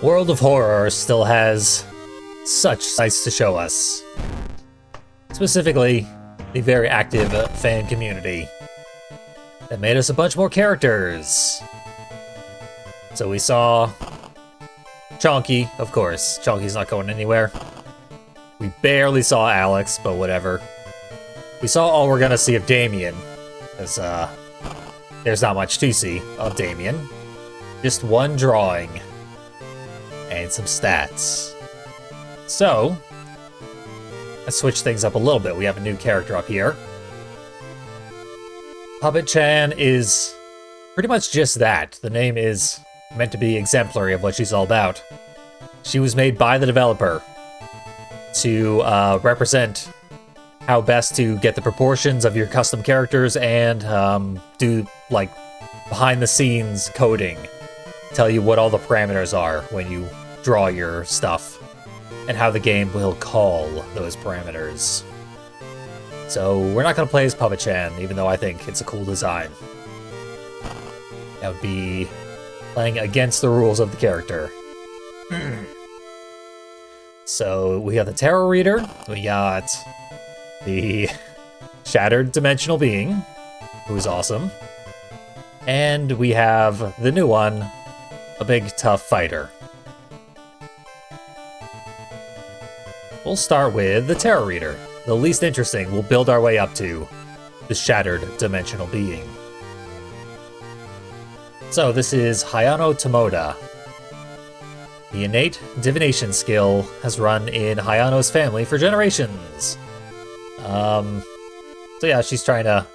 World of Horror still has such sights to show us. Specifically, the very active fan community that made us a bunch more characters. So we saw Chonky, of course. Chonky's not going anywhere. We barely saw Alex, but whatever. We saw all we're gonna see of Damien, because there's not much to see of Damien. Just one drawing and some stats. So, let's switch things up a little bit. We have a new character up here. Puppet-chan is pretty much just that. The name is meant to be exemplary of what she's all about. She was made by the developer to represent how best to get the proportions of your custom characters and do like behind-the-scenes coding. Tell you what all the parameters are when you draw your stuff and how the game will call those parameters. So we're not going to play as Puppet-chan, even though I think it's a cool design. That would be playing against the rules of the character. So we got the Tarot Reader, we got the Shattered Dimensional Being, who's awesome, and we have the new one, a big tough fighter. We'll start with the Tarot Reader. The least interesting, we'll build our way up to the Shattered Dimensional Being. So this is Hayano Tomoda. The innate divination skill has run in Hayano's family for generations. So yeah, she's trying to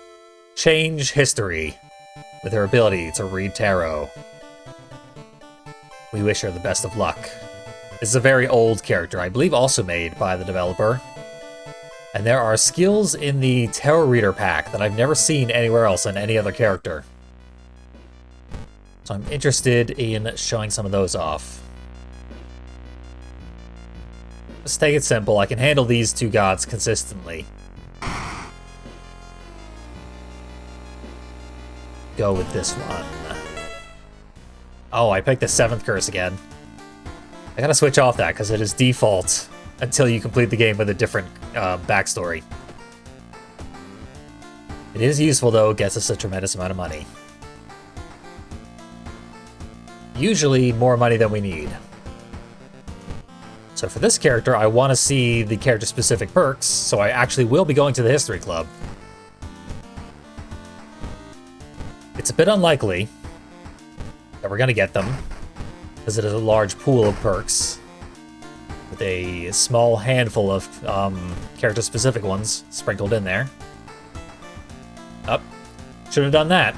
change history with her ability to read tarot. We wish her the best of luck. This is a very old character, I believe also made by the developer. And there are skills in the Tarot Reader pack that I've never seen anywhere else on any other character. So I'm interested in showing some of those off. Let's take it simple. I can handle these two gods consistently. Go with this one. Oh, I picked the 7th curse again. I gotta switch off that because it is default until you complete the game with a different backstory. It is useful though, it gets us a tremendous amount of money. Usually more money than we need. So for this character, I want to see the character-specific perks, so I actually will be going to the History Club. It's a bit unlikely that we're going to get them, because it is a large pool of perks, with a small handful of character-specific ones sprinkled in there. Should have done that.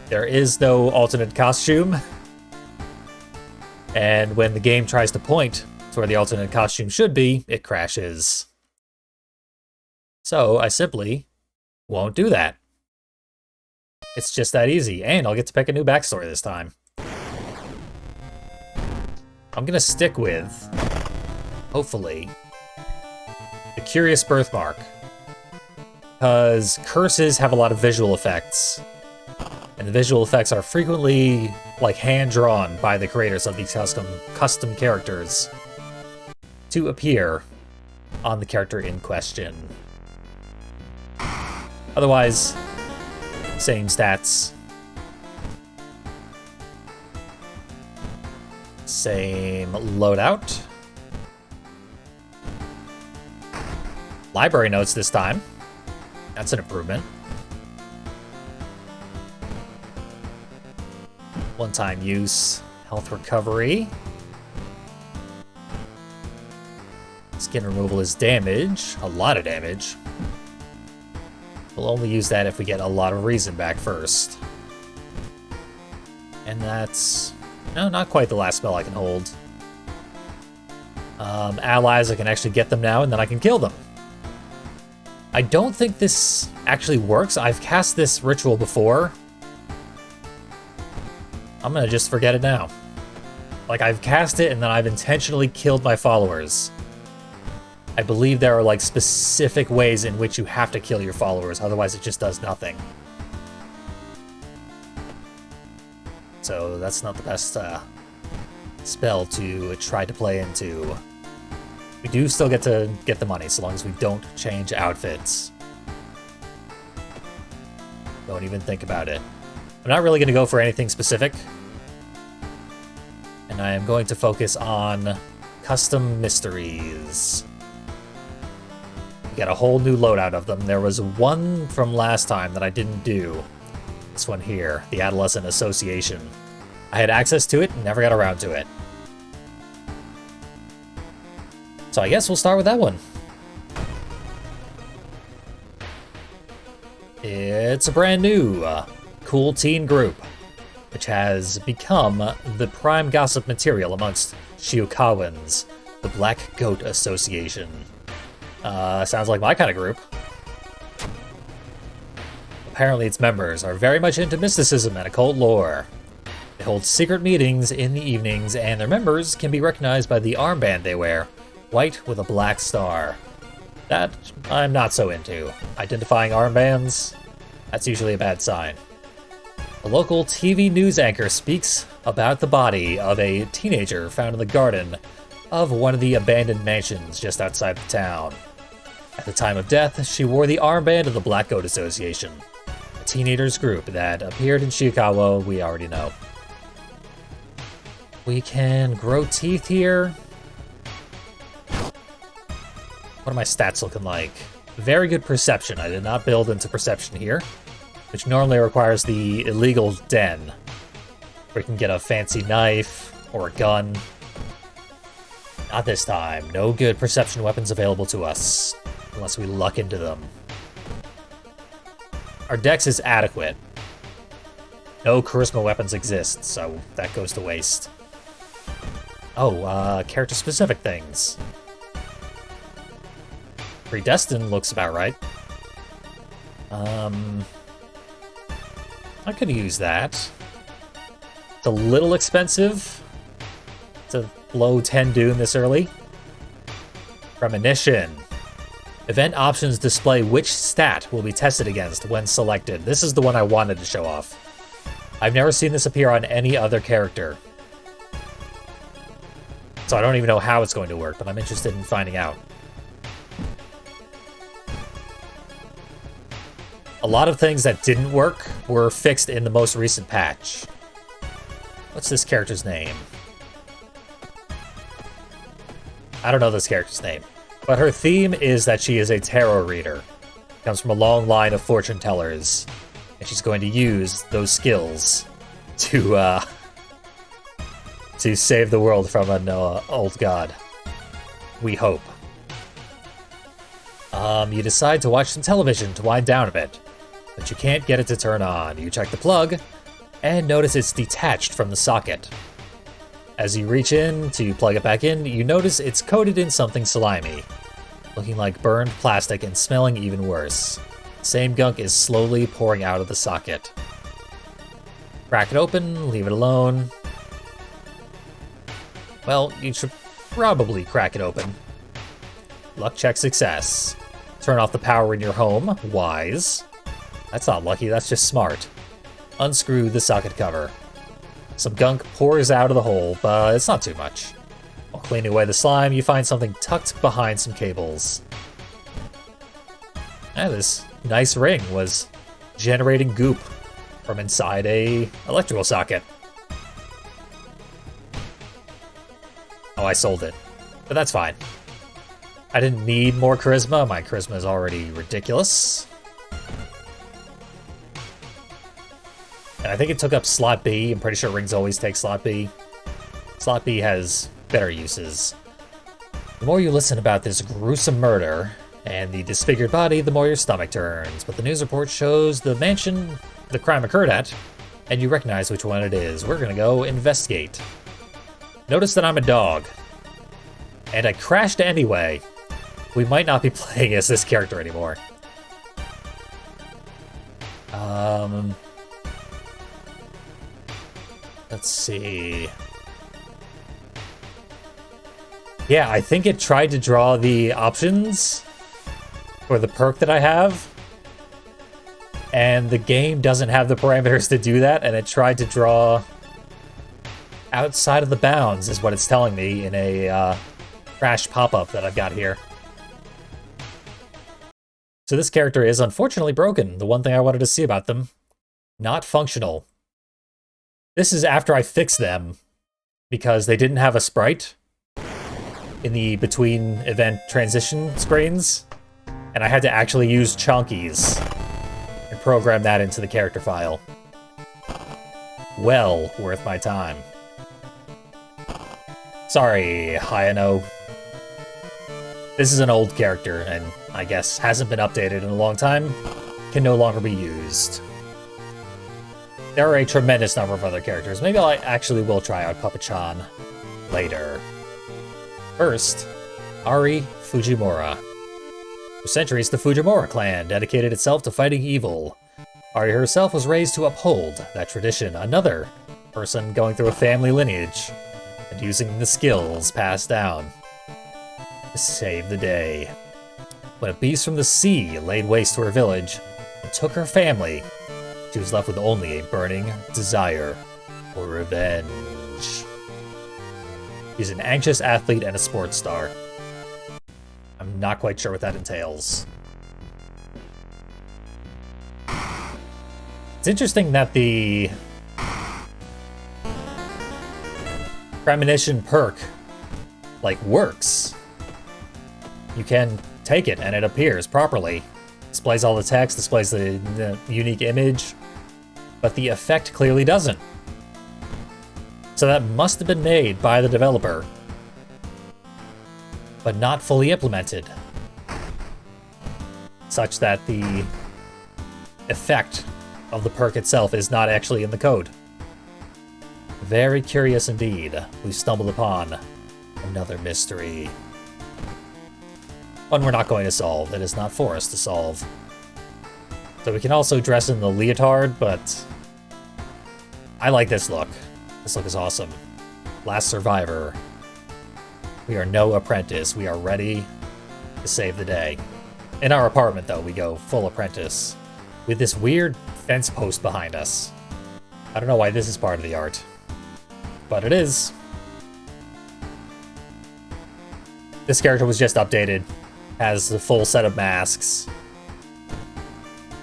There is no alternate costume, and when the game tries to point to where the alternate costume should be, it crashes. So I simply won't do that. It's just that easy, and I'll get to pick a new backstory this time. I'm gonna stick with, hopefully, the Curious Birthmark, because curses have a lot of visual effects. And the visual effects are frequently, like, hand-drawn by the creators of these custom characters to appear on the character in question. Otherwise, same stats. Same loadout. Library notes this time. That's an improvement. One-time use, health recovery. Skin removal is damage, a lot of damage. We'll only use that if we get a lot of reason back first. And that's, no, not quite the last spell I can hold. Allies, I can actually get them now, and then I can kill them. I don't think this actually works. I've cast this ritual before. I'm gonna just forget it now. Like, I've cast it and then I've intentionally killed my followers. I believe there are, like, specific ways in which you have to kill your followers, otherwise it just does nothing. So that's not the best spell to try to play into. We do still get to get the money, so long as we don't change outfits. Don't even think about it. I'm not really going to go for anything specific. And I am going to focus on custom mysteries. We got a whole new loadout of them. There was one from last time that I didn't do. This one here, the Adolescent Association. I had access to it and never got around to it. So I guess we'll start with that one. It's a brand new cool teen group, which has become the prime gossip material amongst Shiokawans, the Black Goat Association. Sounds like my kind of group. Apparently its members are very much into mysticism and occult lore. They hold secret meetings in the evenings, and their members can be recognized by the armband they wear, white with a black star. That I'm not so into. Identifying armbands, that's usually a bad sign. A local TV news anchor speaks about the body of a teenager found in the garden of one of the abandoned mansions just outside the town. At the time of death, she wore the armband of the Black Goat Association, a teenagers group that appeared in Shiikawa we already know. We can grow teeth here. What are my stats looking like? Very good perception. I did not build into perception here, which normally requires the illegal den, where you can get a fancy knife or a gun. Not this time. No good perception weapons available to us, unless we luck into them. Our dex is adequate. No charisma weapons exist, so that goes to waste. Oh, character-specific things. Predestined looks about right. I could use that. It's a little expensive to blow 10 Doom this early. Premonition. Event options display which stat will be tested against when selected. This is the one I wanted to show off. I've never seen this appear on any other character. So I don't even know how it's going to work, but I'm interested in finding out. A lot of things that didn't work were fixed in the most recent patch. What's this character's name? I don't know this character's name. But her theme is that she is a tarot reader. Comes from a long line of fortune tellers. And she's going to use those skills to save the world from an old god. We hope. You decide to watch some television to wind down a bit, but you can't get it to turn on. You check the plug, and notice it's detached from the socket. As you reach in to plug it back in, you notice it's coated in something slimy, looking like burned plastic and smelling even worse. The same gunk is slowly pouring out of the socket. Crack it open, leave it alone. Well, you should probably crack it open. Luck check success. Turn off the power in your home. Wise. That's not lucky, that's just smart. Unscrew the socket cover. Some gunk pours out of the hole, but it's not too much. While cleaning away the slime, you find something tucked behind some cables. And this nice ring was generating goop from inside a electrical socket. Oh, I sold it. But that's fine. I didn't need more charisma. My charisma is already ridiculous. And I think it took up slot B. I'm pretty sure rings always take slot B. Slot B has better uses. The more you listen about this gruesome murder and the disfigured body, the more your stomach turns. But the news report shows the mansion the crime occurred at, and you recognize which one it is. We're gonna go investigate. Notice that I'm a dog. And I crashed anyway. We might not be playing as this character anymore. Let's see. Yeah, I think it tried to draw the options for the perk that I have. And the game doesn't have the parameters to do that, and it tried to draw outside of the bounds, is what it's telling me in a crash pop-up that I've got here. So this character is unfortunately broken. The one thing I wanted to see about them, not functional. This is after I fixed them because they didn't have a sprite in the between event transition screens, and I had to actually use chunkies and program that into the character file. Well worth my time. Sorry, Hayano. This is an old character, and I guess hasn't been updated in a long time, can no longer be used. There are a tremendous number of other characters. Maybe I actually will try out Puppet-chan later. First, Ari Fujimura. For centuries, the Fujimura clan dedicated itself to fighting evil. Ari herself was raised to uphold that tradition, another person going through a family lineage and using the skills passed down to save the day. When a beast from the sea laid waste to her village and took her family, she was left with only a burning desire for revenge. She's an anxious athlete and a sports star. I'm not quite sure what that entails. It's interesting that the premonition perk, like, works. You can take it and it appears properly. Displays all the text, displays the unique image, but the effect clearly doesn't. So that must have been made by the developer, but not fully implemented, such that the effect of the perk itself is not actually in the code. Very curious indeed. We've stumbled upon another mystery. One we're not going to solve, that is not for us to solve. So we can also dress in the leotard, but I like this look. This look is awesome. Last survivor. We are no apprentice. We are ready to save the day. In our apartment, though, we go full apprentice with this weird fence post behind us. I don't know why this is part of the art, but it is. This character was just updated, has the full set of masks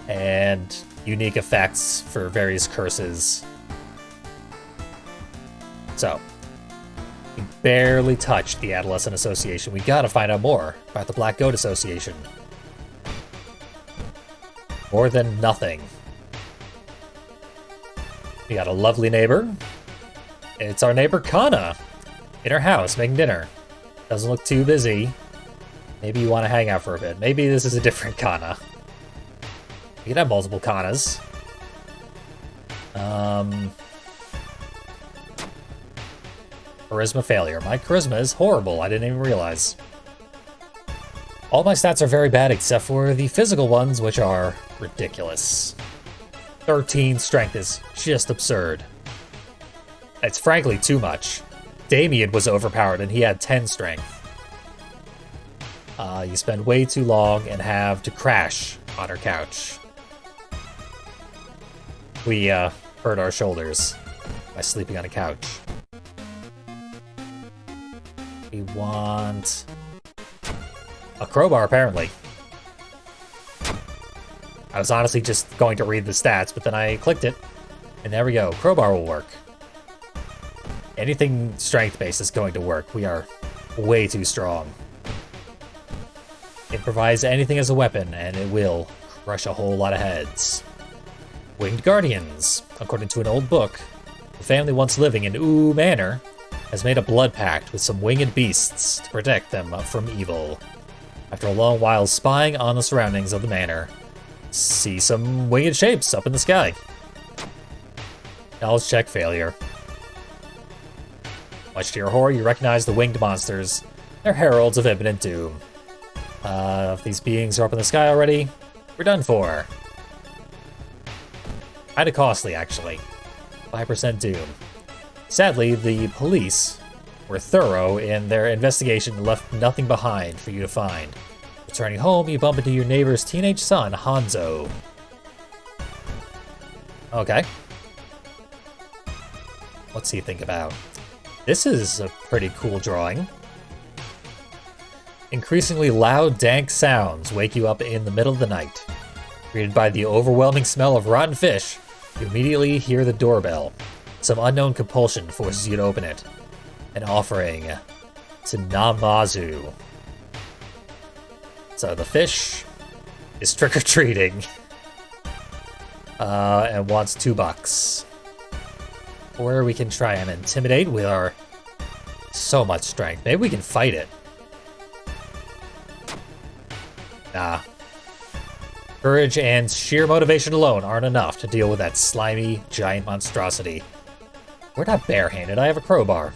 and unique effects for various curses. So, we barely touched the Adolescent Association. We gotta find out more about the Black Goat Association. More than nothing. We got a lovely neighbor. It's our neighbor Kana in her house making dinner. Doesn't look too busy. Maybe you want to hang out for a bit. Maybe this is a different Kana. You can have multiple Kanas. Charisma failure. My charisma is horrible. I didn't even realize. All my stats are very bad except for the physical ones, which are ridiculous. 13 strength is just absurd. It's frankly too much. Damien was overpowered and he had 10 strength. You spend way too long and have to crash on her couch. We hurt our shoulders by sleeping on a couch. We want a crowbar, apparently. I was honestly just going to read the stats, but then I clicked it, and there we go. Crowbar will work. Anything strength-based is going to work. We are way too strong. Improvise anything as a weapon, and it will crush a whole lot of heads. Winged Guardians. According to an old book, the family once living in Ooh Manor has made a blood pact with some winged beasts to protect them from evil. After a long while spying on the surroundings of the manor, see some winged shapes up in the sky. Knowledge check failure. Much to your horror, you recognize the winged monsters. They're heralds of imminent doom. If these beings are up in the sky already, we're done for. Kinda costly, actually. 5% doom. Sadly, the police were thorough in their investigation and left nothing behind for you to find. Returning home, you bump into your neighbor's teenage son, Hanzo. Okay. What's he think about? This is a pretty cool drawing. Increasingly loud, dank sounds wake you up in the middle of the night. Greeted by the overwhelming smell of rotten fish, you immediately hear the doorbell. Some unknown compulsion forces you to open it. An offering to Namazu. So the fish is trick-or-treating. And wants $2. Or we can try and intimidate with our so much strength. Maybe we can fight it. Nah. Courage and sheer motivation alone aren't enough to deal with that slimy, giant monstrosity. We're not barehanded, I have a crowbar.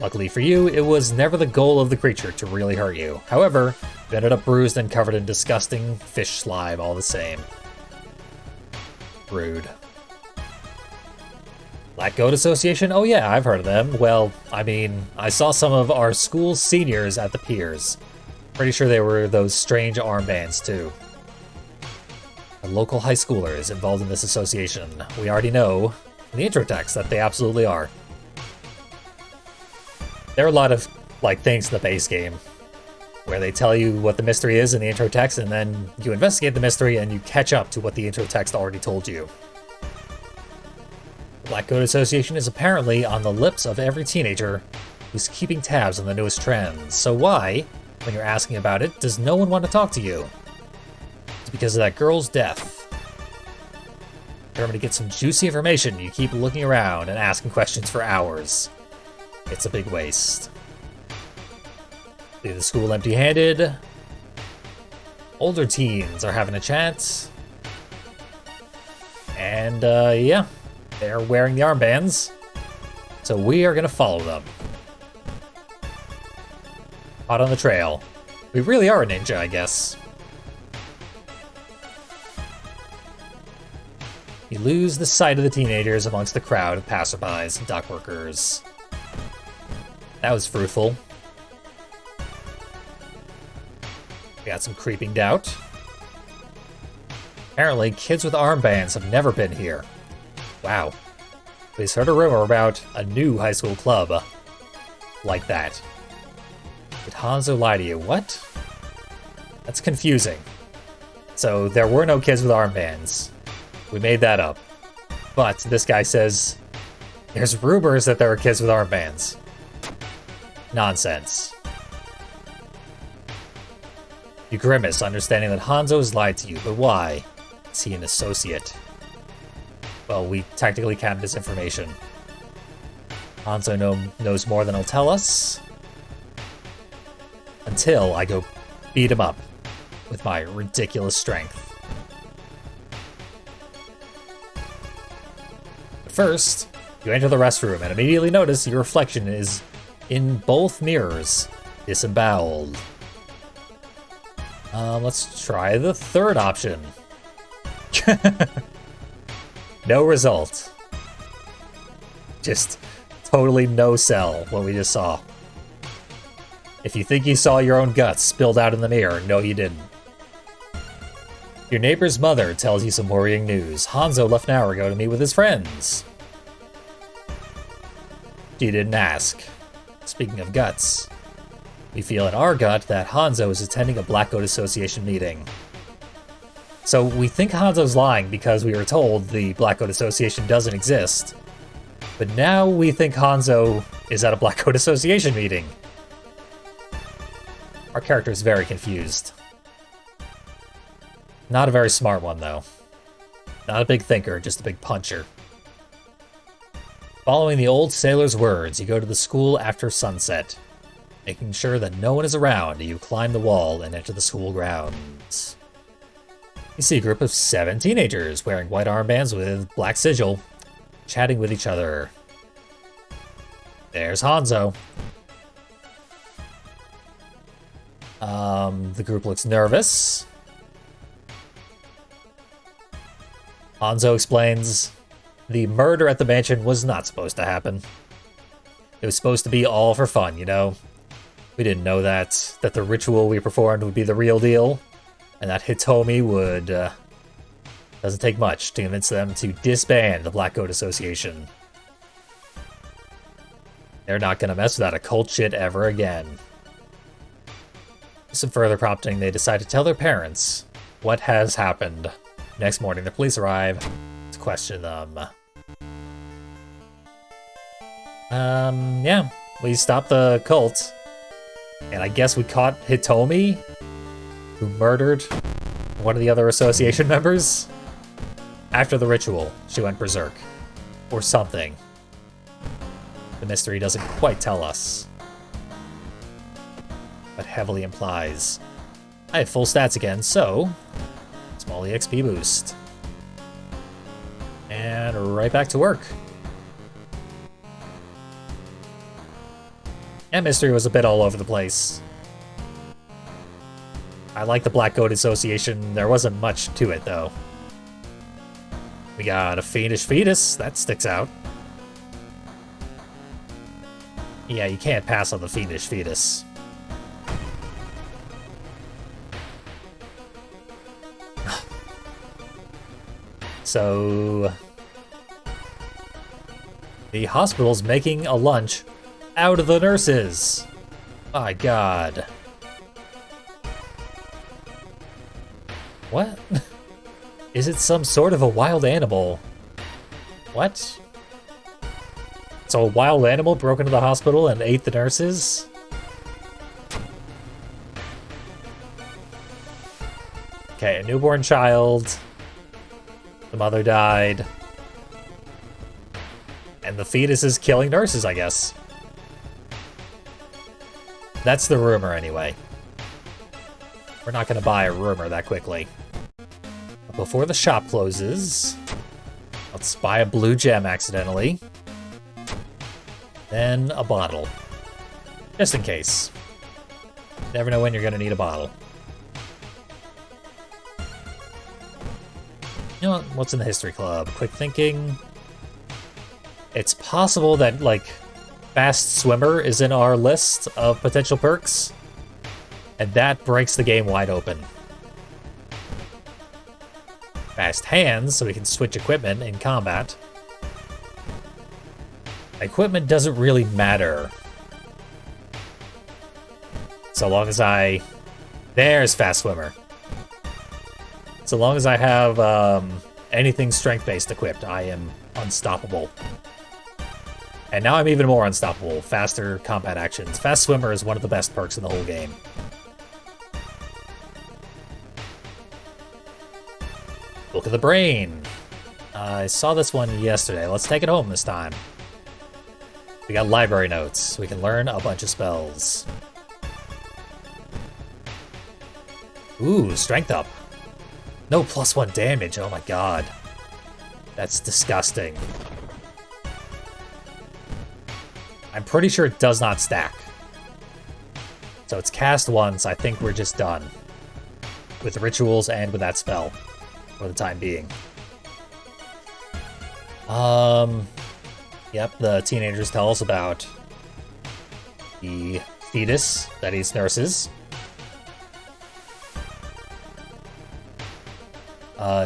Luckily for you, it was never the goal of the creature to really hurt you. However, you ended up bruised and covered in disgusting fish slime all the same. Rude. Black Goat Association? Oh yeah, I've heard of them. Well, I mean, I saw some of our school's seniors at the piers. Pretty sure they were those strange armbands too. A local high schooler is involved in this association. We already know in the intro text that they absolutely are. There are a lot of things in the base game where they tell you what the mystery is in the intro text, and then you investigate the mystery and you catch up to what the intro text already told you. The Black Goat Association is apparently on the lips of every teenager who's keeping tabs on the newest trends. So why, when you're asking about it, does no one want to talk to you? It's because of that girl's death. Determined to get some juicy information, you keep looking around and asking questions for hours. It's a big waste. Leave the school empty-handed. Older teens are having a chat. And, yeah, they're wearing the armbands. So we are gonna follow them. Hot on the trail. We really are a ninja, I guess. You lose the sight of the teenagers amongst the crowd of passerbys and dock workers. That was fruitful. We got some creeping doubt. Apparently, kids with armbands have never been here. Wow. We've heard a rumor about a new high school club like that. Did Hanzo lie to you? What? That's confusing. So there were no kids with armbands. We made that up. But this guy says there's rumors that there are kids with armbands. Nonsense. You grimace, understanding that Hanzo has lied to you, but why? Is he an associate? Well, we technically counted his information. Hanzo knows more than he'll tell us. Until I go beat him up with my ridiculous strength. But first, you enter the restroom and immediately notice your reflection is in both mirrors, disemboweled. Let's try the third option. No result. Just totally no sell, what we just saw. If you think you saw your own guts spilled out in the mirror, no you didn't. Your neighbor's mother tells you some worrying news. Hanzo left an hour ago to meet with his friends. She didn't ask. Speaking of guts, we feel in our gut that Hanzo is attending a Black Goat Association meeting. So we think Hanzo's lying because we were told the Black Goat Association doesn't exist. But now we think Hanzo is at a Black Goat Association meeting. Our character is very confused. Not a very smart one, though. Not a big thinker, just a big puncher. Following the old sailor's words, you go to the school after sunset. Making sure that no one is around, you climb the wall and enter the school grounds. You see a group of 7 teenagers wearing white armbands with black sigil, chatting with each other. There's Hanzo. The group looks nervous. Hanzo explains the murder at the mansion was not supposed to happen. It was supposed to be all for fun, you know? We didn't know that the ritual we performed would be the real deal, and that Hitomi would, doesn't take much to convince them to disband the Black Goat Association. They're not gonna mess with that occult shit ever again. With some further prompting, they decide to tell their parents what has happened. Next morning, the police arrive to question them. Yeah, we stopped the cult. And I guess we caught Hitomi, who murdered one of the other association members. After the ritual, she went berserk. Or something. The mystery doesn't quite tell us. But heavily implies. I have full stats again, so small EXP boost. And right back to work. And mystery was a bit all over the place. I like the Black Goat Association. There wasn't much to it, though. We got a fiendish fetus. That sticks out. Yeah, you can't pass on the fiendish fetus. So the hospital's making a lunch out of the nurses. My God. What? Is it some sort of a wild animal? What? So a wild animal broke into the hospital and ate the nurses? Okay, a newborn child. The mother died. And the fetus is killing nurses, I guess. That's the rumor, anyway. We're not gonna buy a rumor that quickly. But before the shop closes, let's buy a blue gem accidentally. Then a bottle. Just in case. Never know when you're gonna need a bottle. You know what? What's in the history club? Quick thinking. It's possible that, like, Fast Swimmer is in our list of potential perks, and that breaks the game wide open. Fast Hands, so we can switch equipment in combat. Equipment doesn't really matter. So long as I... There's Fast Swimmer. So long as I have anything strength-based equipped, I am unstoppable. And now I'm even more unstoppable. Faster combat actions. Fast Swimmer is one of the best perks in the whole game. Book of the Brain. I saw this one yesterday. Let's take it home this time. We got library notes. We can learn a bunch of spells. Ooh, strength up. No +1 damage. Oh my God. That's disgusting. I'm pretty sure it does not stack. So it's cast once. I think we're just done. With the rituals and with that spell. For the time being. Yep, the teenagers tell us about the fetus that eats nurses.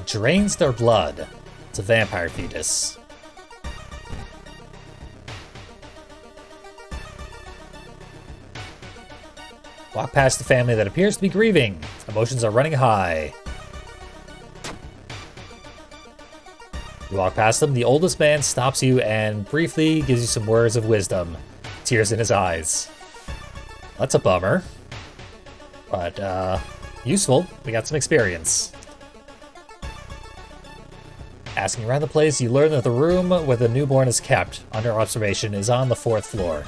Drains their blood. It's a vampire fetus. Walk past the family that appears to be grieving. Emotions are running high. You walk past them, the oldest man stops you and briefly gives you some words of wisdom. Tears in his eyes. That's a bummer. But, useful. We got some experience. Asking around the place, you learn that the room where the newborn is kept, under observation, is on the 4th floor.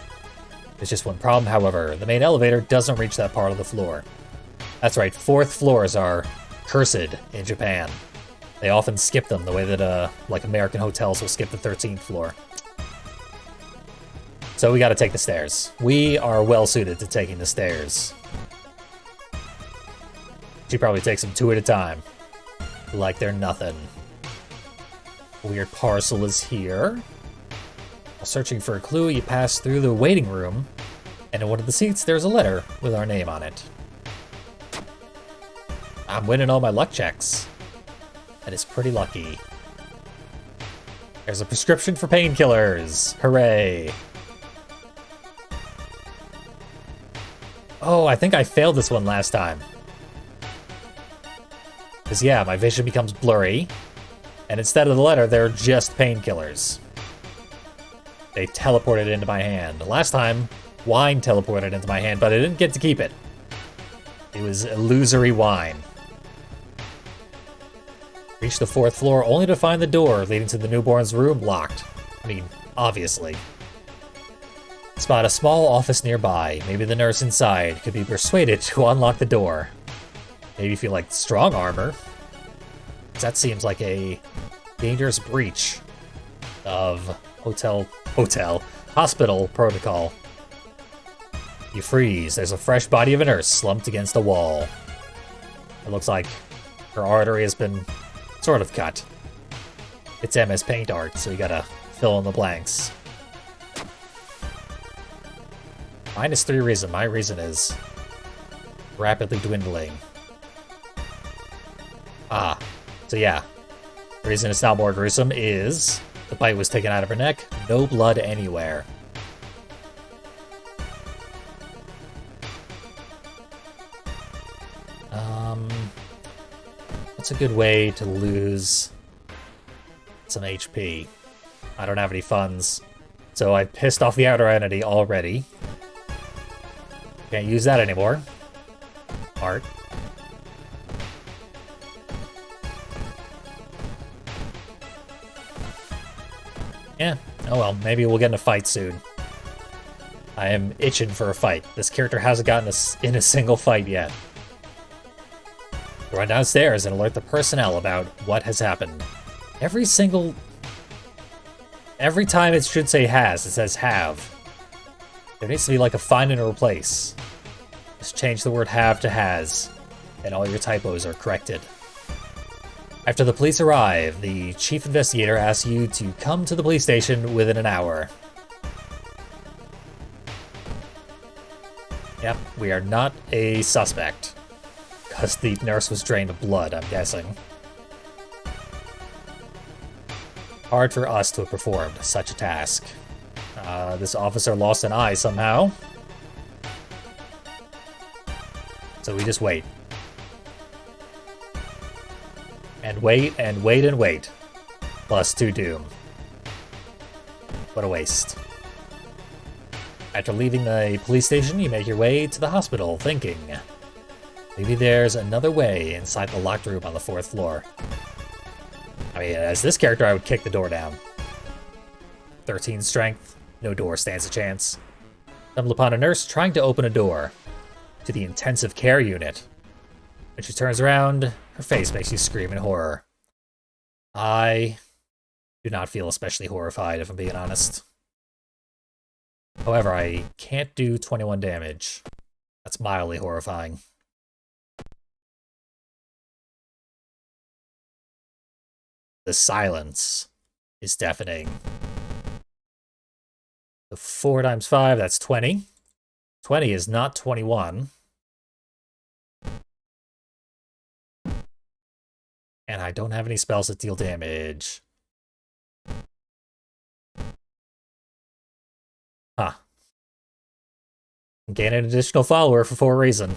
There's just one problem, however. The main elevator doesn't reach that part of the floor. That's right, 4th floors are cursed in Japan. They often skip them the way that, like American hotels will skip the 13th floor. So we gotta take the stairs. We are well suited to taking the stairs. She probably takes them 2 at a time. Like they're nothing. Weird parcel is here. While searching for a clue, you pass through the waiting room, and in one of the seats there's a letter with our name on it. I'm winning all my luck checks. That is pretty lucky. There's a prescription for painkillers. Hooray. Oh, I think I failed this one last time. Because yeah, my vision becomes blurry, and instead of the letter, they're just painkillers. They teleported into my hand. Last time, wine teleported into my hand, but I didn't get to keep it. It was illusory wine. Reached the 4th floor only to find the door leading to the newborn's room locked. I mean, obviously. Spot a small office nearby. Maybe the nurse inside could be persuaded to unlock the door. Maybe if you like strong armor. That seems like a dangerous breach of hospital protocol. You freeze. There's a fresh body of a nurse slumped against a wall. It looks like her artery has been sort of cut. It's MS Paint art, so you gotta fill in the blanks. -3 reason. My reason is rapidly dwindling. Ah, so yeah. The reason it's not more gruesome is the bite was taken out of her neck, no blood anywhere. What's a good way to lose some HP? I don't have any funds, so I pissed off the outer entity already. Can't use that anymore. Art. Yeah, oh well, maybe we'll get in a fight soon. I am itching for a fight. This character hasn't gotten in a single fight yet. Run downstairs and alert the personnel about what has happened. Every time it should say has, it says have. There needs to be like a find and replace. Just change the word have to has, and all your typos are corrected. After the police arrive, the chief investigator asks you to come to the police station within an hour. Yep, we are not a suspect. Because the nurse was drained of blood, I'm guessing. Hard for us to have performed such a task. This officer lost an eye somehow. So we just wait. And wait, and wait, and wait. Plus 2 doom. What a waste. After leaving the police station, you make your way to the hospital, thinking, maybe there's another way inside the locked room on the 4th floor. I mean, as this character, I would kick the door down. 13 strength, no door stands a chance. Stumble upon a nurse trying to open a door to the intensive care unit. When she turns around, her face makes you scream in horror. I do not feel especially horrified, if I'm being honest. However, I can't do 21 damage. That's mildly horrifying. The silence is deafening. So 4 times 5, that's 20. 20 is not 21. And I don't have any spells that deal damage. Huh. Gain an additional follower for 4 reason.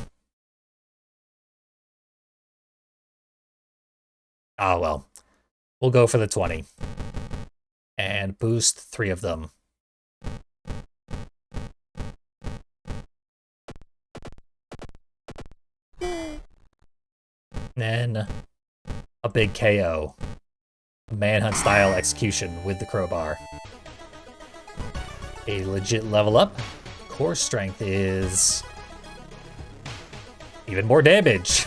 Oh well. We'll go for the 20. And boost 3 of them. Then a big KO. A manhunt-style execution with the crowbar. A legit level up. Core strength is even more damage.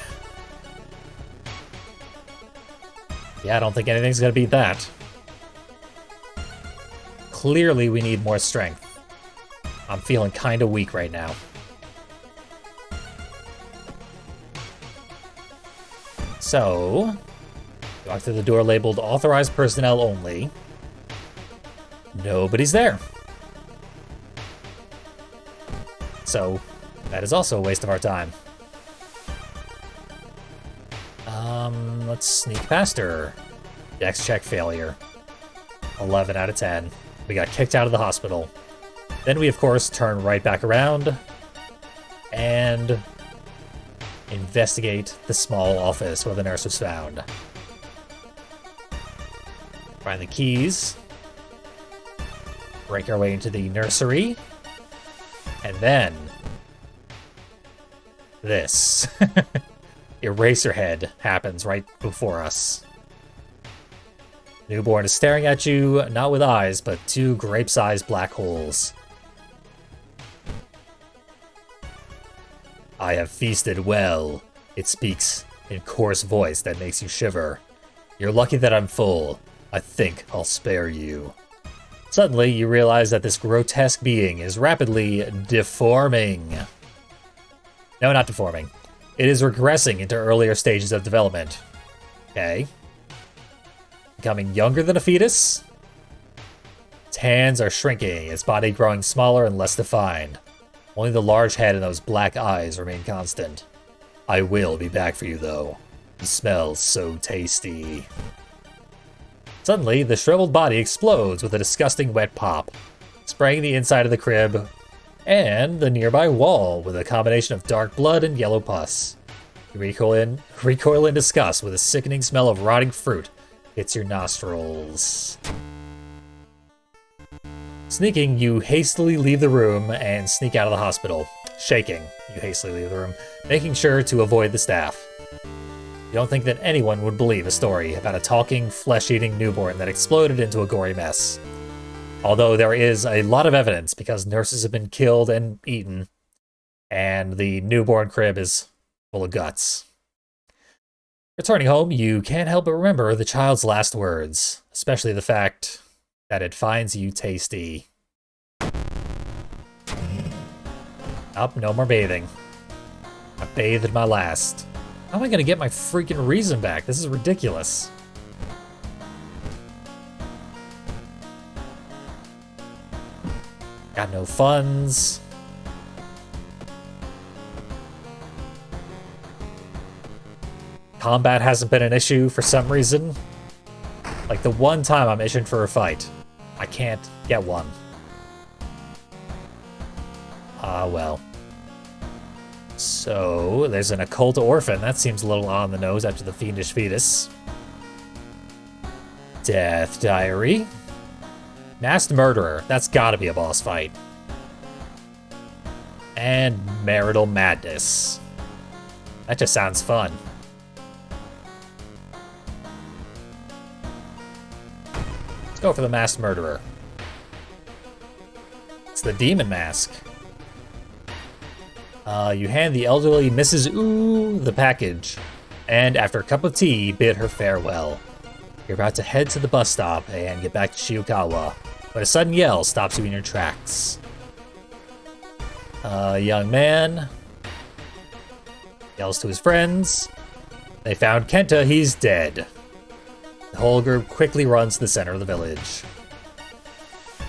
Yeah, I don't think anything's gonna beat that. Clearly, we need more strength. I'm feeling kinda weak right now. So, walk through the door labeled authorized personnel only. Nobody's there. So, that is also a waste of our time. Let's sneak past her. Dex check failure. 11 out of 10. We got kicked out of the hospital. Then we, of course, turn right back around. And and investigate the small office where the nurse was found. Find the keys. Break our way into the nursery. And then... this. Eraserhead happens right before us. Newborn is staring at you, not with eyes, but two grape-sized black holes. I have feasted well. It speaks in coarse voice that makes you shiver. You're lucky that I'm full. I think I'll spare you. Suddenly, you realize that this grotesque being is rapidly deforming. No, not deforming. It is regressing into earlier stages of development. Okay. Becoming younger than a fetus? Its hands are shrinking, its body growing smaller and less defined. Only the large head and those black eyes remain constant. I will be back for you, though. You smell so tasty. Suddenly, the shriveled body explodes with a disgusting wet pop, spraying the inside of the crib and the nearby wall with a combination of dark blood and yellow pus. You recoil in disgust with a sickening smell of rotting fruit hits your nostrils. Sneaking, you hastily leave the room and sneak out of the hospital. Shaking, you hastily leave the room, making sure to avoid the staff. You don't think that anyone would believe a story about a talking, flesh-eating newborn that exploded into a gory mess. Although there is a lot of evidence because nurses have been killed and eaten, and the newborn crib is full of guts. Returning home, you can't help but remember the child's last words, especially the fact that it finds you tasty. Up, no more bathing. I bathed my last. How am I gonna get my freaking reason back? This is ridiculous. Got no funds. Combat hasn't been an issue for some reason. Like the one time I'm itching for a fight, I can't get one. Ah, well. So, there's an occult orphan. That seems a little on the nose after the fiendish fetus. Death diary. Masked murderer. That's gotta be a boss fight. And marital madness. That just sounds fun. Let's go for the masked murderer. It's the demon mask. You hand the elderly Mrs. Ooh the package, and after a cup of tea, bid her farewell. You're about to head to the bus stop and get back to Shibuya, when a sudden yell stops you in your tracks. A young man yells to his friends. They found Kenta, he's dead. The whole group quickly runs to the center of the village.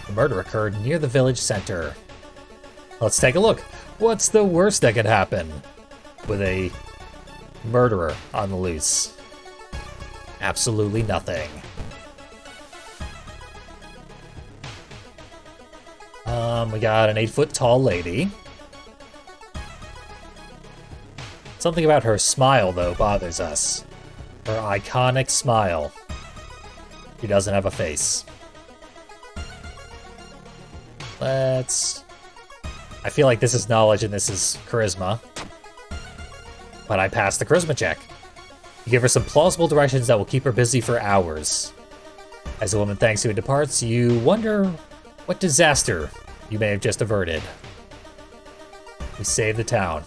The murder occurred near the village center. Let's take a look. What's the worst that could happen with a murderer on the loose? Absolutely nothing. We got an 8-foot tall lady. Something about her smile, though, bothers us. Her iconic smile. She doesn't have a face. I feel like this is knowledge and this is charisma. But I passed the charisma check. You give her some plausible directions that will keep her busy for hours. As the woman thanks you and departs, you wonder what disaster you may have just averted. We save the town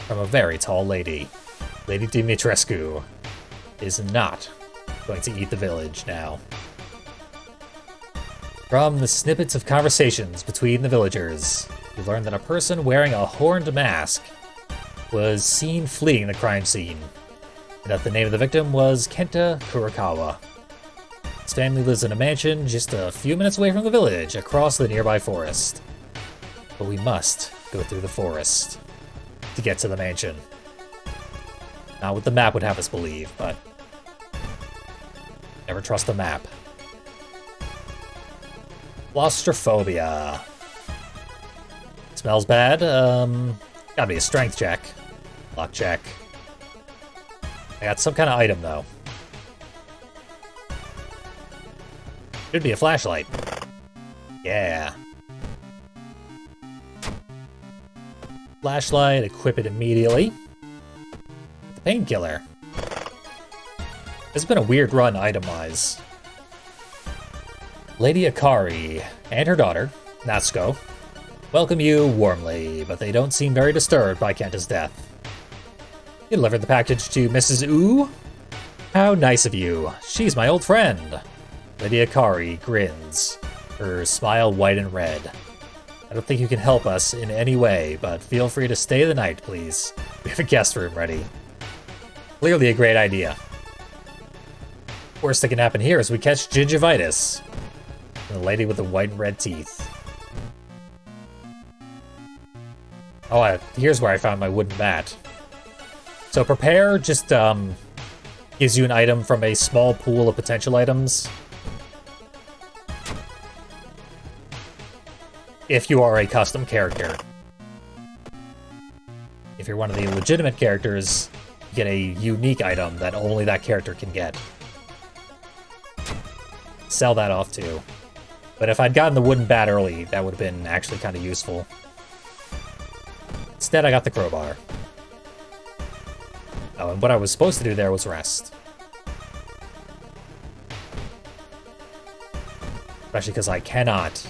from a very tall lady. Lady Dimitrescu is not going to eat the village now. From the snippets of conversations between the villagers, you learn that a person wearing a horned mask was seen fleeing the crime scene, and that the name of the victim was Kenta Kurakawa. His family lives in a mansion just a few minutes away from the village, across the nearby forest. But we must go through the forest to get to the mansion. Not what the map would have us believe, but never trust a map. Claustrophobia. Smells bad. Gotta be a strength check. Luck check. I got some kind of item, though. Should be a flashlight. Yeah. Flashlight, equip it immediately. The painkiller. It's been a weird run item-wise. Lady Akari and her daughter, Natsuko, welcome you warmly, but they don't seem very disturbed by Kenta's death. You delivered the package to Mrs. Ooh? How nice of you. She's my old friend. Lady Akari grins, her smile white and red. I don't think you can help us in any way, but feel free to stay the night, please. We have a guest room ready. Clearly a great idea. Worst that can happen here is we catch gingivitis. And the lady with the white and red teeth. Oh, here's where I found my wooden bat. So prepare just gives you an item from a small pool of potential items. If you are a custom character. If you're one of the legitimate characters, you get a unique item that only that character can get. Sell that off too. But if I'd gotten the wooden bat early, that would have been actually kind of useful. Instead, I got the crowbar. Oh, and what I was supposed to do there was rest. Especially because I cannot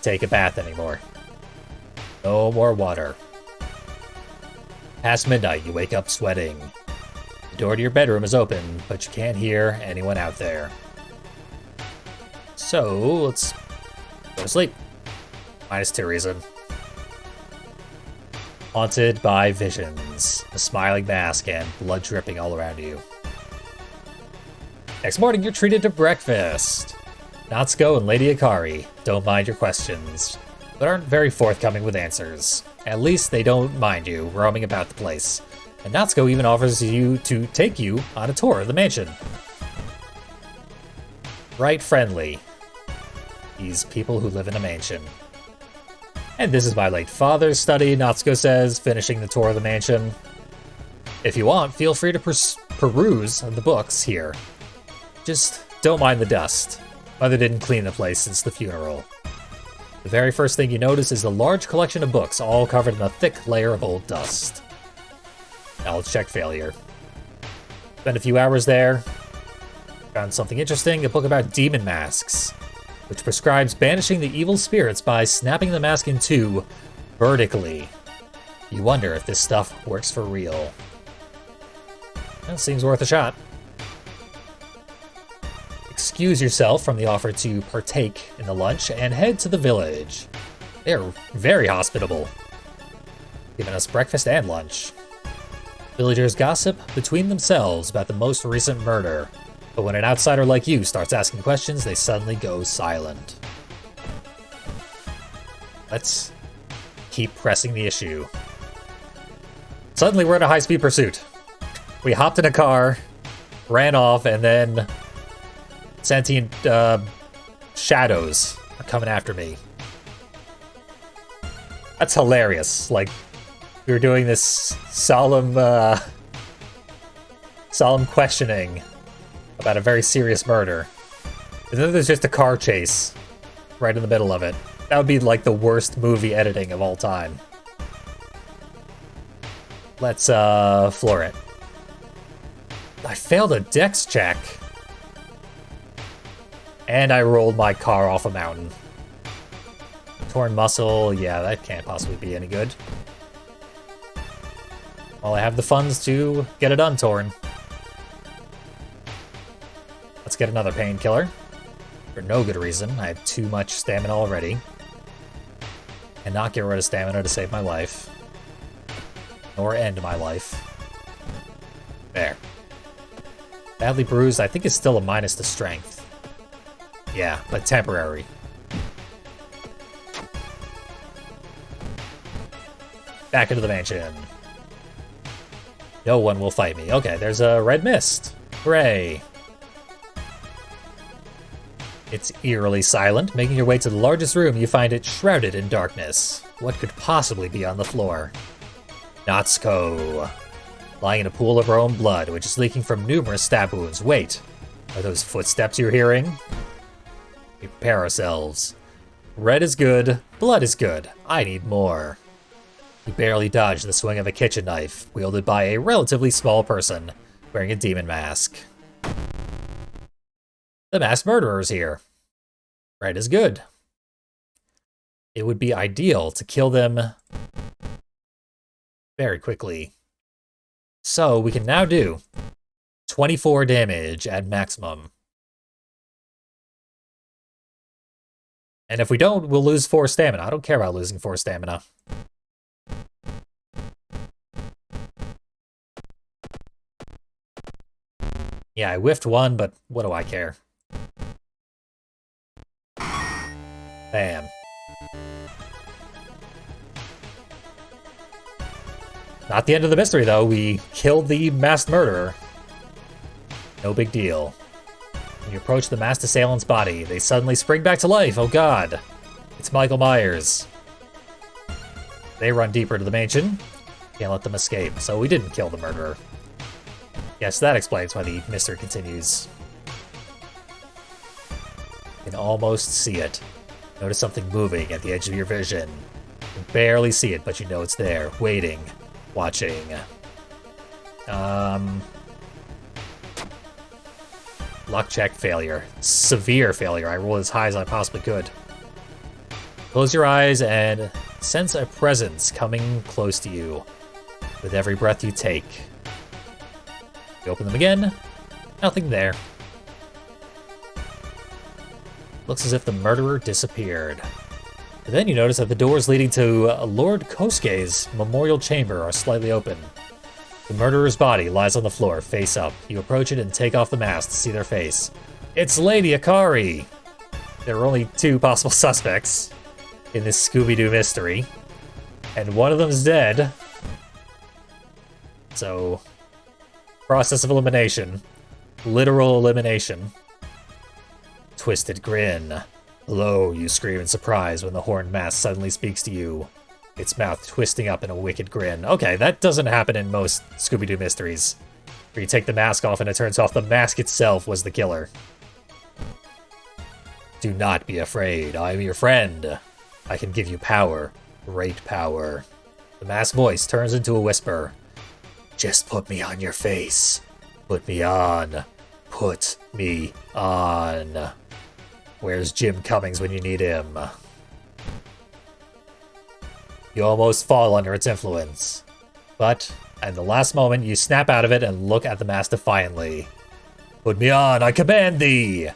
take a bath anymore. No more water. Past midnight, you wake up sweating. The door to your bedroom is open, but you can't hear anyone out there. So, let's go to sleep. -2 reason. Haunted by visions, a smiling mask, and blood dripping all around you. Next morning, you're treated to breakfast. Natsuko and Lady Akari don't mind your questions, but aren't very forthcoming with answers. At least they don't mind you roaming about the place. And Natsuko even offers you to take you on a tour of the mansion. Right friendly. These people who live in a mansion. And this is my late father's study, Natsuko says, finishing the tour of the mansion. If you want, feel free to peruse the books here. Just don't mind the dust. Mother didn't clean the place since the funeral. The very first thing you notice is a large collection of books, all covered in a thick layer of old dust. Knowledge check failure. Spent a few hours there. Found something interesting, a book about demon masks, which prescribes banishing the evil spirits by snapping the mask in two vertically. You wonder if this stuff works for real. That seems worth a shot. Excuse yourself from the offer to partake in the lunch and head to the village. They're very hospitable, giving us breakfast and lunch. Villagers gossip between themselves about the most recent murder, but when an outsider like you starts asking questions, they suddenly go silent. Let's keep pressing the issue. Suddenly we're in a high-speed pursuit. We hopped in a car, ran off, and then sentient shadows are coming after me. That's hilarious. Like, we were doing this solemn questioning about a very serious murder. And then there's just a car chase right in the middle of it. That would be like the worst movie editing of all time. Let's floor it. I failed a dex check. And I rolled my car off a mountain. Torn muscle, yeah, that can't possibly be any good. Well, I have the funds to get it untorn. Let's get another painkiller. For no good reason. I have too much stamina already. And not get rid of stamina to save my life. Nor end my life. There. Badly bruised, I think it's still a minus to strength. Yeah, but temporary. Back into the mansion. No one will fight me. Okay, there's a red mist. Hooray. It's eerily silent. Making your way to the largest room, you find it shrouded in darkness. What could possibly be on the floor? Natsuko, lying in a pool of her own blood, which is leaking from numerous stab wounds. Wait, are those footsteps you're hearing? We prepare ourselves. Red is good, blood is good. I need more. You barely dodge the swing of a kitchen knife, wielded by a relatively small person, wearing a demon mask. The masked murderer is here. Red is good. It would be ideal to kill them very quickly. So we can now do 24 damage at maximum. And if we don't, we'll lose 4 stamina. I don't care about losing 4 stamina. Yeah, I whiffed 1, but what do I care? Bam. Not the end of the mystery, though. We killed the masked murderer. No big deal. When you approach the masked assailant's body, they suddenly spring back to life. Oh god. It's Michael Myers. They run deeper into the mansion. Can't let them escape, so we didn't kill the murderer. Yes, that explains why the mystery continues. You can almost see it. Notice something moving at the edge of your vision. You can barely see it, but you know it's there, waiting, watching. Luck check failure. Severe failure. I rolled as high as I possibly could. Close your eyes and sense a presence coming close to you with every breath you take. You open them again, nothing there. Looks as if the murderer disappeared. But then you notice that the doors leading to Lord Kosuke's memorial chamber are slightly open. The murderer's body lies on the floor, face up. You approach it and take off the mask to see their face. It's Lady Akari! There are only 2 possible suspects in this Scooby-Doo mystery, and one of them's dead. So, process of elimination. Literal elimination. Twisted grin. Hello, you scream in surprise when the horned mask suddenly speaks to you. Its mouth twisting up in a wicked grin. Okay, that doesn't happen in most Scooby-Doo mysteries. Where you take the mask off and it turns off the mask itself was the killer. Do not be afraid. I am your friend. I can give you power. Great power. The masked voice turns into a whisper. Just put me on your face. Put me on. Put me on. Where's Jim Cummings when you need him? You almost fall under its influence. But, at the last moment, you snap out of it and look at the mask defiantly. Put me on, I command thee!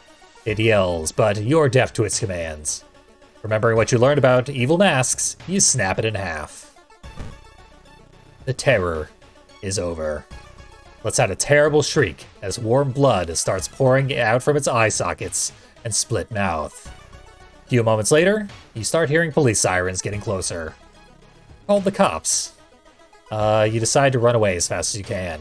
It yells, but you're deaf to its commands. Remembering what you learned about evil masks, you snap it in half. The terror is over. Let's out a terrible shriek as warm blood starts pouring out from its eye sockets and split mouth. A few moments later, you start hearing police sirens getting closer. Call the cops. You decide to run away as fast as you can.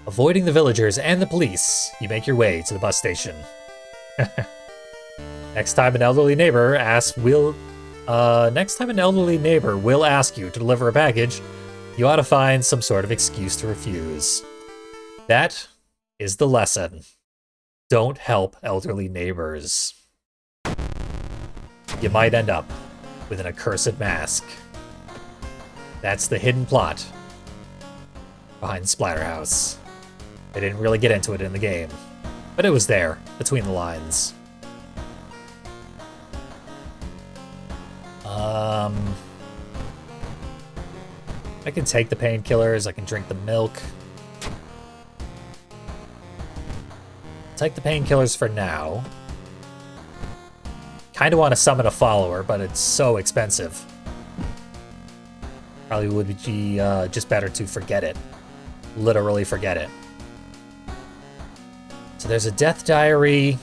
Avoiding the villagers and the police, you make your way to the bus station. Next time an elderly neighbor will ask you to deliver a package, you ought to find some sort of excuse to refuse. That is the lesson. Don't help elderly neighbors. You might end up with an accursed mask. That's the hidden plot behind Splatterhouse. They didn't really get into it in the game, but it was there, between the lines. I can take the painkillers, I can drink the milk. Take the painkillers for now. Kinda want to summon a follower, but it's so expensive. Probably would be just better to forget it. Literally forget it. So there's a death diary.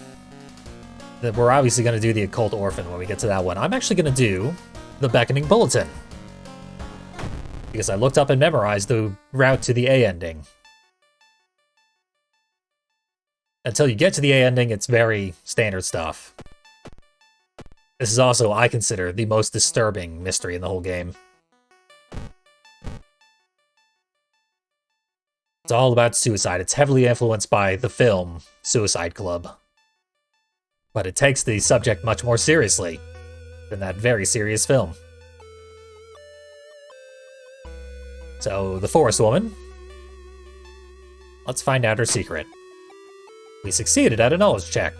That we're obviously going to do the Occult Orphan when we get to that one. I'm actually going to do the Beckoning Bulletin. Because I looked up and memorized the route to the A ending. Until you get to the A ending, it's very standard stuff. This is also, I consider, the most disturbing mystery in the whole game. It's all about suicide. It's heavily influenced by the film Suicide Club. But it takes the subject much more seriously than that very serious film. So, the Forest Woman. Let's find out her secret. We succeeded at a knowledge check.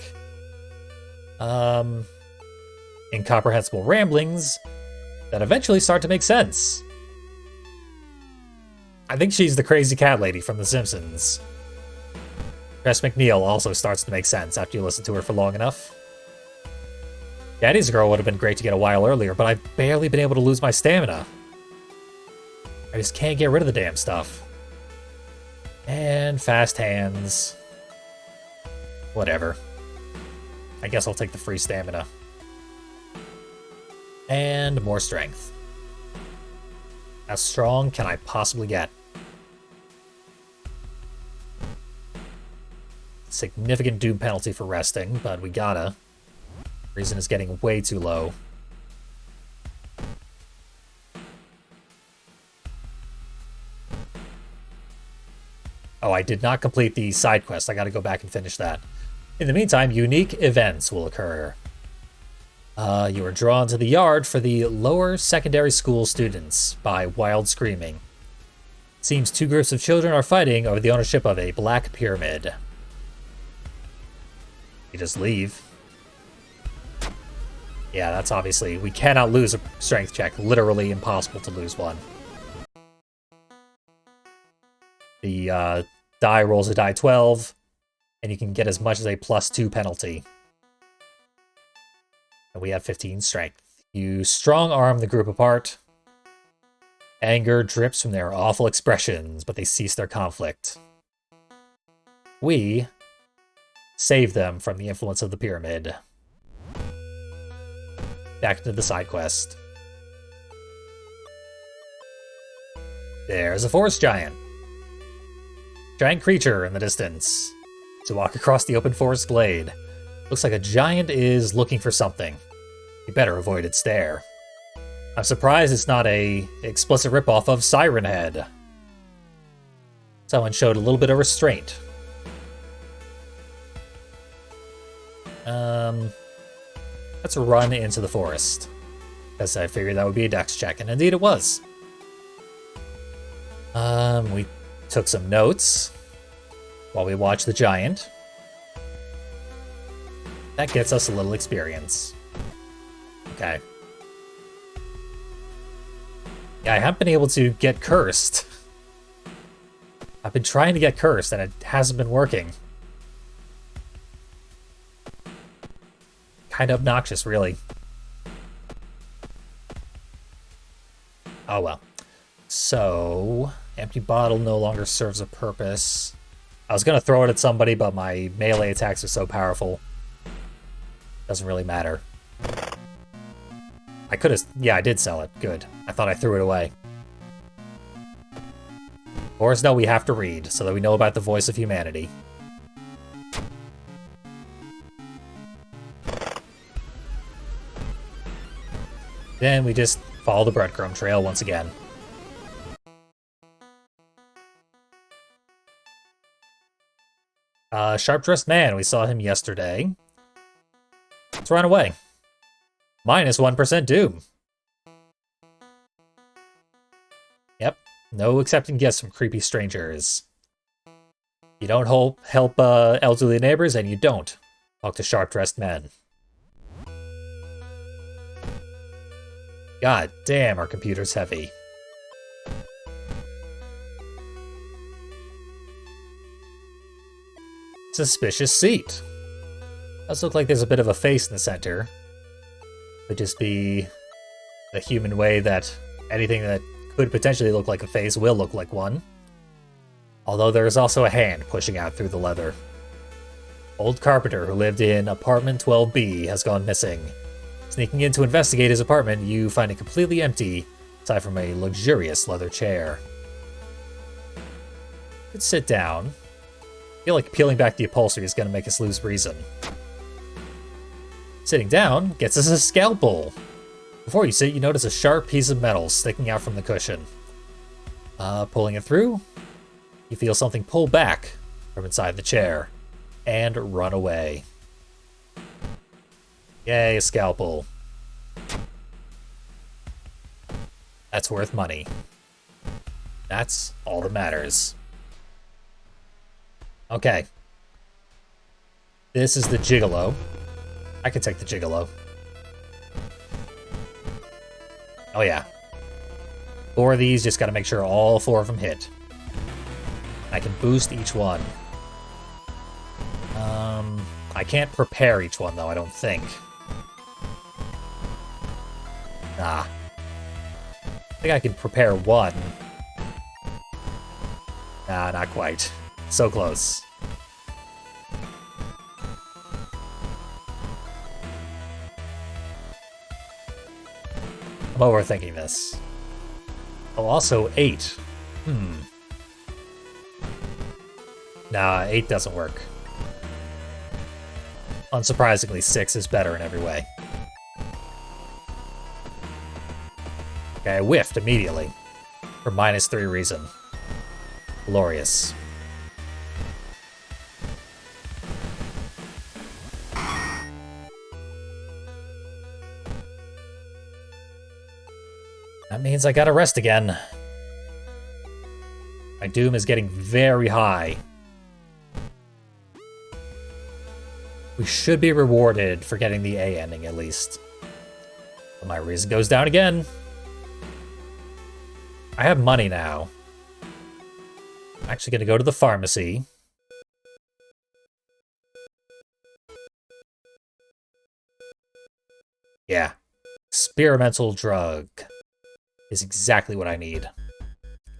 Incomprehensible ramblings that eventually start to make sense. I think she's the crazy cat lady from The Simpsons. Tress MacNeille also starts to make sense after you listen to her for long enough. Daddy's Girl would have been great to get a while earlier, but I've barely been able to lose my stamina. I just can't get rid of the damn stuff. And fast hands. Whatever. I guess I'll take the free stamina. And more strength. How strong can I possibly get? Significant doom penalty for resting, but we gotta. Reason is getting way too low. Oh, I did not complete the side quest. I gotta go back and finish that. In the meantime, unique events will occur. You are drawn to the yard for the lower secondary school students by Wild Screaming. It seems two groups of children are fighting over the ownership of a black pyramid. You just leave. Yeah, that's obviously... We cannot lose a strength check. Literally impossible to lose one. The die rolls a die 12, and you can get as much as a +2 penalty. And we have 15 strength. You strong-arm the group apart. Anger drips from their awful expressions, but they cease their conflict. We save them from the influence of the pyramid. Back to the side quest. There's a forest giant. Giant creature in the distance. To walk across the open forest glade. Looks like a giant is looking for something. You better avoid its stare. I'm surprised it's not a explicit ripoff of Siren Head. Someone showed a little bit of restraint. Let's run into the forest. Because I figured that would be a dex check, and indeed it was. We took some notes while we watched the giant. That gets us a little experience. Okay. Yeah, I haven't been able to get cursed. I've been trying to get cursed, and it hasn't been working. Kind of obnoxious, really. Oh well. So, empty bottle no longer serves a purpose. I was gonna throw it at somebody, but my melee attacks are so powerful. Doesn't really matter. I could have... Yeah, I did sell it. Good. I thought I threw it away. Of course, no, we have to read, so that we know about the voice of humanity. Then we just follow the breadcrumb trail once again. Sharp-dressed man. We saw him yesterday. Let's run away. -1% doom. Yep. No accepting gifts from creepy strangers. You don't help elderly neighbors, and you don't talk to sharp-dressed men. God damn, our computer's heavy. Suspicious seat. Does look like there's a bit of a face in the center. Could just be the human way that anything that could potentially look like a face will look like one. Although there is also a hand pushing out through the leather. Old carpenter who lived in apartment 12B has gone missing. Sneaking in to investigate his apartment, you find it completely empty, aside from a luxurious leather chair. Let's sit down. I feel like peeling back the upholstery is going to make us lose reason. Sitting down gets us a scalpel. Before you sit, you notice a sharp piece of metal sticking out from the cushion. Pulling it through, You feel something pull back from inside the chair and run away. Yay, a scalpel. That's worth money. That's all that matters. Okay. This is the Gigolo. I can take the Gigolo. Oh yeah. 4 of these, just gotta make sure all 4 of them hit. I can boost each one. I can't prepare each one though, I don't think. Nah. I think I can prepare one. Nah, not quite. So close. I'm overthinking this. Oh, also 8. Nah, 8 doesn't work. Unsurprisingly, 6 is better in every way. Okay, I whiffed immediately. For -3 reason. Glorious. That means I gotta rest again. My doom is getting very high. We should be rewarded for getting the A ending, at least. But my reason goes down again. I have money now. I'm actually gonna go to the pharmacy. Yeah. Experimental drug is exactly what I need.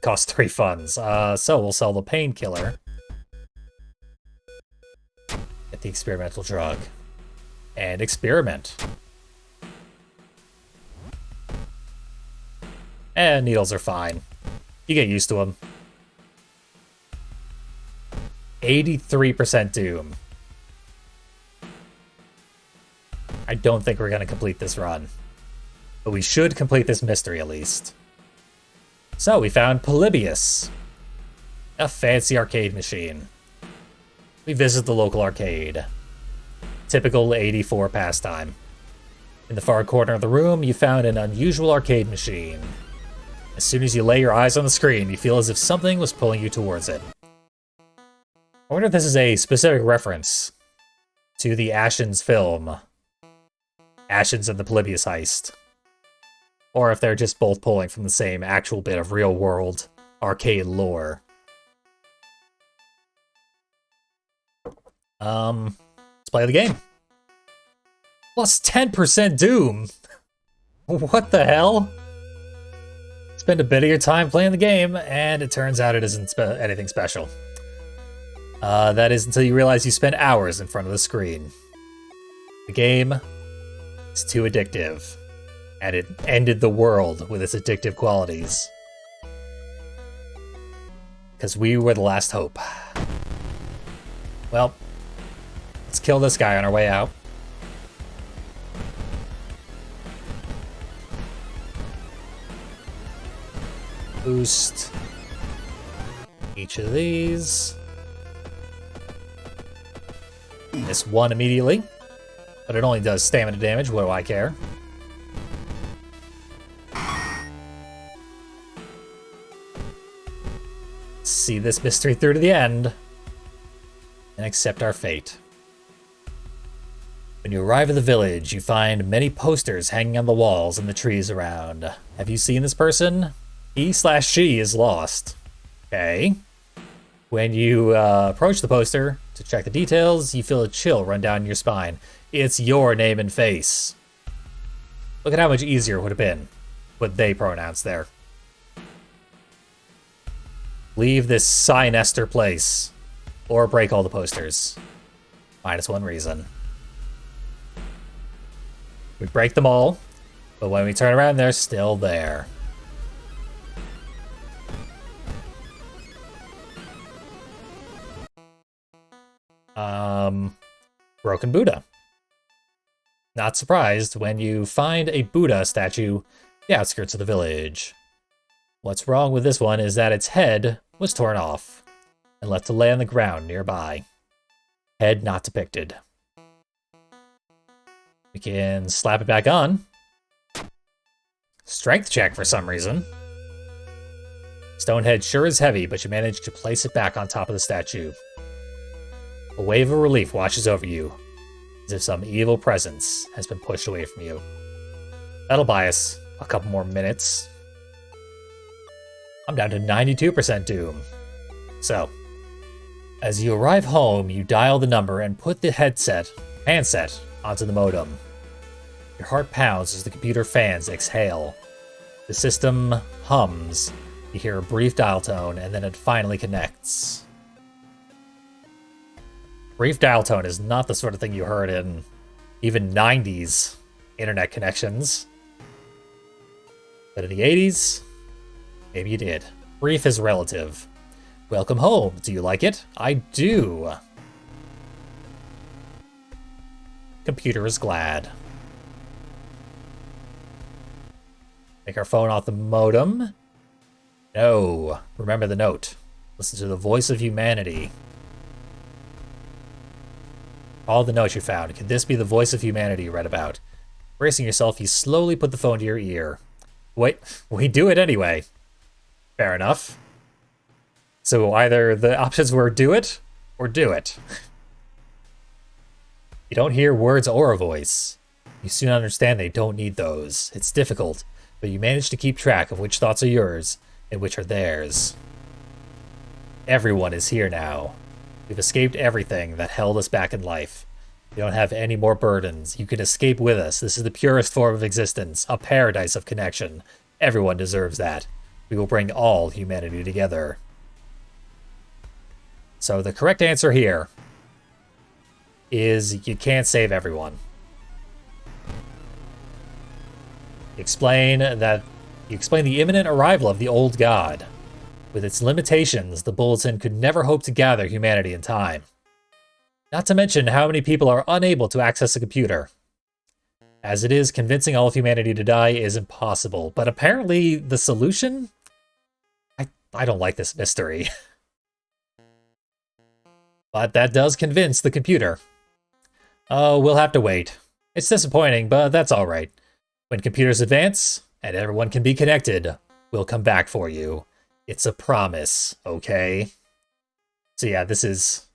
Costs 3 funds. So we'll sell the painkiller. Get the experimental drug. And experiment. And needles are fine. You get used to them. 83% doom. I don't think we're going to complete this run. But we should complete this mystery at least. So we found Polybius. A fancy arcade machine. We visit the local arcade. Typical 84 pastime. In the far corner of the room, you found an unusual arcade machine. As soon as you lay your eyes on the screen, you feel as if something was pulling you towards it. I wonder if this is a specific reference to the Ashens film. Ashens and the Polybius heist. Or if they're just both pulling from the same actual bit of real-world arcade lore. Let's play the game. Plus 10% Doom! What the hell? Spend a bit of your time playing the game, and it turns out it isn't anything special. That is until you realize you spent hours in front of the screen. The game is too addictive, and it ended the world with its addictive qualities. Because we were the last hope. Well, let's kill this guy on our way out. Boost each of these. Miss one immediately, but it only does stamina damage. What do I care? See this mystery through to the end and accept our fate. When you arrive at the village, you find many posters hanging on the walls and the trees around. Have you seen this person? He/she is lost. Okay. When you approach the poster to check the details, you feel a chill run down your spine. It's your name and face. Look at how much easier it would have been with they pronouns there. Leave this Sinester place, or break all the posters. -1 reason. We break them all, but when we turn around, they're still there. Broken Buddha. Not surprised when you find a Buddha statue the outskirts of the village. What's wrong with this one is that its head was torn off. and left to lay on the ground nearby. Head not depicted. We can slap it back on. Strength check for some reason. Stone head sure is heavy, but you manage to place it back on top of the statue. A wave of relief washes over you, as if some evil presence has been pushed away from you. That'll buy us a couple more minutes. I'm down to 92% doom. So, as you arrive home, you dial the number and put the handset onto the modem. Your heart pounds as the computer fans exhale. The system hums. You hear a brief dial tone, and then it finally connects. Brief dial tone is not the sort of thing you heard in even 90s internet connections. But in the 80s, maybe you did. Brief is relative. Welcome home. Do you like it? I do. Computer is glad. Take our phone off the modem. No. Remember the note. Listen to the voice of humanity. All the notes you found. Could this be the voice of humanity you read about? Bracing yourself, you slowly put the phone to your ear. Wait, we do it anyway. Fair enough. So either the options were do it or do it. You don't hear words or a voice. You soon understand they don't need those. It's difficult, but you manage to keep track of which thoughts are yours and which are theirs. Everyone is here now. We've escaped everything that held us back in life. We don't have any more burdens. You can escape with us. This is the purest form of existence, a paradise of connection. Everyone deserves that. We will bring all humanity together. So the correct answer here is you can't save everyone. You explain the imminent arrival of the old god. With its limitations, the Bulletin could never hope to gather humanity in time. Not to mention how many people are unable to access a computer. As it is, convincing all of humanity to die is impossible, but apparently the solution? I don't like this mystery. But that does convince the computer. Oh, we'll have to wait. It's disappointing, but that's alright. When computers advance, and everyone can be connected, we'll come back for you. It's a promise, okay? So yeah, this is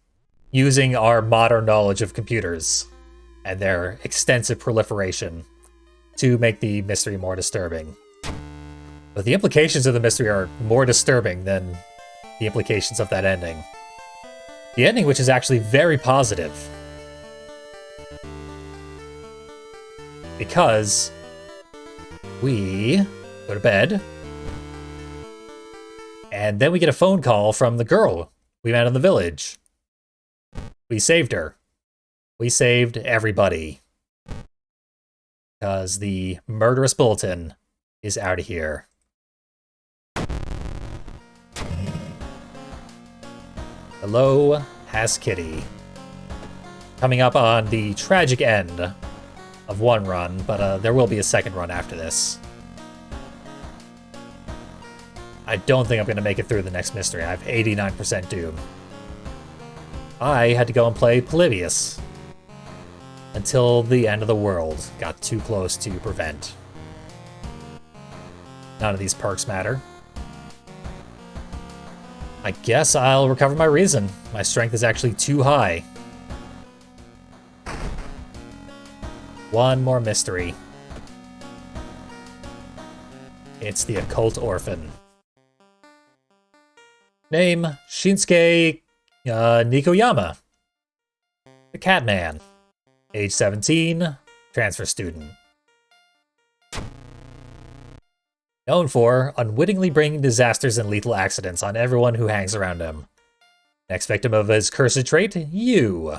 using our modern knowledge of computers and their extensive proliferation to make the mystery more disturbing. But the implications of the mystery are more disturbing than the implications of that ending. The ending, which is actually very positive. Because we go to bed, and then we get a phone call from the girl we met in the village. We saved her. We saved everybody. Because the murderous Bulletin is out of here. Hello, Has Kitty. Coming up on the tragic end of one run, but there will be a second run after this. I don't think I'm going to make it through the next mystery. I have 89% doom. I had to go and play Polybius until the end of the world got too close to prevent. None of these perks matter. I guess I'll recover my reason. My strength is actually too high. One more mystery. It's the Occult Orphan. Name, Shinsuke Nikoyama. The Catman. Age 17, transfer student. Known for unwittingly bringing disasters and lethal accidents on everyone who hangs around him. Next victim of his cursed trait, you.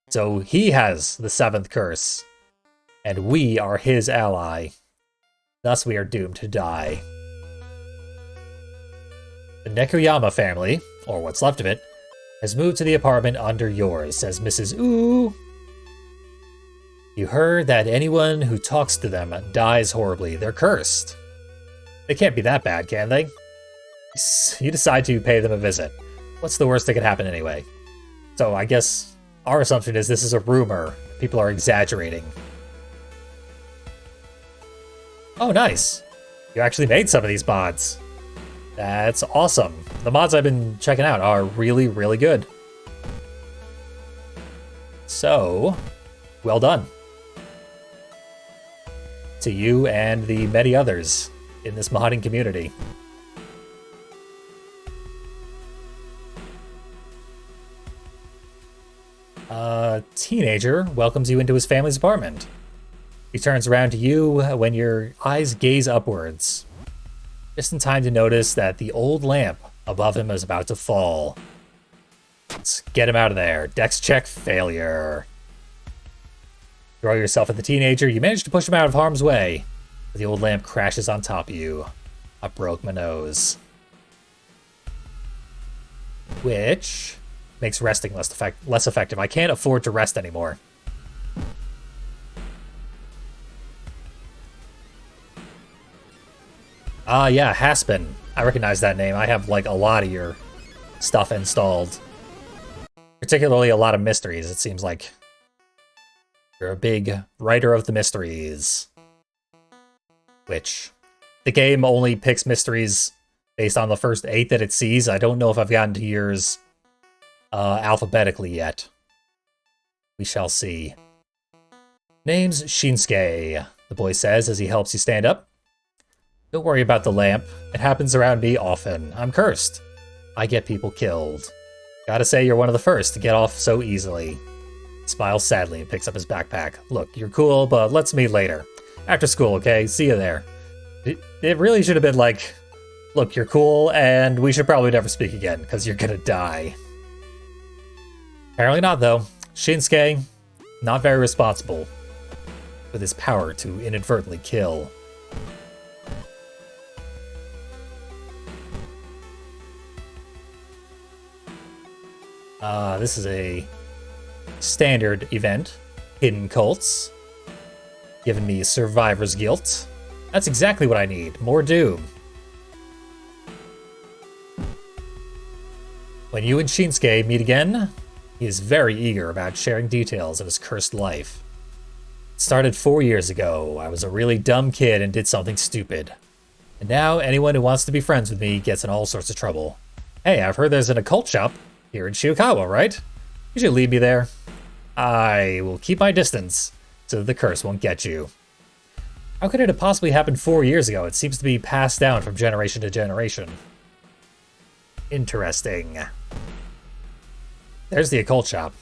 So he has the 7th curse, and we are his ally. Thus we are doomed to die. The Nekoyama family, or what's left of it, has moved to the apartment under yours, says Mrs. Ooh. You heard that anyone who talks to them dies horribly. They're cursed. They can't be that bad, can they? You decide to pay them a visit. What's the worst that could happen anyway? So I guess our assumption is this is a rumor. People are exaggerating. Oh, nice. You actually made some of these mods. That's awesome. The mods I've been checking out are really, really good. So, well done. To you and the many others in this modding community. A teenager welcomes you into his family's apartment. He turns around to you when your eyes gaze upwards, just in time to notice that the old lamp above him is about to fall. Let's get him out of there. Dex check failure. Throw yourself at the teenager. You manage to push him out of harm's way, but the old lamp crashes on top of you. I broke my nose. Which makes resting less effective. I can't afford to rest anymore. Yeah, Haspin. I recognize that name. I have, like, a lot of your stuff installed. Particularly a lot of mysteries, it seems like. You're a big writer of the mysteries. Which, the game only picks mysteries based on the first 8 that it sees. I don't know if I've gotten to yours alphabetically yet. We shall see. Name's Shinsuke, the boy says as he helps you stand up. Don't worry about the lamp. It happens around me often. I'm cursed. I get people killed. Gotta say, you're one of the first to get off so easily. He smiles sadly and picks up his backpack. Look, you're cool, but let's meet later. After school, okay? See you there. It really should have been like, look, you're cool, and we should probably never speak again, because you're gonna die. Apparently not, though. Shinsuke, not very responsible with his power to inadvertently kill. This is a standard event. Hidden cults. Giving me survivor's guilt. That's exactly what I need. More Doom. When you and Shinsuke meet again, he is very eager about sharing details of his cursed life. It started 4 years ago. I was a really dumb kid and did something stupid. And now anyone who wants to be friends with me gets in all sorts of trouble. Hey, I've heard there's an occult shop here in Shiokawa, right? You should lead me there. I will keep my distance so that the curse won't get you. How could it have possibly happened 4 years ago? It seems to be passed down from generation to generation. Interesting. There's the occult shop.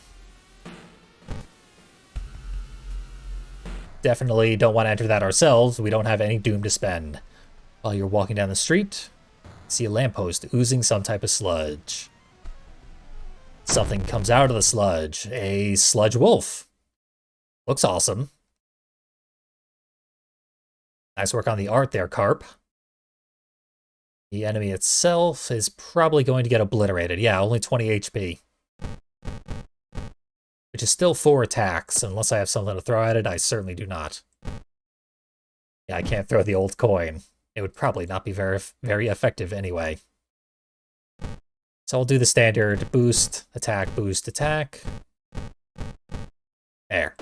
Definitely don't want to enter that ourselves. We don't have any doom to spend. While you're walking down the street, see a lamppost oozing some type of sludge. Something comes out of the sludge. A sludge wolf. Looks awesome. Nice work on the art there, Carp. The enemy itself is probably going to get obliterated. Yeah, only 20 HP. Which is still 4 attacks. Unless I have something to throw at it, I certainly do not. Yeah, I can't throw the old coin. It would probably not be very effective anyway. So I'll do the standard boost, attack, boost, attack. There.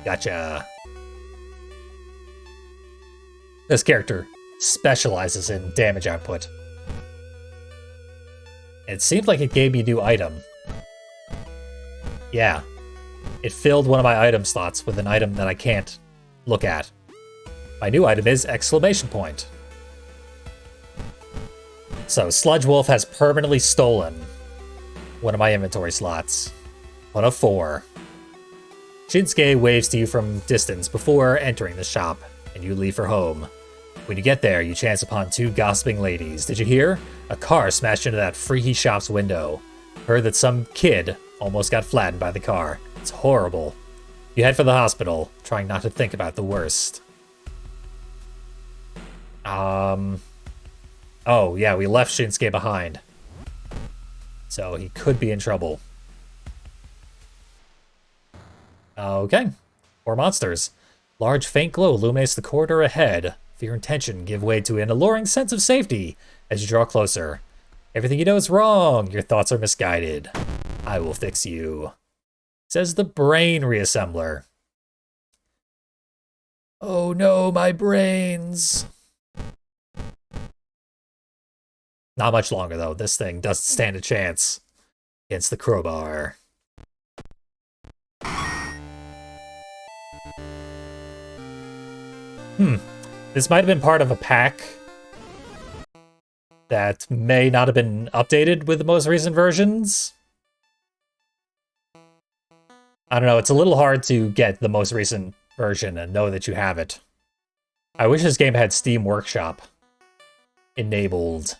Gotcha. This character specializes in damage output. It seemed like it gave me a new item. Yeah. It filled one of my item slots with an item that I can't look at. My new item is exclamation point. So, Sludge Wolf has permanently stolen one of my inventory slots. 1 of 4. Shinsuke waves to you from distance before entering the shop, and you leave for home. When you get there, you chance upon 2 gossiping ladies. Did you hear? A car smashed into that freaky shop's window. Heard that some kid almost got flattened by the car. It's horrible. You head for the hospital, trying not to think about the worst. Oh, yeah, we left Shinsuke behind. So he could be in trouble. Okay. 4 monsters. Large faint glow illuminates the corridor ahead. Fear and tension give way to an alluring sense of safety as you draw closer. Everything you know is wrong. Your thoughts are misguided. I will fix you. Says the brain reassembler. Oh no, my brains. Not much longer, though. This thing doesn't stand a chance against the crowbar. This might have been part of a pack that may not have been updated with the most recent versions. I don't know, it's a little hard to get the most recent version and know that you have it. I wish this game had Steam Workshop enabled,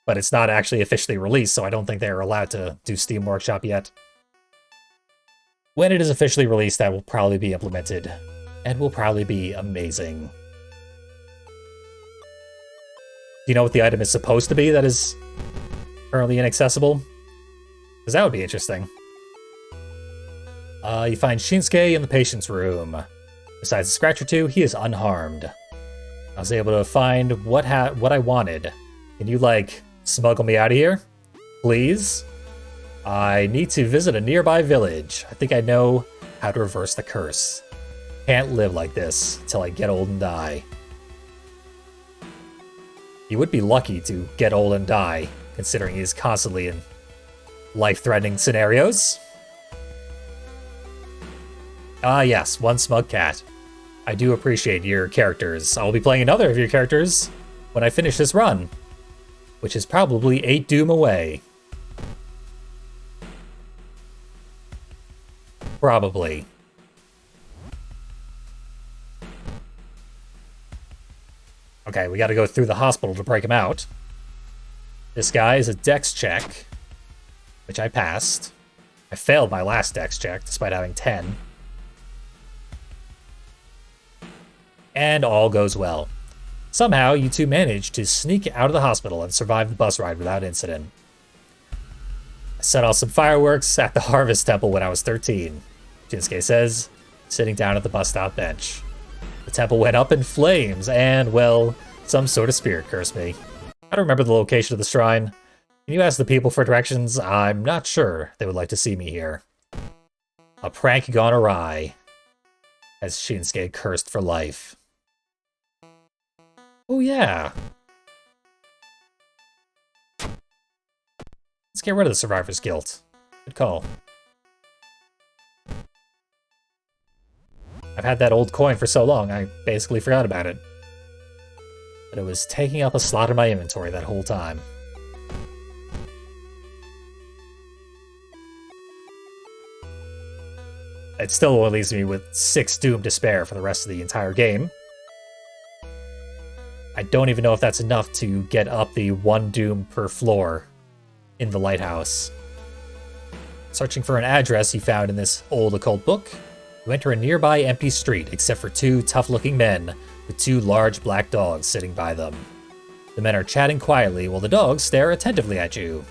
but it's not actually officially released, so I don't think they're allowed to do Steam Workshop yet. When it is officially released, that will probably be implemented, and will probably be amazing. Do you know what the item is supposed to be that is currently inaccessible? Because that would be interesting. You find Shinsuke in the patient's room. Besides a scratch or two, he is unharmed. I was able to find what I wanted. Can you, like, smuggle me out of here? Please? I need to visit a nearby village. I think I know how to reverse the curse. Can't live like this till I get old and die. You would be lucky to get old and die, considering he's constantly in life-threatening scenarios. Ah yes, one smug cat. I do appreciate your characters. I will be playing another of your characters when I finish this run, which is probably 8 Doom away. Probably. Okay, we gotta go through the hospital to break him out. This guy is a dex check, which I passed. I failed my last dex check, despite having 10. And all goes well. Somehow, you two manage to sneak out of the hospital and survive the bus ride without incident. I set off some fireworks at the Harvest Temple when I was 13, Shinsuke says, sitting down at the bus stop bench. The temple went up in flames, and, well, some sort of spirit cursed me. I don't remember the location of the shrine. Can you ask the people for directions? I'm not sure they would like to see me here. A prank gone awry, as Shinsuke cursed for life. Oh yeah. Let's get rid of the Survivor's Guilt. Good call. I've had that old coin for so long, I basically forgot about it. But it was taking up a slot in my inventory that whole time. It still only leaves me with 6 Doom to spare for the rest of the entire game. I don't even know if that's enough to get up the 1 Doom per floor in the lighthouse. Searching for an address you found in this old occult book, you enter a nearby empty street except for 2 tough-looking men with 2 large black dogs sitting by them. The men are chatting quietly while the dogs stare attentively at you.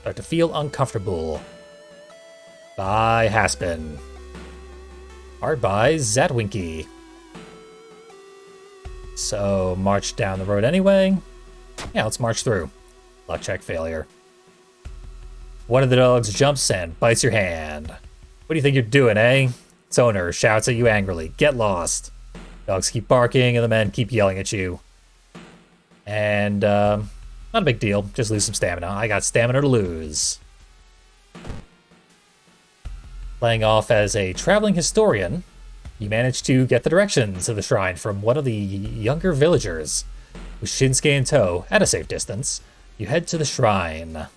Start to feel uncomfortable. By Haspin. Art by Zatwinky. So, march down the road anyway. Yeah, let's march through. Luck check failure. One of the dogs jumps and bites your hand. What do you think you're doing, eh? Its owner shouts at you angrily. Get lost. Dogs keep barking and the men keep yelling at you. And, not a big deal. Just lose some stamina. I got stamina to lose. Playing off as a traveling historian, you manage to get the directions to the shrine from one of the younger villagers. With Shinsuke in tow, at a safe distance, you head to the shrine.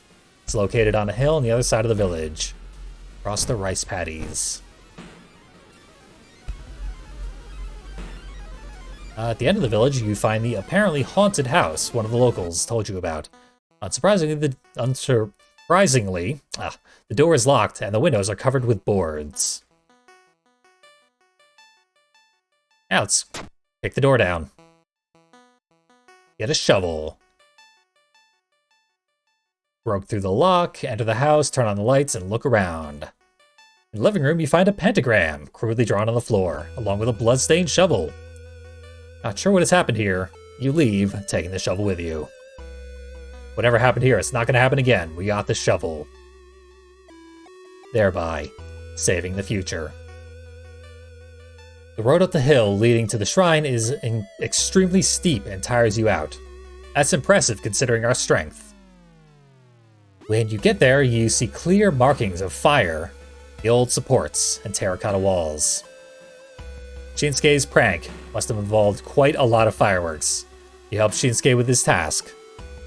It's located on a hill on the other side of the village, across the rice paddies. At the end of the village, you find the apparently haunted house one of the locals told you about. Unsurprisingly, the door is locked and the windows are covered with boards. Now let's kick the door down. Get a shovel. Broke through the lock, enter the house, turn on the lights, and look around. In the living room, you find a pentagram crudely drawn on the floor, along with a blood-stained shovel. Not sure what has happened here. You leave, taking the shovel with you. Whatever happened here, it's not going to happen again. We got the shovel. Thereby, saving the future. The road up the hill leading to the shrine is extremely steep and tires you out. That's impressive considering our strength. When you get there, you see clear markings of fire, the old supports, and terracotta walls. Shinsuke's prank must have involved quite a lot of fireworks. You help Shinsuke with his task,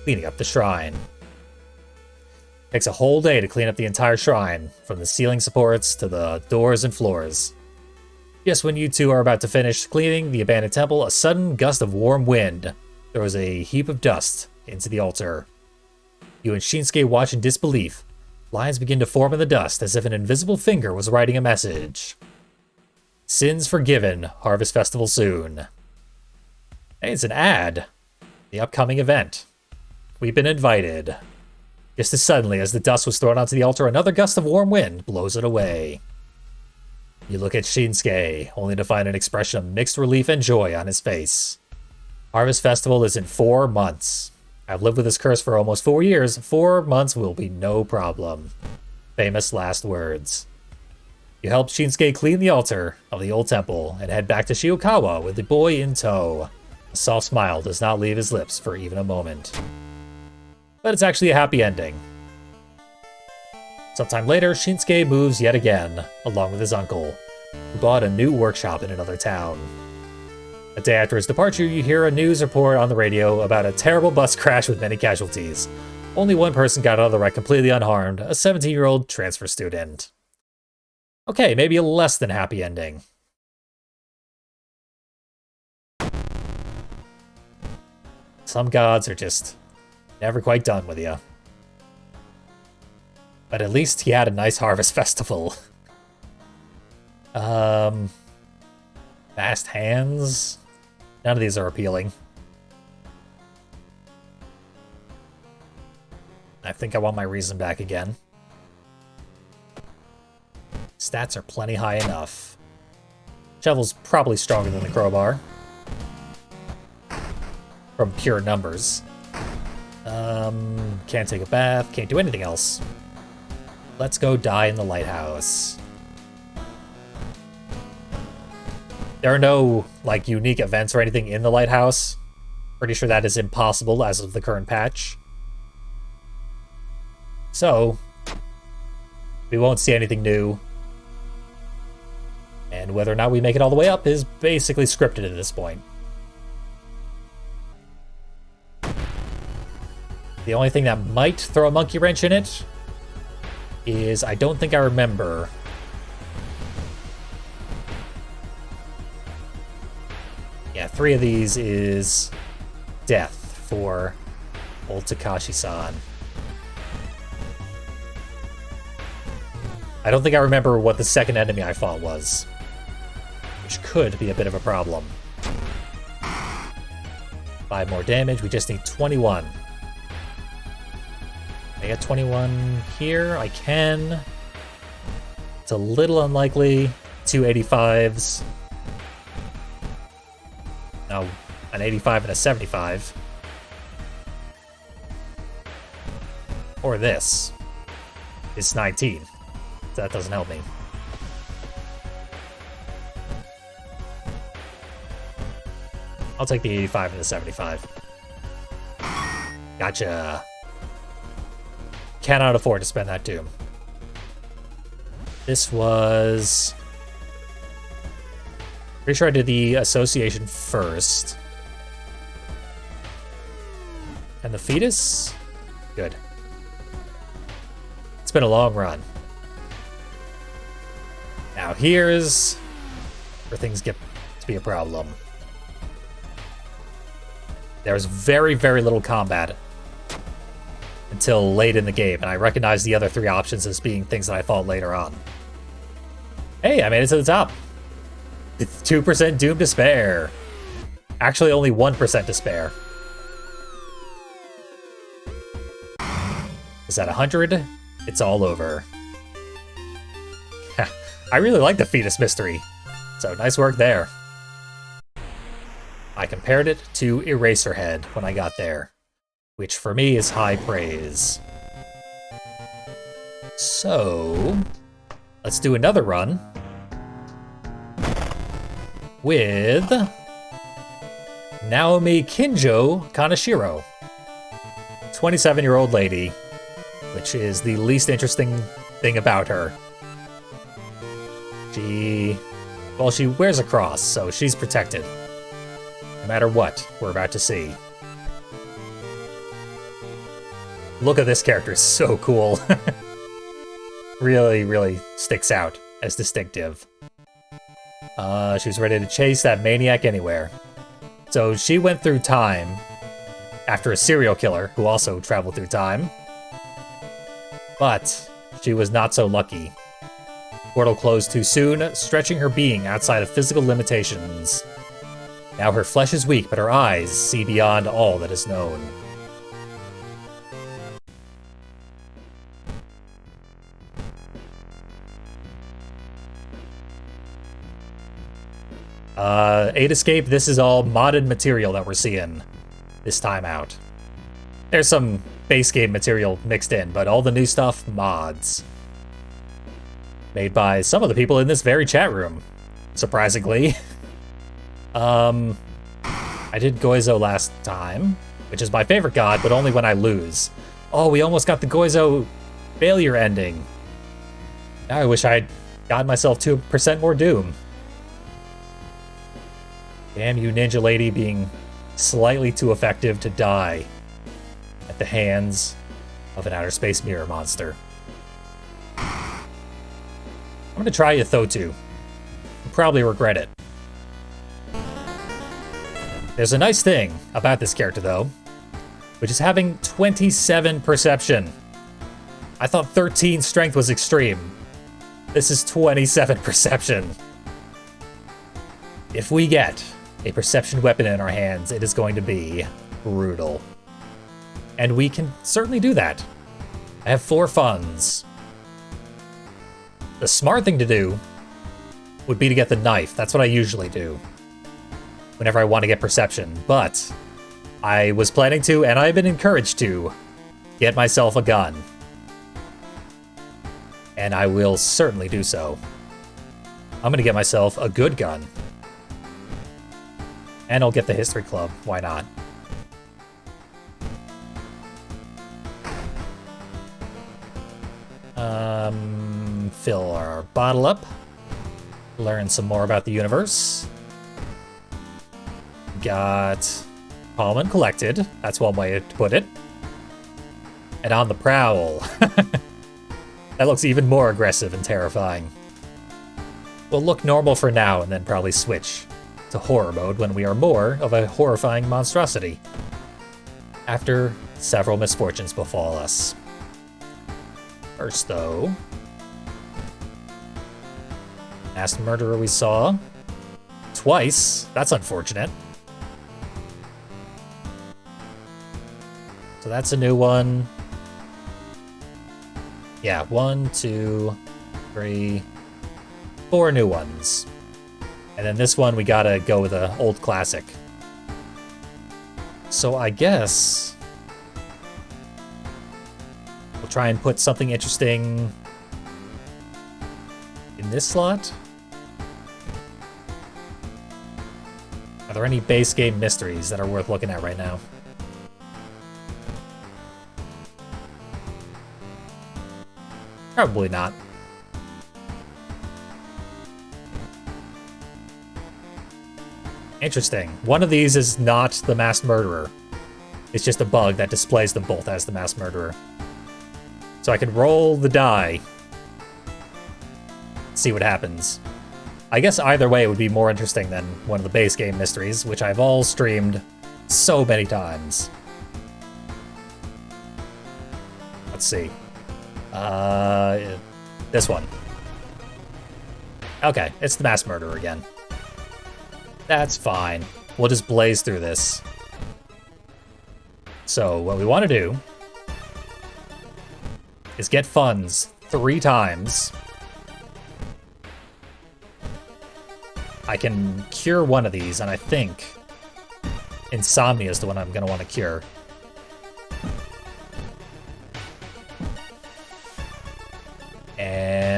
cleaning up the shrine. It takes a whole day to clean up the entire shrine, from the ceiling supports to the doors and floors. Just when you two are about to finish cleaning the abandoned temple, a sudden gust of warm wind throws a heap of dust into the altar. You and Shinsuke watch in disbelief. Lines begin to form in the dust as if an invisible finger was writing a message. Sins forgiven, Harvest Festival soon. Hey, it's an ad. The upcoming event. We've been invited. Just as suddenly as the dust was thrown onto the altar, another gust of warm wind blows it away. You look at Shinsuke, only to find an expression of mixed relief and joy on his face. Harvest Festival is in 4 months. I've lived with this curse for almost 4 years. 4 months will be no problem. Famous last words. You help Shinsuke clean the altar of the old temple and head back to Shiokawa with the boy in tow. A soft smile does not leave his lips for even a moment. But it's actually a happy ending. Sometime later, Shinsuke moves yet again, along with his uncle, who bought a new workshop in another town. A day after his departure, you hear a news report on the radio about a terrible bus crash with many casualties. Only one person got out of the wreck completely unharmed, a 17-year-old transfer student. Okay, maybe a less than happy ending. Some gods are just never quite done with you. But at least he had a nice harvest festival. Fast hands? None of these are appealing. I think I want my reason back again. Stats are plenty high enough. Shovel's probably stronger than the crowbar. From pure numbers. Can't take a bath, can't do anything else. Let's go die in the lighthouse. There are no, like, unique events or anything in the lighthouse. Pretty sure that is impossible as of the current patch. So, we won't see anything new. And whether or not we make it all the way up is basically scripted at this point. The only thing that might throw a monkey wrench in it is I don't think I remember. Yeah, 3 of these is death for old Takashi-san. I don't think I remember what the second enemy I fought was, which could be a bit of a problem. 5 more damage, we just need 21. I get 21 here, I can. It's a little unlikely. 2 85s. No, an 85 and a 75. Or this. It's 19. That doesn't help me. I'll take the 85 and the 75. Gotcha. Cannot afford to spend that doom. This was... Pretty sure I did the association first. And the fetus? Good. It's been a long run. Now here's where things get to be a problem. There's very, very little combat until late in the game, and I recognize the other 3 options as being things that I fought later on. Hey, I made it to the top. It's 2% Doom to spare. Actually, only 1% to spare. Is that 100? It's all over. I really like the fetus mystery, so nice work there. I compared it to Eraserhead when I got there. which for me is high praise. So, let's do another run with Naomi Kinjo Kaneshiro, 27-year-old lady, which is the least interesting thing about her. She wears a cross, so she's protected, no matter what we're about to see. Look at this character, it's so cool. Really, really sticks out as distinctive. She was ready to chase that maniac anywhere. So she went through time after a serial killer who also traveled through time. But she was not so lucky. Portal closed too soon, stretching her being outside of physical limitations. Now her flesh is weak, but her eyes see beyond all that is known. Eight Escape, this is all modded material that we're seeing this time out. There's some base game material mixed in, but all the new stuff, mods. Made by some of the people in this very chat room, surprisingly. I did Goizo last time, which is my favorite god, but only when I lose. Oh, we almost got the Goizo failure ending. Now I wish I had gotten myself 2% more Doom. Damn you, Ninja Lady, being slightly too effective to die at the hands of an outer space mirror monster. I'm gonna try Yothotu. You'll probably regret it. There's a nice thing about this character, though, which is having 27 perception. I thought 13 strength was extreme. This is 27 perception. If we get a perception weapon in our hands, it is going to be brutal. And we can certainly do that. I have 4 funds. The smart thing to do would be to get the knife. That's what I usually do whenever I want to get perception. But I was planning to, and I've been encouraged to, get myself a gun. And I will certainly do so. I'm going to get myself a good gun. And I'll get the History Club. Why not? Fill our bottle up. Learn some more about the universe. Got Palman collected. That's one way to put it. And on the prowl. That looks even more aggressive and terrifying. We'll look normal for now and then probably switch to horror mode when we are more of a horrifying monstrosity, after several misfortunes befall us. First, though, mass murderer we saw twice. That's unfortunate. So that's a new one. Yeah, 1, 2, 3, 4 new ones. And then this one, we gotta go with an old classic. So I guess we'll try and put something interesting in this slot. Are there any base game mysteries that are worth looking at right now? Probably not. Interesting. One of these is not the mass murderer. It's just a bug that displays them both as the mass murderer. So I can roll the die. See what happens. I guess either way would be more interesting than one of the base game mysteries, which I've all streamed so many times. Let's see. This one. Okay, it's the mass murderer again. That's fine. We'll just blaze through this. So, what we want to do is get funds 3 times. I can cure one of these, and I think Insomnia is the one I'm going to want to cure.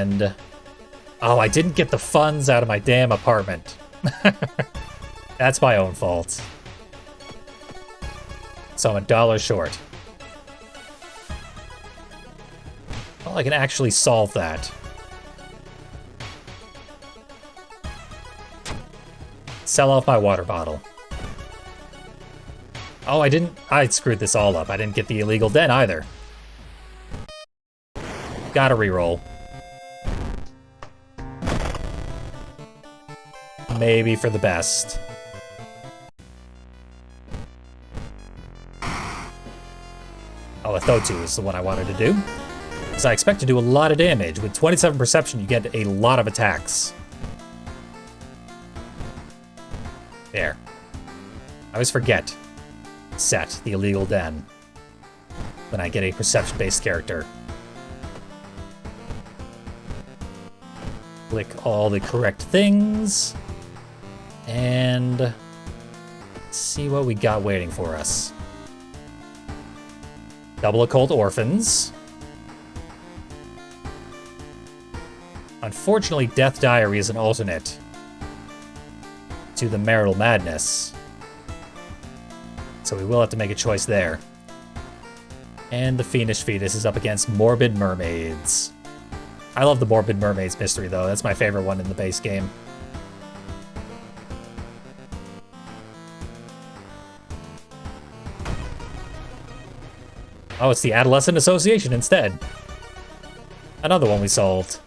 And... oh, I didn't get the funds out of my damn apartment. That's my own fault. So I'm $1 short. Well, I can actually solve that. Sell off my water bottle. Oh, I screwed this all up. I didn't get the illegal den either. Gotta reroll. Maybe for the best. Oh, a Thotu is the one I wanted to do. Because I expect to do a lot of damage. With 27 perception, you get a lot of attacks. There. I always forget. Set the illegal den. When I get a perception-based character. Click all the correct things. And see what we got waiting for us. Double Occult Orphans. Unfortunately, Death Diary is an alternate to the Marital Madness. So we will have to make a choice there. And the Fiendish Fetus is up against Morbid Mermaids. I love the Morbid Mermaids mystery, though. That's my favorite one in the base game. Oh, it's the Adolescent Association instead. Another one we solved.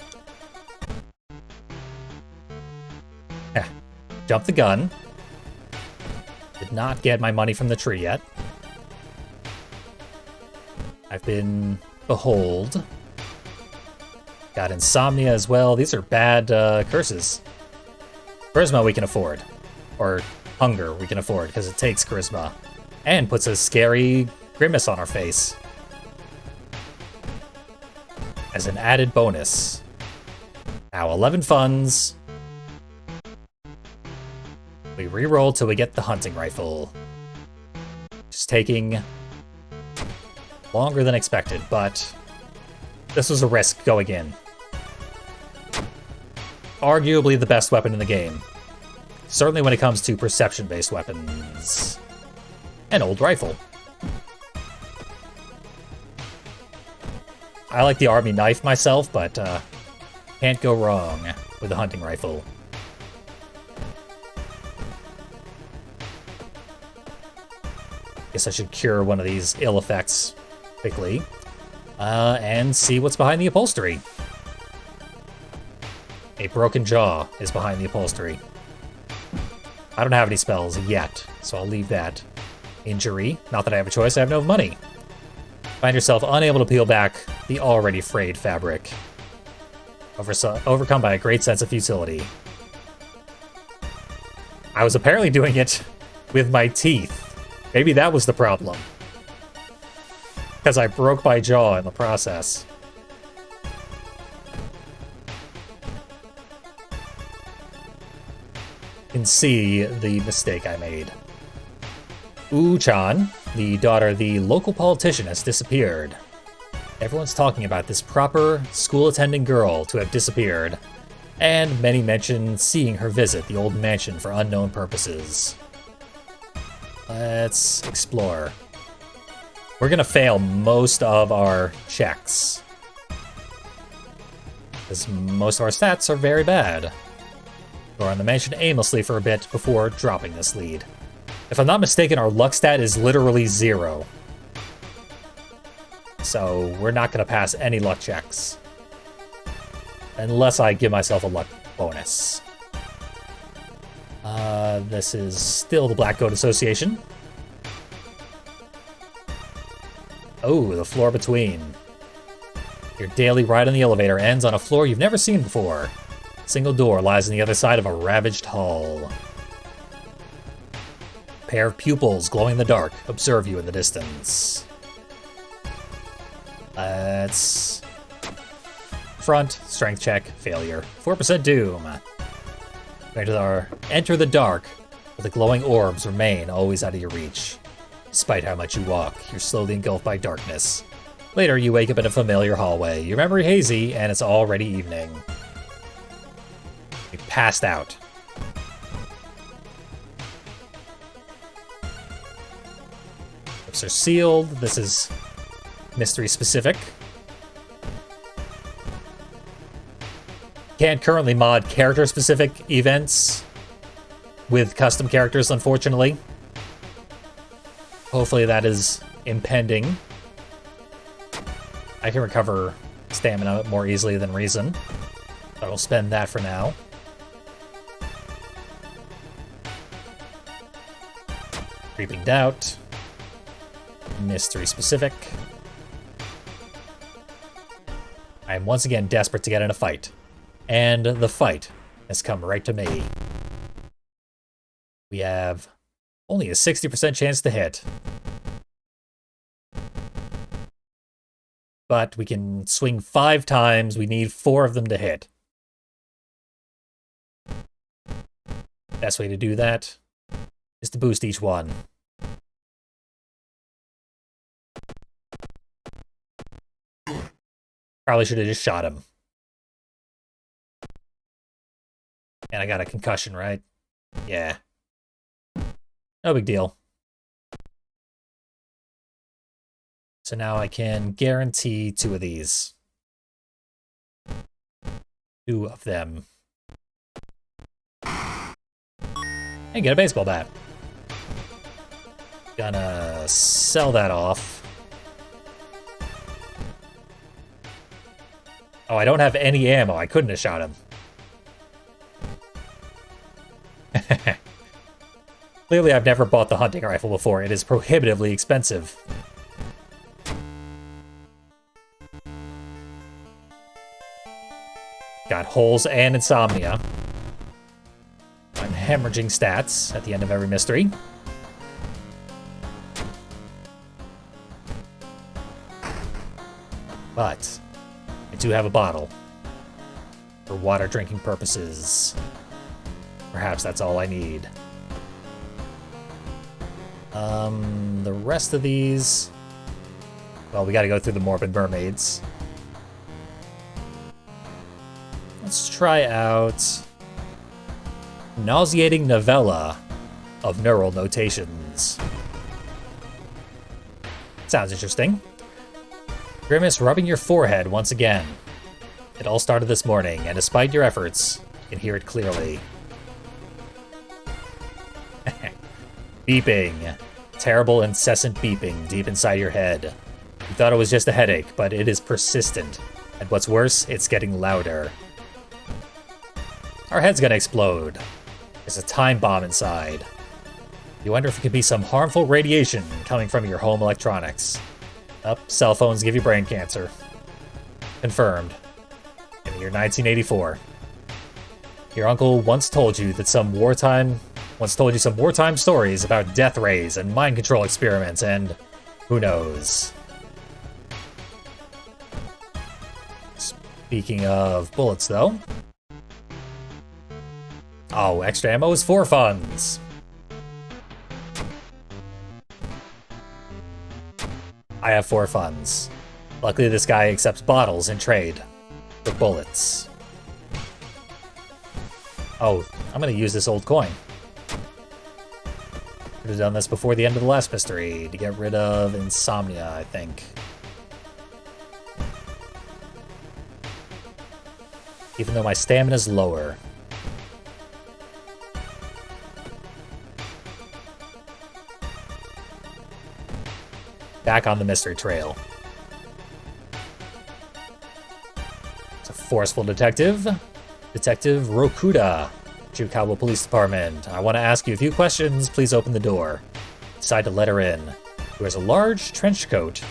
Yeah. Jump the gun. Did not get my money from the tree yet. I've been Behold. Got Insomnia as well. These are bad curses. Charisma we can afford. Or Hunger we can afford, because it takes Charisma. And puts a scary grimace on our face. As an added bonus. Now 11 funds. We reroll till we get the hunting rifle. Just taking longer than expected, but this was a risk going in. Arguably the best weapon in the game. Certainly when it comes to perception-based weapons. An old rifle. I like the army knife myself, but can't go wrong with a hunting rifle. Guess I should cure one of these ill effects quickly. And see what's behind the upholstery. A broken jaw is behind the upholstery. I don't have any spells yet, so I'll leave that. Injury. Not that I have a choice, I have no money. Find yourself unable to peel back the already frayed fabric. Overcome by a great sense of futility. I was apparently doing it with my teeth. Maybe that was the problem. Because I broke my jaw in the process. You can see the mistake I made. Wu-chan, the daughter of the local politician, has disappeared. Everyone's talking about this proper, school-attending girl to have disappeared, and many mention seeing her visit the old mansion for unknown purposes. Let's explore. We're gonna fail most of our checks, because most of our stats are very bad. We're on the mansion aimlessly for a bit before dropping this lead. If I'm not mistaken, our luck stat is literally 0. So we're not going to pass any luck checks. Unless I give myself a luck bonus. This is still the Black Goat Association. Oh, the floor between. Your daily ride on the elevator ends on a floor you've never seen before. A single door lies on the other side of a ravaged hall. A pair of pupils glowing in the dark observe you in the distance. Let's... Front, strength check, failure. 4% doom. Enter the dark, but the glowing orbs remain always out of your reach. Despite how much you walk, you're slowly engulfed by darkness. Later, you wake up in a familiar hallway. Your memory hazy, and it's already evening. You passed out. Lips are sealed. This is mystery specific. Can't currently mod character specific events with custom characters, unfortunately. Hopefully that is impending. I can recover stamina more easily than reason. I will spend that for now. Creeping Doubt. Mystery specific. I am once again desperate to get in a fight. And the fight has come right to me. We have only a 60% chance to hit. But we can swing 5 times. We need 4 of them to hit. Best way to do that is to boost each one. Probably should have just shot him. And I got a concussion, right? Yeah. No big deal. So now I can guarantee 2 of these. 2 of them. And get a baseball bat. Gonna sell that off. Oh, I don't have any ammo. I couldn't have shot him. Clearly, I've never bought the hunting rifle before. It is prohibitively expensive. Got holes and insomnia. I'm hemorrhaging stats at the end of every mystery. But I do have a bottle for water drinking purposes. Perhaps that's all I need. The rest of these... Well, we gotta go through the Morbid Mermaids. Let's try out... Nauseating Novella of Neural Notations. Sounds interesting. Grimace rubbing your forehead once again. It all started this morning, and despite your efforts, you can hear it clearly. Beeping. Terrible, incessant beeping deep inside your head. You thought it was just a headache, but it is persistent. And what's worse, it's getting louder. Our head's gonna explode. There's a time bomb inside. You wonder if it could be some harmful radiation coming from your home electronics. Cell phones give you brain cancer. Confirmed. In the year 1984. Your uncle once told you some wartime stories about death rays and mind control experiments, and who knows. Speaking of bullets, though. Oh, extra ammo is for funds. I have 4 funds. Luckily, this guy accepts bottles in trade for bullets. Oh, I'm gonna use this old coin. Could have done this before the end of the last mystery to get rid of insomnia, I think. Even though my stamina's lower. Back on the mystery trail. It's a forceful detective. Detective Rokuda, Chikawa Police Department. I want to ask you a few questions. Please open the door. Decide to let her in. She wears a large trench coat,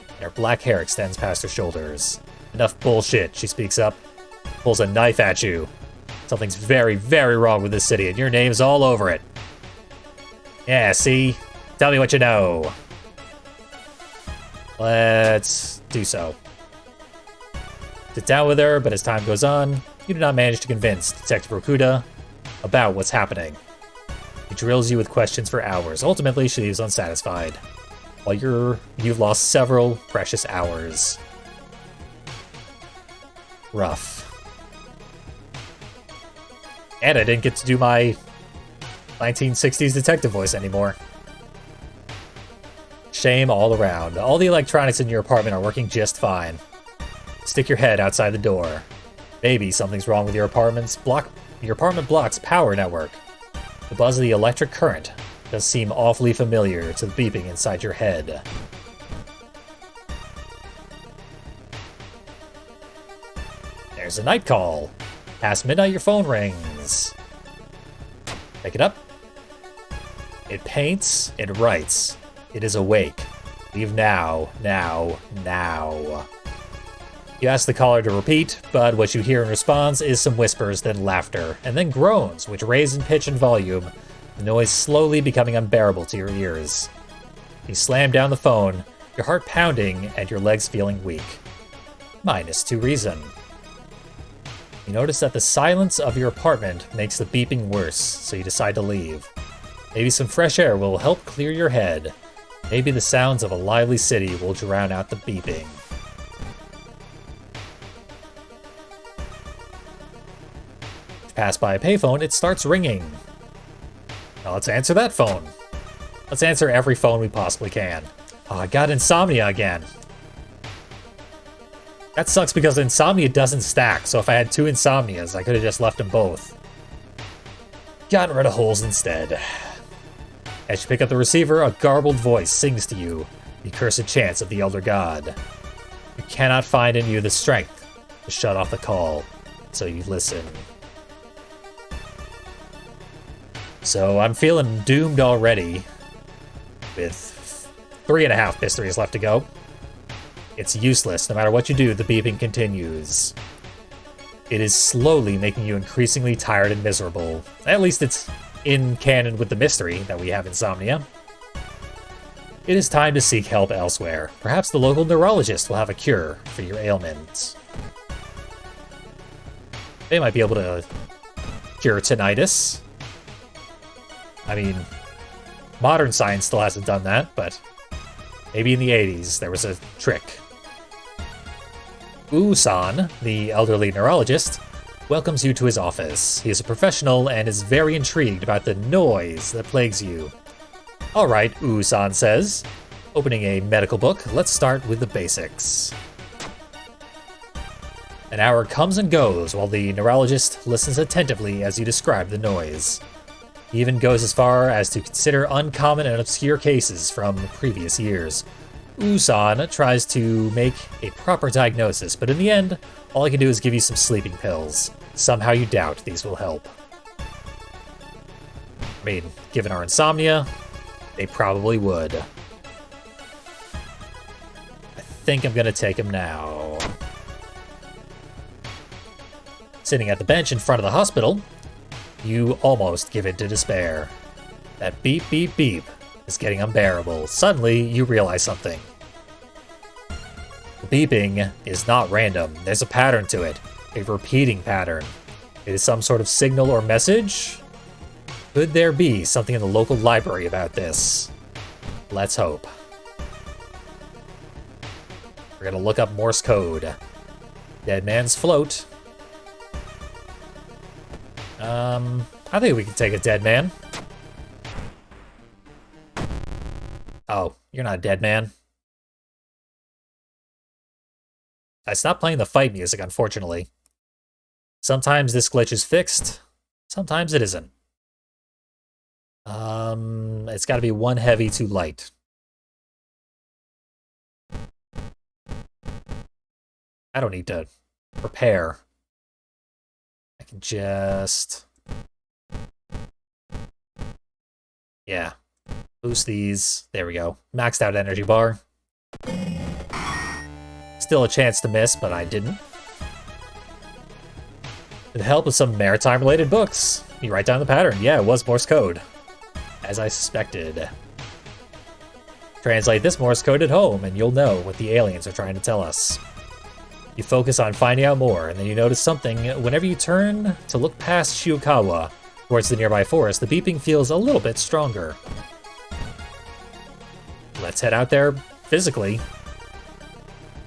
and her black hair extends past her shoulders. Enough bullshit, she speaks up. Pulls a knife at you. Something's very, very wrong with this city, and your name's all over it. Yeah, see? Tell me what you know. Let's do so. Sit down with her, but as time goes on, you do not manage to convince Detective Rokuda about what's happening. He drills you with questions for hours. Ultimately, she leaves unsatisfied. while you've lost several precious hours. Rough. And I didn't get to do my 1960s detective voice anymore. Shame all around. All the electronics in your apartment are working just fine. Stick your head outside the door. Maybe something's wrong with your apartment block's power network. The buzz of the electric current does seem awfully familiar to the beeping inside your head. There's a night call. Past midnight, your phone rings. Pick it up. It paints, it writes. It is awake. Leave now, now, now. You ask the caller to repeat, but what you hear in response is some whispers, then laughter, and then groans, which raise in pitch and volume, the noise slowly becoming unbearable to your ears. You slam down the phone, your heart pounding and your legs feeling weak. -2 reason. You notice that the silence of your apartment makes the beeping worse, so you decide to leave. Maybe some fresh air will help clear your head. Maybe the sounds of a lively city will drown out the beeping. Pass by a payphone, it starts ringing. Now let's answer that phone. Let's answer every phone we possibly can. Oh, I got insomnia again. That sucks because insomnia doesn't stack, so if I had 2 insomnias, I could have just left them both. Gotten rid of holes instead. As you pick up the receiver, a garbled voice sings to you, the cursed chants of the Elder God. You cannot find in you the strength to shut off the call, so you listen. So I'm feeling doomed already, with 3.5 mysteries left to go. It's useless. No matter what you do, the beeping continues. It is slowly making you increasingly tired and miserable. At least it's in canon with the mystery that we have insomnia. It is time to seek help elsewhere. Perhaps the local neurologist will have a cure for your ailments. They might be able to cure tinnitus. I mean, modern science still hasn't done that, but maybe in the 80s there was a trick. Usan, the elderly neurologist, welcomes you to his office. He is a professional and is very intrigued about the noise that plagues you. All right, Usan says. Opening a medical book, let's start with the basics. An hour comes and goes while the neurologist listens attentively as you describe the noise. He even goes as far as to consider uncommon and obscure cases from previous years. Usan tries to make a proper diagnosis, but in the end, all he can do is give you some sleeping pills. Somehow you doubt these will help. I mean, given our insomnia, they probably would. I think I'm gonna take him now. Sitting at the bench in front of the hospital, you almost give in to despair. That beep, beep, beep is getting unbearable. Suddenly, you realize something. The beeping is not random. There's a pattern to it, a repeating pattern. It is some sort of signal or message? Could there be something in the local library about this? Let's hope. We're gonna look up Morse code. Dead man's float. I think we can take a dead man. Oh, you're not a dead man. I stopped playing the fight music, unfortunately. Sometimes this glitch is fixed, sometimes it isn't. It's gotta be 1 heavy, 2 light. I don't need to prepare. I can just... Yeah. Boost these. There we go. Maxed out energy bar. Still a chance to miss, but I didn't. With the help of some maritime-related books, you write down the pattern. Yeah, it was Morse code. As I suspected. Translate this Morse code at home, and you'll know what the aliens are trying to tell us. You focus on finding out more, and then you notice something. Whenever you turn to look past Shiokawa towards the nearby forest, the beeping feels a little bit stronger. let's head out there physically.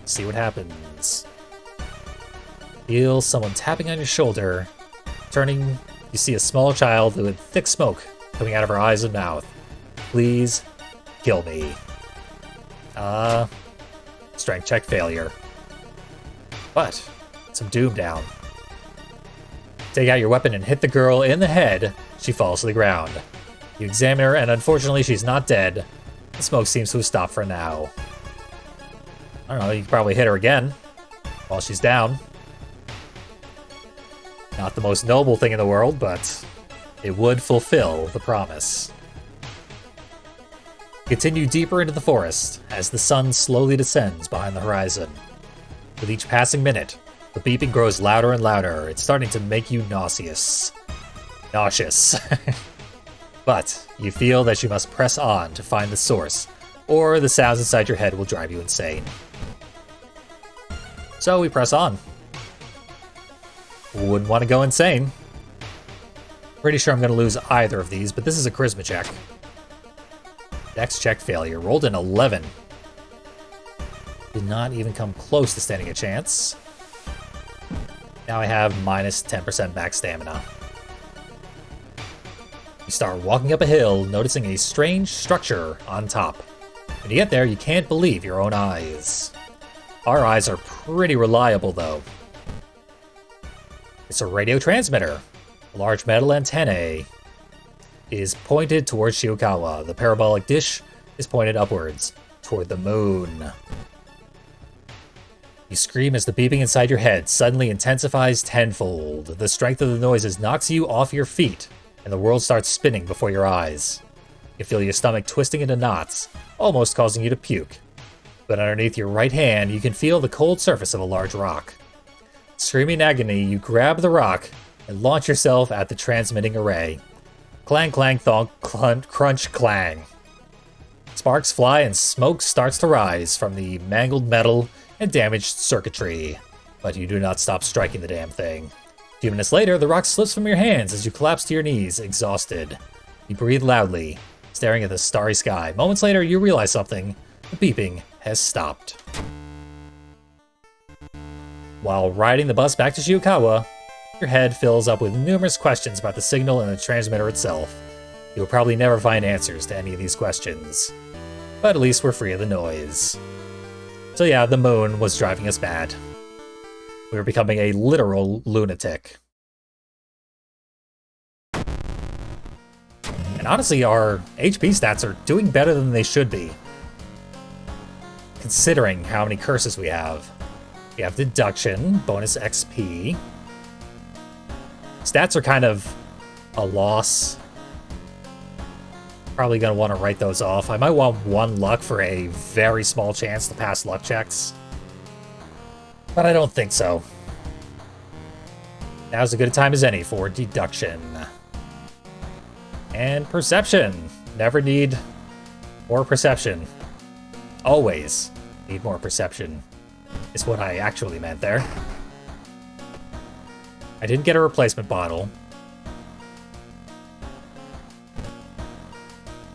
See what happens. Feel someone tapping on your shoulder. Turning, you see a small child with thick smoke coming out of her eyes and mouth. Please kill me. Strength check failure. But some doom down. Take out your weapon and hit the girl in the head. She falls to the ground. You examine her, and unfortunately, she's not dead. The smoke seems to have stopped for now. I don't know, you could probably hit her again while she's down. Not the most noble thing in the world, but it would fulfill the promise. Continue deeper into the forest as the sun slowly descends behind the horizon. With each passing minute, the beeping grows louder and louder. It's starting to make you nauseous. But you feel that you must press on to find the source, or the sounds inside your head will drive you insane. So we press on. Wouldn't want to go insane. Pretty sure I'm going to lose either of these, but this is a charisma check. Dex check failure. Rolled an 11. Did not even come close to standing a chance. Now I have minus 10% max stamina. You start walking up a hill, noticing a strange structure on top. When you get there, you can't believe your own eyes. Our eyes are pretty reliable, though. It's a radio transmitter. A large metal antennae is pointed towards Shiokawa. The parabolic dish is pointed upwards, toward the moon. You scream as the beeping inside your head suddenly intensifies tenfold. The strength of the noises knocks you off your feet, and the world starts spinning before your eyes. You feel your stomach twisting into knots, almost causing you to puke. But underneath your right hand, you can feel the cold surface of a large rock. Screaming in agony, you grab the rock and launch yourself at the transmitting array. Clang, clang, thonk, crunch, clang. Sparks fly and smoke starts to rise from the mangled metal and damaged circuitry. But you do not stop striking the damn thing. A few minutes later, the rock slips from your hands as you collapse to your knees, exhausted. You breathe loudly, staring at the starry sky. Moments later, you realize something. The beeping has stopped. While riding the bus back to Shiokawa, your head fills up with numerous questions about the signal and the transmitter itself. You'll probably never find answers to any of these questions. But at least we're free of the noise. So yeah, the moon was driving us mad. We were becoming a literal lunatic. And honestly, our HP stats are doing better than they should be, considering how many curses we have. We have deduction, bonus XP. Stats are kind of a loss. Probably going to want to write those off. I might want 1 luck for a very small chance to pass luck checks. But I don't think so. Now's as good a time as any for deduction. And perception. Never need more perception. Always need more perception, is what I actually meant there. I didn't get a replacement bottle.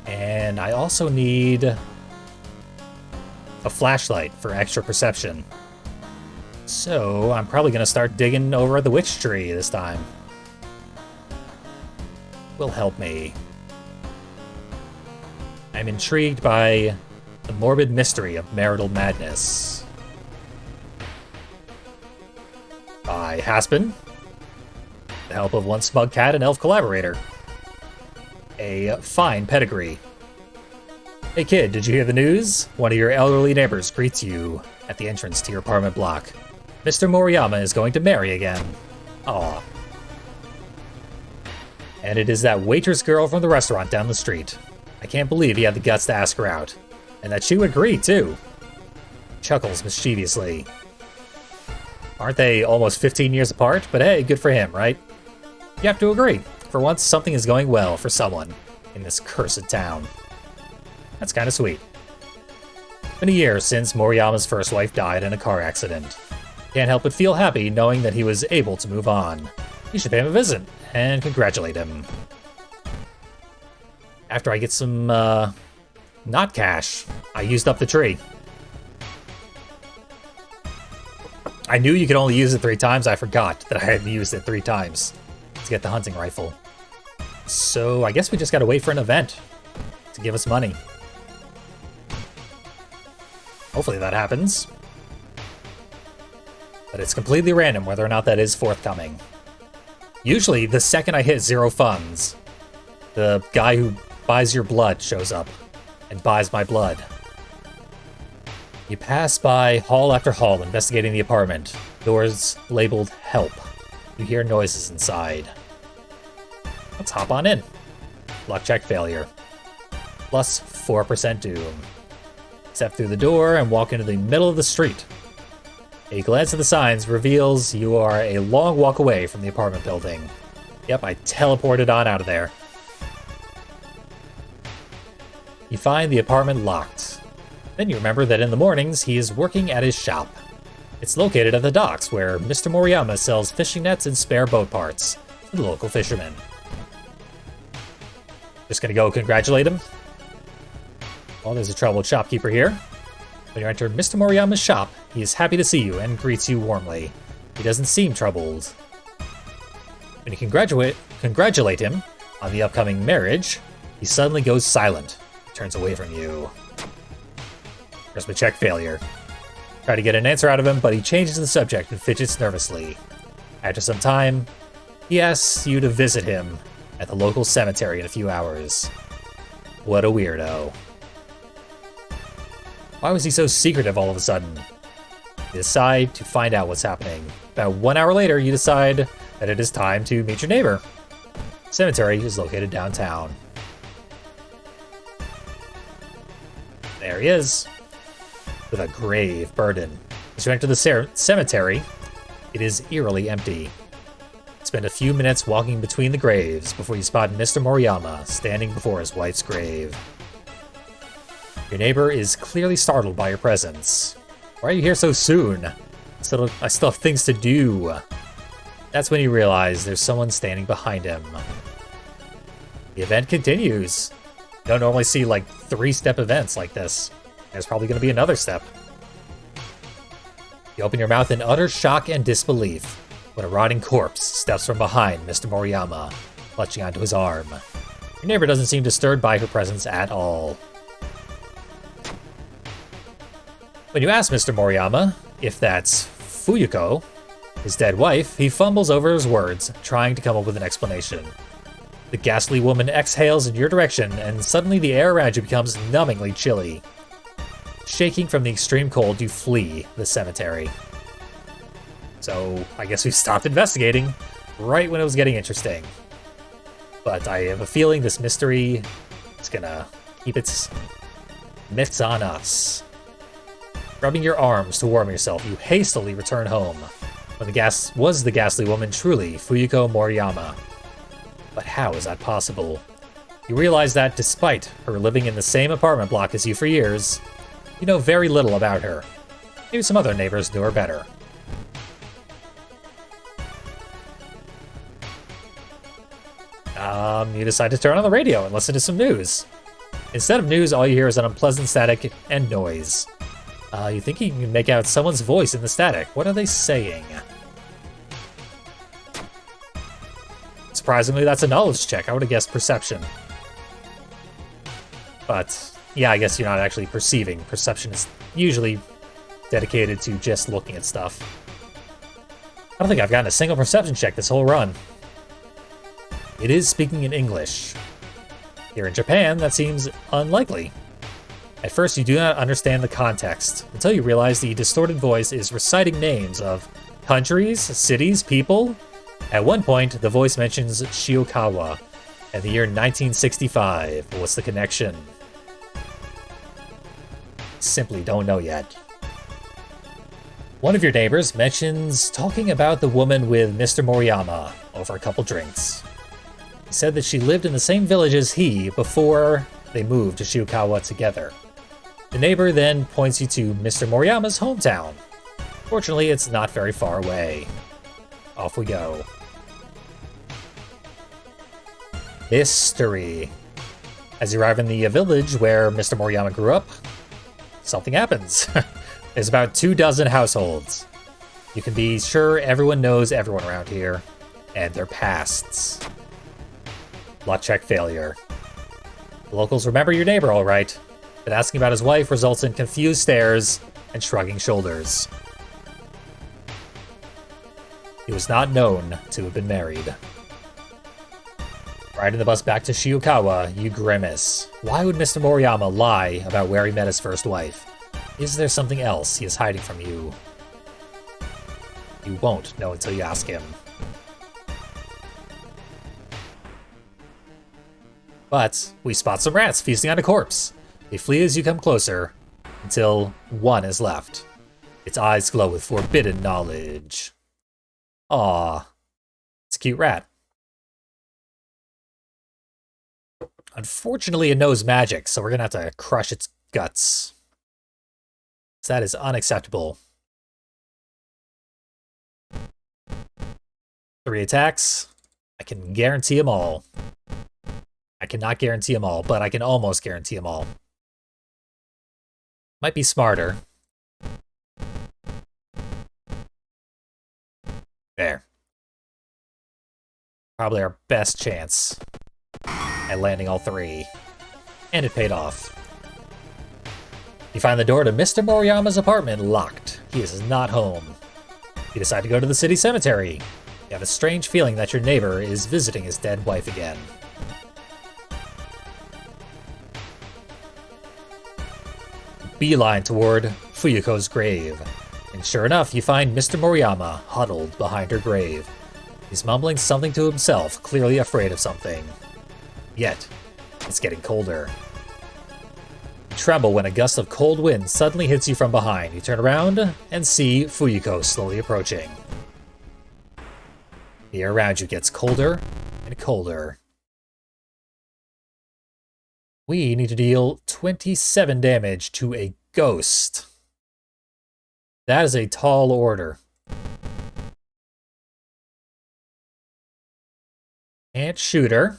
And I also need a flashlight for extra perception. So I'm probably going to start digging over at the witch tree this time. Will help me. I'm intrigued by the morbid mystery of marital madness. By Haspin. The help of one smug cat and elf collaborator. A fine pedigree. Hey kid, did you hear the news? One of your elderly neighbors greets you at the entrance to your apartment block. Mr. Moriyama is going to marry again. Aw. And it is that waitress girl from the restaurant down the street. I can't believe he had the guts to ask her out. And that she would agree, too. Chuckles mischievously. Aren't they almost 15 years apart? But hey, good for him, right? You have to agree. For once, something is going well for someone in this cursed town. That's kind of sweet. Been a year since Moriyama's first wife died in a car accident. Can't help but feel happy knowing that he was able to move on. You should pay him a visit and congratulate him. After I get some, not cash, I used up the tree. I knew you could only use it 3 times. I forgot that I hadn't used it 3 times to get the hunting rifle. So I guess we just gotta wait for an event to give us money. Hopefully that happens. But it's completely random whether or not that is forthcoming. Usually, the second I hit 0 funds, the guy who buys your blood shows up and buys my blood. You pass by hall after hall investigating the apartment. Doors labeled help. You hear noises inside. Let's hop on in. Luck check failure. Plus 4% doom. Step through the door and walk into the middle of the street. A glance at the signs reveals you are a long walk away from the apartment building. Yep, I teleported on out of there. You find the apartment locked. Then you remember that in the mornings he is working at his shop. It's located at the docks where Mr. Moriyama sells fishing nets and spare boat parts to the local fishermen. Just gonna go congratulate him. Well, there's a troubled shopkeeper here. When you enter Mr. Moriyama's shop, he is happy to see you and greets you warmly. He doesn't seem troubled. When you congratulate him on the upcoming marriage, he suddenly goes silent. He turns away from you. Charisma check failure. Try to get an answer out of him, but he changes the subject and fidgets nervously. After some time, he asks you to visit him at the local cemetery in a few hours. What a weirdo. Why was he so secretive all of a sudden? You decide to find out what's happening. About 1 hour later, you decide that it is time to meet your neighbor. The cemetery is located downtown. There he is, with a grave burden. As you enter the cemetery, it is eerily empty. Spend a few minutes walking between the graves before you spot Mr. Moriyama standing before his wife's grave. Your neighbor is clearly startled by your presence. Why are you here so soon? I still have things to do. That's when you realize there's someone standing behind him. The event continues. You don't normally see like 3-step events like this. There's probably going to be another step. You open your mouth in utter shock and disbelief when a rotting corpse steps from behind Mr. Moriyama, clutching onto his arm. Your neighbor doesn't seem disturbed by her presence at all. When you ask Mr. Moriyama if that's Fuyuko, his dead wife, he fumbles over his words, trying to come up with an explanation. The ghastly woman exhales in your direction, and suddenly the air around you becomes numbingly chilly. Shaking from the extreme cold, you flee the cemetery. So, I guess we stopped investigating right when it was getting interesting. But I have a feeling this mystery is gonna keep its mitts on us. Rubbing your arms to warm yourself, you hastily return home. When was the ghastly woman truly Fuyuko Moriyama? But how is that possible? You realize that despite her living in the same apartment block as you for years, you know very little about her. Maybe some other neighbors knew her better. You decide to turn on the radio and listen to some news. Instead of news, all you hear is an unpleasant static and noise. You think you can make out someone's voice in the static. What are they saying? Surprisingly, that's a knowledge check. I would have guessed perception. But, yeah, I guess you're not actually perceiving. Perception is usually dedicated to just looking at stuff. I don't think I've gotten a single perception check this whole run. It is speaking in English. Here in Japan, that seems unlikely. At first, you do not understand the context, until you realize the distorted voice is reciting names of countries, cities, people. At one point, the voice mentions Shiokawa and the year 1965. What's the connection? Simply don't know yet. One of your neighbors mentions talking about the woman with Mr. Moriyama over a couple drinks. He said that she lived in the same village as he before they moved to Shiokawa together. The neighbor then points you to Mr. Moriyama's hometown. Fortunately, it's not very far away. Off we go. Mystery. As you arrive in the village where Mr. Moriyama grew up, something happens. There's about 24 households. You can be sure everyone knows everyone around here, and their pasts. Luck check failure. The locals remember your neighbor all right, but asking about his wife results in confused stares and shrugging shoulders. He was not known to have been married. Riding the bus back to Shiukawa, you grimace. Why would Mr. Moriyama lie about where he met his first wife? Is there something else he is hiding from you? You won't know until you ask him. But we spot some rats feasting on a corpse. They flee as you come closer, until one is left. Its eyes glow with forbidden knowledge. Aww. It's a cute rat. Unfortunately, it knows magic, so we're gonna have to crush its guts. So that is unacceptable. 3 attacks. I can guarantee them all. I cannot guarantee them all, but I can almost guarantee them all. Might be smarter. There. Probably our best chance at landing all 3. And it paid off. You find the door to Mr. Moriyama's apartment locked. He is not home. You decide to go to the city cemetery. You have a strange feeling that your neighbor is visiting his dead wife again. Beeline toward Fuyuko's grave. And sure enough, you find Mr. Moriyama huddled behind her grave. He's mumbling something to himself, clearly afraid of something. Yet, it's getting colder. You tremble when a gust of cold wind suddenly hits you from behind. You turn around and see Fuyuko slowly approaching. The air around you gets colder and colder. We need to deal 27 damage to a ghost. That is a tall order. Can't shoot her.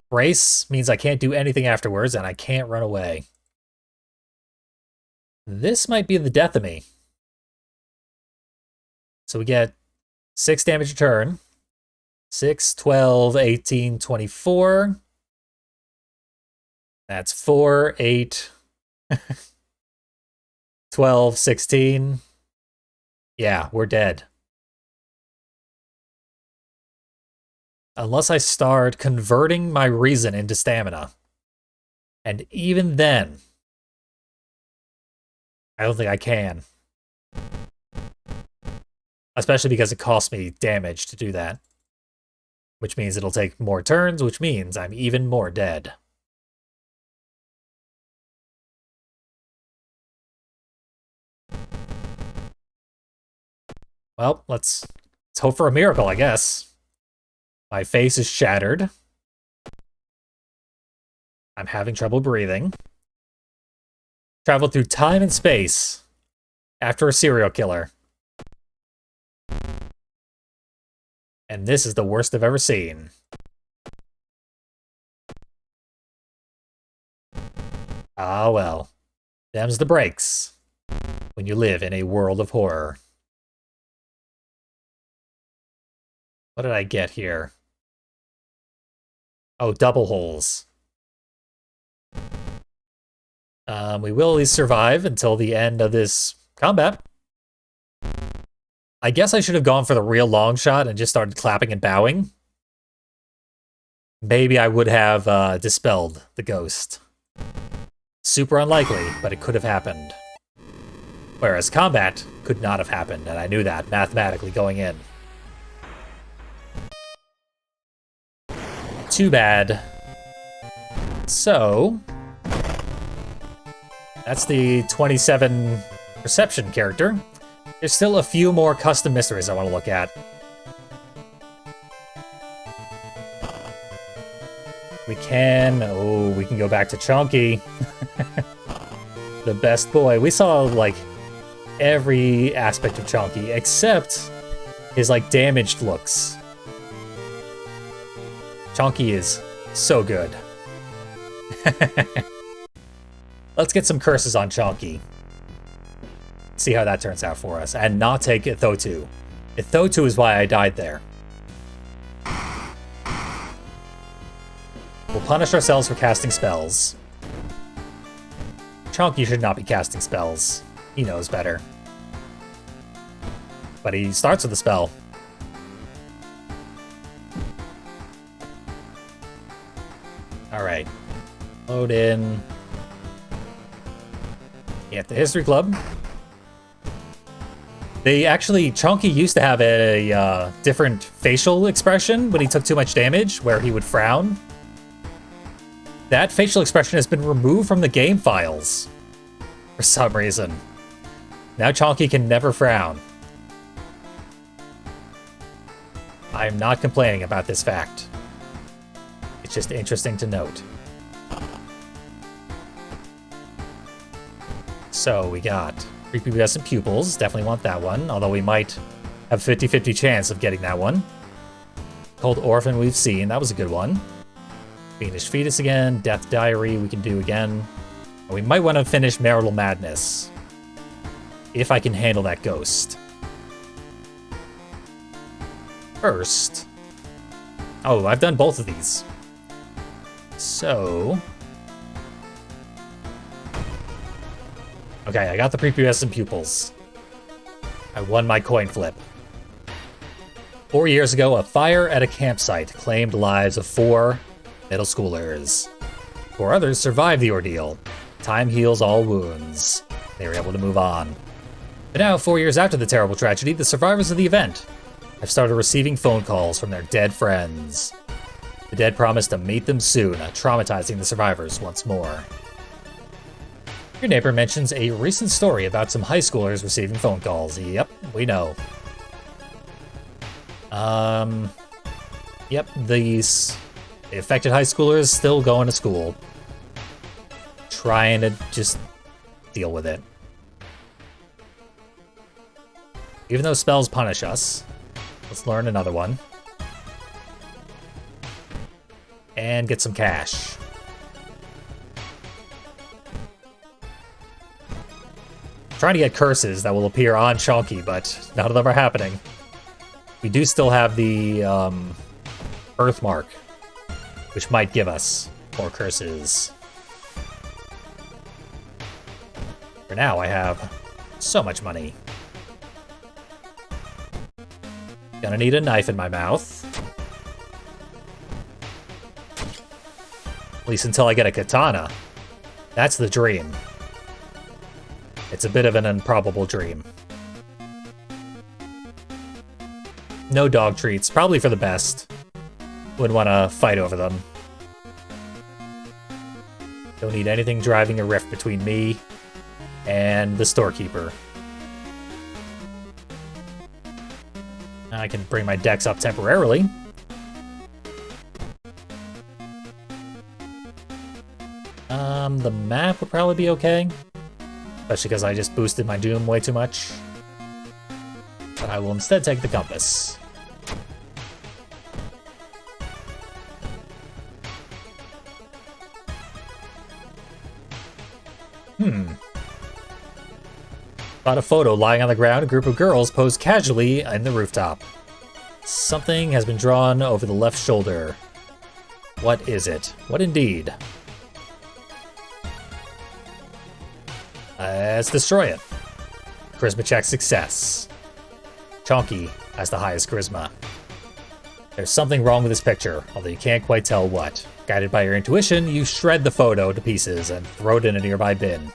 Brace means I can't do anything afterwards, and I can't run away. This might be the death of me. So we get 6 damage a turn. 6, 12, 18, 24. That's 4, 8, 12, 16. Yeah, we're dead. Unless I start converting my reason into stamina. And even then, I don't think I can. Especially because it costs me damage to do that. Which means it'll take more turns, which means I'm even more dead. Well, let's hope for a miracle, I guess. My face is shattered. I'm having trouble breathing. Traveled through time and space after a serial killer. And this is the worst I've ever seen. Ah well. Them's the breaks when you live in a world of horror. What did I get here? Oh, double holes. We will at least survive until the end of this combat. I guess I should have gone for the real long shot and just started clapping and bowing. Maybe I would have dispelled the ghost. Super unlikely, but it could have happened. Whereas combat could not have happened, and I knew that mathematically going in. Too bad. So, that's the 27 perception character. There's still a few more custom mysteries I want to look at. We can go back to Chunky. The best boy. We saw, like, every aspect of Chunky, except his, like, damaged looks. Chunky is so good. Let's get some curses on Chonky. See how that turns out for us. And not take Ithotu. Ithotu is why I died there. We'll punish ourselves for casting spells. Chonky should not be casting spells. He knows better. But he starts with a spell. Alright. Load in. At the History Club. They actually, Chonky used to have a different facial expression when he took too much damage, where he would frown. That facial expression has been removed from the game files for some reason. Now Chonky can never frown. I'm not complaining about this fact. It's just interesting to note. So we got prepubescent pupils, definitely want that one, although we might have 50-50 chance of getting that one. Cold Orphan we've seen, that was a good one. Fiendish Fetus again, Death Diary we can do again. And we might want to finish Marital Madness, if I can handle that ghost. First... Oh, I've done both of these. So... Okay, I got the prepubescent pupils. I won my coin flip. 4 years ago, a fire at a campsite claimed lives of 4 middle schoolers. 4 others survived the ordeal. Time heals all wounds. They were able to move on. But now, 4 years after the terrible tragedy, the survivors of the event have started receiving phone calls from their dead friends. The dead promise to meet them soon, traumatizing the survivors once more. Your neighbor mentions a recent story about some high schoolers receiving phone calls. Yep, we know. Yep, the affected high schoolers still going to school. Trying to just deal with it. Even though spells punish us, let's learn another one. And get some cash. Trying to get curses that will appear on Chonky, but none of them are happening. We do still have the birthmark, which might give us more curses. For now, I have so much money. Gonna need a knife in my mouth. At least until I get a katana. That's the dream. It's a bit of an improbable dream. No dog treats, probably for the best. Wouldn't want to fight over them. Don't need anything driving a rift between me and the storekeeper. I can bring my dex up temporarily. The map would probably be okay. Especially because I just boosted my Doom way too much. But I will instead take the compass. Found a photo lying on the ground. A group of girls posed casually in the rooftop. Something has been drawn over the left shoulder. What is it? What indeed? Let's destroy it. Charisma check success. Chonky has the highest charisma. There's something wrong with this picture, although you can't quite tell what. Guided by your intuition, you shred the photo to pieces and throw it in a nearby bin.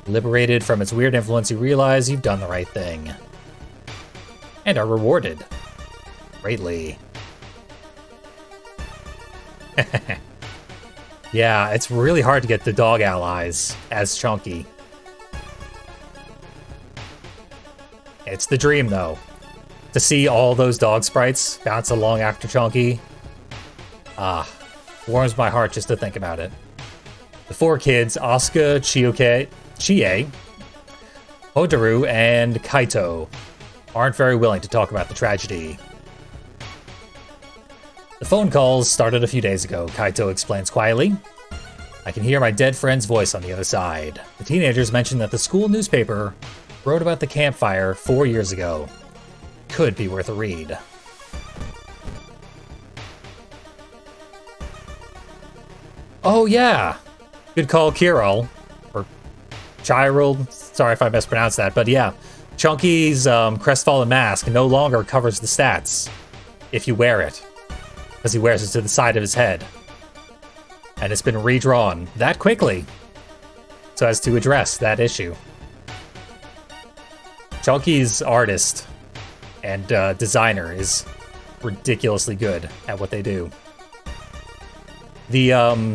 Liberated from its weird influence, you realize you've done the right thing. And are rewarded. Greatly. Yeah, it's really hard to get the dog allies as Chonky. It's the dream, though. To see all those dog sprites bounce along after Chonky. Warms my heart just to think about it. The 4 kids, Asuka, Chie, Hotaru, and Kaito, aren't very willing to talk about the tragedy. The phone calls started a few days ago, Kaito explains quietly. I can hear my dead friend's voice on the other side. The teenagers mentioned that the school newspaper wrote about the campfire 4 years ago. Could be worth a read. Oh yeah! Good call, Kirill. Or Chiral. Sorry if I mispronounced that, but yeah. Chunky's crestfallen mask no longer covers the stats if you wear it, because he wears it to the side of his head. And it's been redrawn that quickly so as to address that issue. Chunky's artist and designer is ridiculously good at what they do. The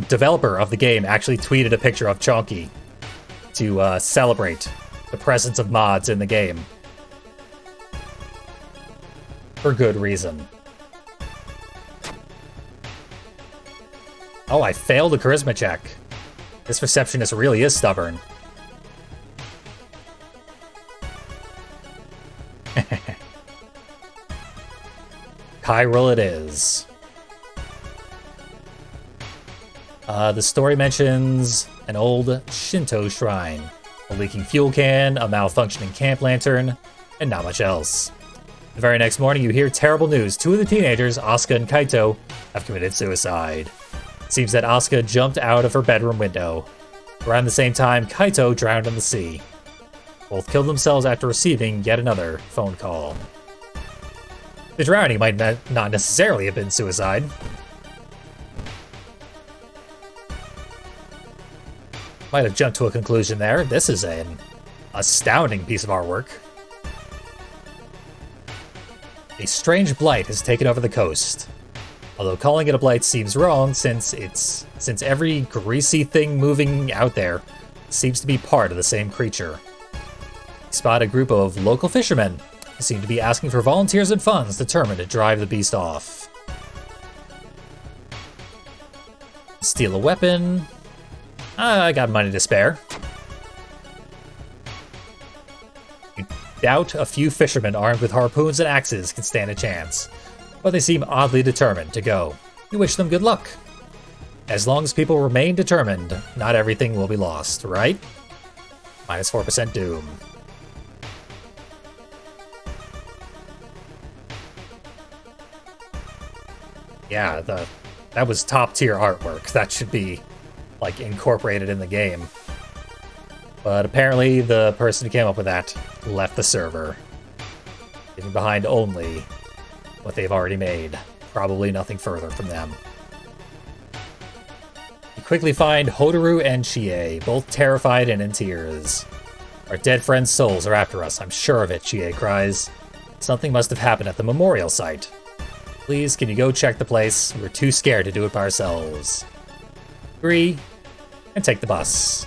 developer of the game actually tweeted a picture of Chunky to celebrate the presence of mods in the game. For good reason. Oh, I failed a charisma check. This receptionist really is stubborn. Chiral it is. The story mentions an old Shinto shrine, a leaking fuel can, a malfunctioning camp lantern, and not much else. The very next morning, you hear terrible news. 2 of the teenagers, Asuka and Kaito, have committed suicide. It seems that Asuka jumped out of her bedroom window. Around the same time, Kaito drowned in the sea. Both killed themselves after receiving yet another phone call. The drowning might not necessarily have been suicide. Might have jumped to a conclusion there. This is an astounding piece of artwork. A strange blight has taken over the coast. Although calling it a blight seems wrong, since every greasy thing moving out there seems to be part of the same creature. You spot a group of local fishermen who seem to be asking for volunteers and funds determined to drive the beast off. Steal a weapon. I got money to spare. You doubt a few fishermen armed with harpoons and axes can stand a chance, but they seem oddly determined to go. You wish them good luck. As long as people remain determined, not everything will be lost, right? Minus 4% doom. Yeah, that was top tier artwork. That should be like incorporated in the game. But apparently the person who came up with that left the server, leaving behind only what they've already made. Probably nothing further from them. You quickly find Hotaru and Chie, both terrified and in tears. Our dead friends' souls are after us, I'm sure of it, Chie cries. Something must have happened at the memorial site. Please, can you go check the place? We're too scared to do it by ourselves. Agree, and take the bus.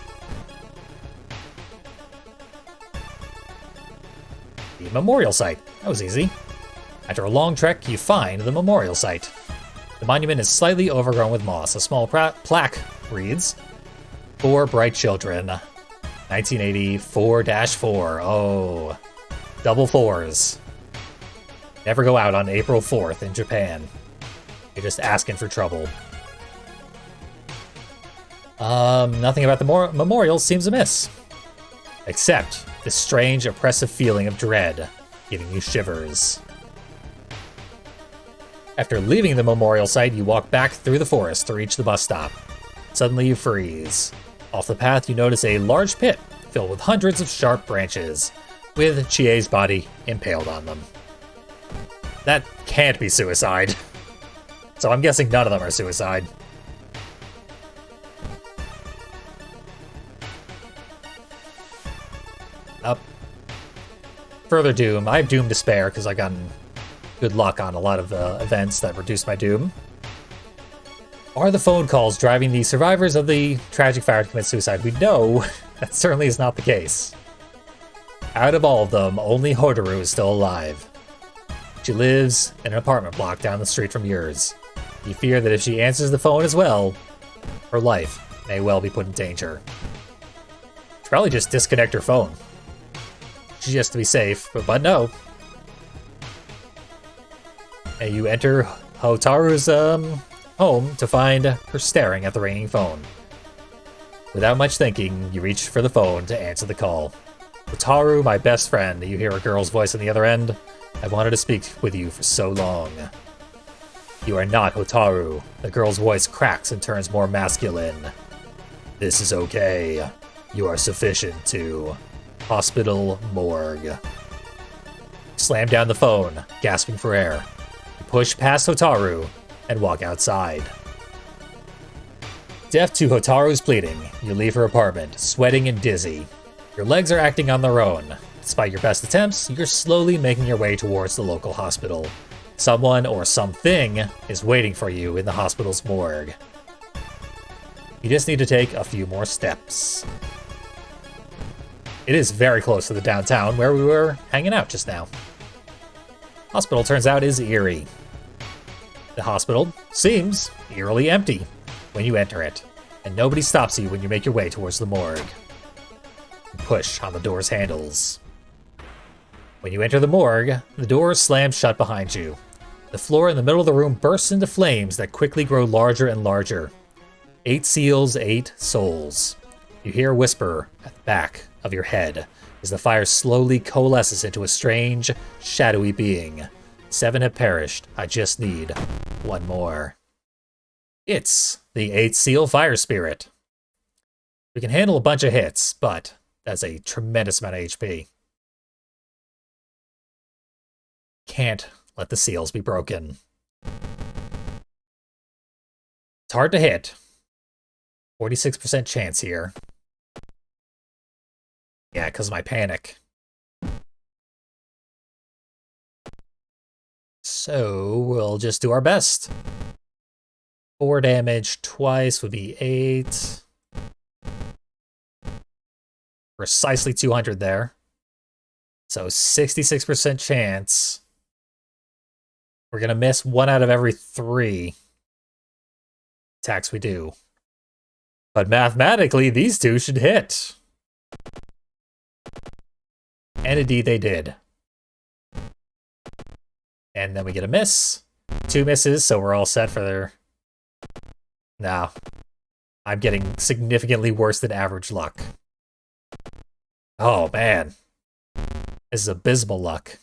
The memorial site. That was easy. After a long trek, you find the memorial site. The monument is slightly overgrown with moss. A small plaque reads, "For Bright Children, 1980 4-4. Oh, double fours. Never go out on April 4th in Japan. You're just asking for trouble. Nothing about the memorial seems amiss. Except this strange, oppressive feeling of dread, giving you shivers. After leaving the memorial site, you walk back through the forest to reach the bus stop. Suddenly you freeze. Off the path, you notice a large pit filled with hundreds of sharp branches, with Chie's body impaled on them. That can't be suicide. So I'm guessing none of them are suicide. Up. Further doom. I have doom to spare because I've gotten good luck on a lot of events that reduce my doom. Are the phone calls driving the survivors of the tragic fire to commit suicide? We know that certainly is not the case. Out of all of them, only Hotaru is still alive. She lives in an apartment block down the street from yours. You fear that if she answers the phone as well, her life may well be put in danger. She'd probably just disconnect her phone. She's just to be safe, but no. And you enter Hotaru's home to find her staring at the ringing phone. Without much thinking, you reach for the phone to answer the call. Hotaru, my best friend, you hear a girl's voice on the other end. I wanted to speak with you for so long. You are not Hotaru. The girl's voice cracks and turns more masculine. This is okay. You are sufficient to... Hospital morgue. Slam down the phone, gasping for air. You push past Hotaru and walk outside. Deaf to Hotaru's pleading, you leave her apartment, sweating and dizzy. Your legs are acting on their own. Despite your best attempts, you're slowly making your way towards the local hospital. Someone or something is waiting for you in the hospital's morgue. You just need to take a few more steps. It is very close to the downtown where we were hanging out just now. Hospital, turns out, is eerie. The hospital seems eerily empty when you enter it, and nobody stops you when you make your way towards the morgue. You push on the door's handles. When you enter the morgue, the door slams shut behind you. The floor in the middle of the room bursts into flames that quickly grow larger and larger. 8 seals, 8 souls. You hear a whisper at the back of your head as the fire slowly coalesces into a strange, shadowy being. 7 have perished. I just need 1 more. It's the 8th Seal Fire Spirit. We can handle a bunch of hits, but that's a tremendous amount of HP. Can't let the seals be broken. It's hard to hit. 46% chance here. Yeah, because of my panic. So we'll just do our best. 4 damage twice would be 8. Precisely 200 there. So 66% chance. We're going to miss 1 out of every 3 attacks we do. But mathematically, these 2 should hit. And indeed they did. And then we get a miss. 2 misses, so we're all set for their... No. I'm getting significantly worse than average luck. Oh, man. This is abysmal luck.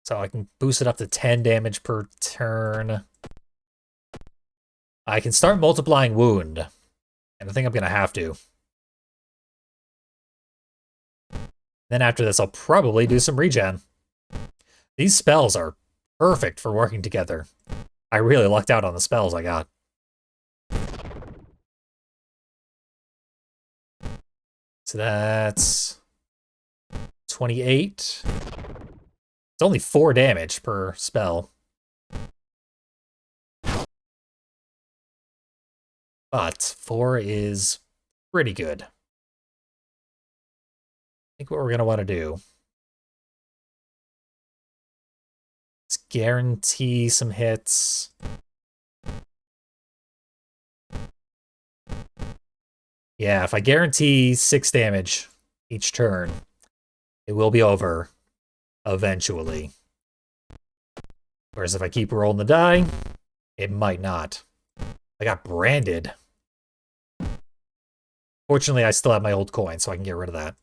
So I can boost it up to 10 damage per turn. I can start multiplying wound. And I think I'm going to have to. Then after this, I'll probably do some regen. These spells are perfect for working together. I really lucked out on the spells I got. So that's 28. It's only 4 damage per spell. But 4 is pretty good. I think what we're going to want to do is guarantee some hits. Yeah, if I guarantee 6 damage each turn, it will be over eventually. Whereas if I keep rolling the die, it might not. I got branded. Fortunately, I still have my old coin, so I can get rid of that.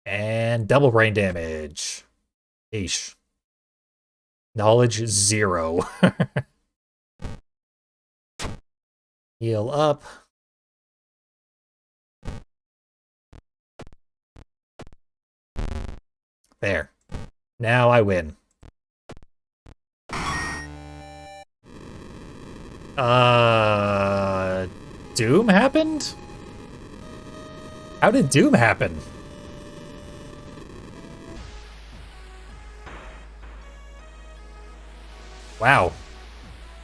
And double brain damage. Eesh. Knowledge 0. Heal up. There. Now I win. Doom happened? How did Doom happen? Wow.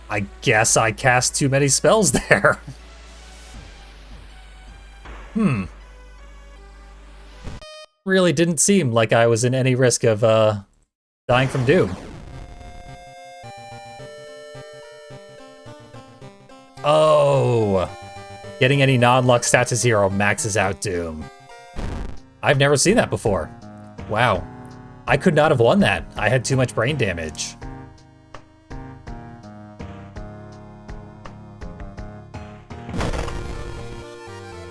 I guess I cast too many spells there. Really didn't seem like I was in any risk of, dying from Doom. Oh! Getting any non-luck stats to 0 maxes out Doom. I've never seen that before. Wow. I could not have won that. I had too much brain damage.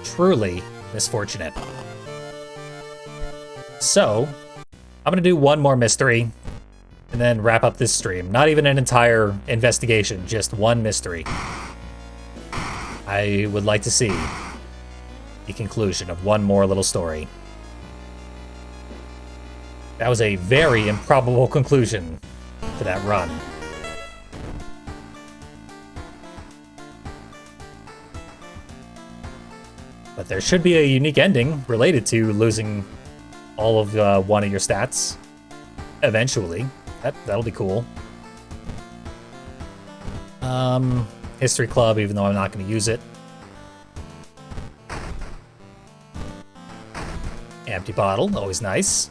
Truly misfortunate. So, I'm gonna do one more mystery and then wrap up this stream. Not even an entire investigation, just one mystery. I would like to see the conclusion of one more little story. That was a very improbable conclusion to that run. But there should be a unique ending related to losing all of one of your stats eventually. That'll be cool. History Club, even though I'm not going to use it. Empty bottle, always nice.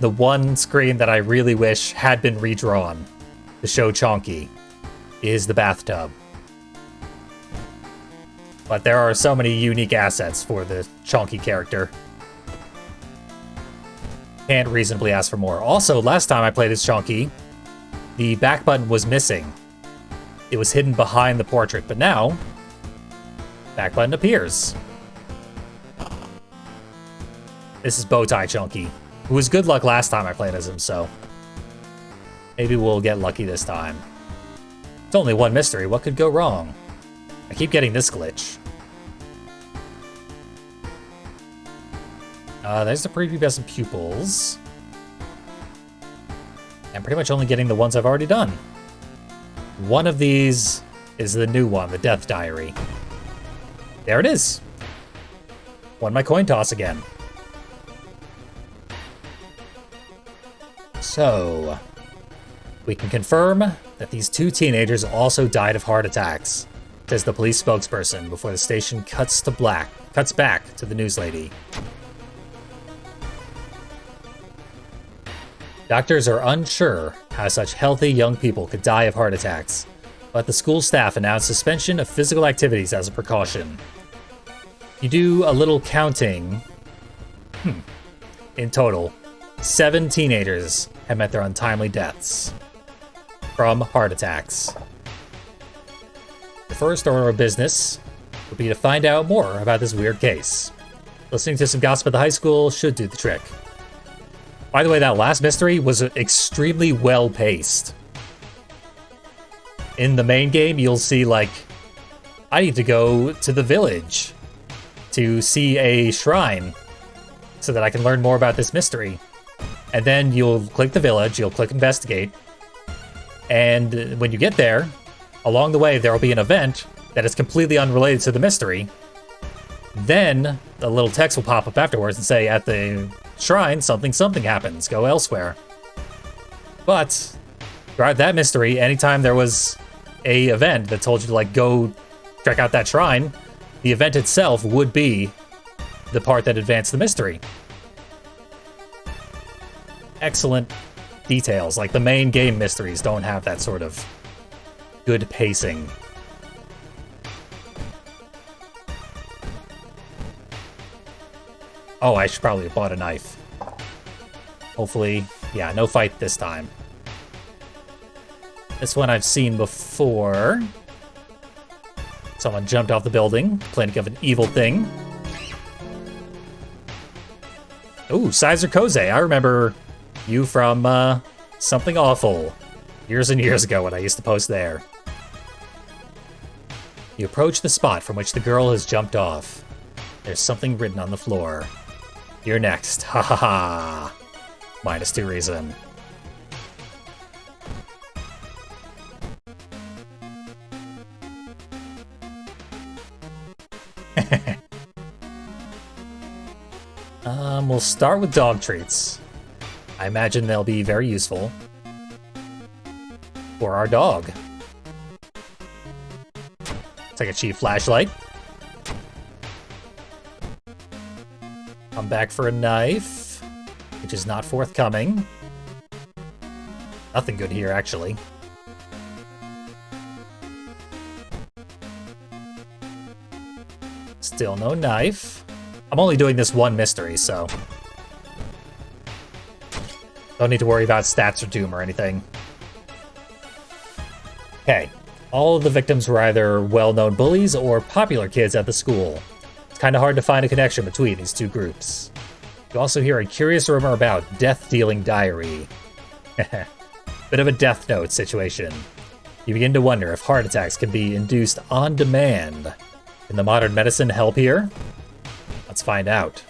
The one screen that I really wish had been redrawn to show Chonky is the bathtub. But there are so many unique assets for the Chonky character. Can't reasonably ask for more. Also, last time I played as Chonky, the back button was missing. It was hidden behind the portrait, but now, back button appears. This is Bowtie Chonky, who was good luck last time I played as him, so maybe we'll get lucky this time. It's only one mystery, what could go wrong? I keep getting this glitch. There's the prepubescent pupils. I'm pretty much only getting the ones I've already done. One of these is the new one, the Death Diary. There it is. Won my coin toss again. So, we can confirm that these two teenagers also died of heart attacks, says the police spokesperson before the station cuts back to the news lady. Doctors are unsure how such healthy young people could die of heart attacks, but the school staff announced suspension of physical activities as a precaution. You do a little counting. In total, 7 teenagers have met their untimely deaths from heart attacks. The first order of business would be to find out more about this weird case. Listening to some gossip at the high school should do the trick. By the way, that last mystery was extremely well-paced. In the main game, you'll see, like, I need to go to the village to see a shrine so that I can learn more about this mystery. And then you'll click the village, you'll click investigate, and when you get there, along the way, there will be an event that is completely unrelated to the mystery. Then the little text will pop up afterwards and say, at the shrine, something happens, go elsewhere. But throughout that mystery, anytime there was a event that told you to, like, go check out that shrine, the event itself would be the part that advanced the mystery. Excellent details. Like, the main game mysteries don't have that sort of good pacing. Oh, I should probably have bought a knife. Hopefully, yeah, no fight this time. This one I've seen before. Someone jumped off the building, planning of an evil thing. Ooh, Sizer Koze. I remember you from Something Awful. Years and years ago when I used to post there. You approach the spot from which the girl has jumped off. There's something written on the floor. You're next. Ha ha ha. -2 reason. We'll start with dog treats. I imagine they'll be very useful for our dog. Take a cheap flashlight. Come back for a knife, which is not forthcoming. Nothing good here, actually. Still no knife. I'm only doing this one mystery, so... Don't need to worry about stats or doom or anything. Okay. All of the victims were either well-known bullies or popular kids at the school. It's kind of hard to find a connection between these two groups. You also hear a curious rumor about death-dealing diary. Bit of a Death Note situation. You begin to wonder if heart attacks can be induced on demand. Can the modern medicine help here? Let's find out.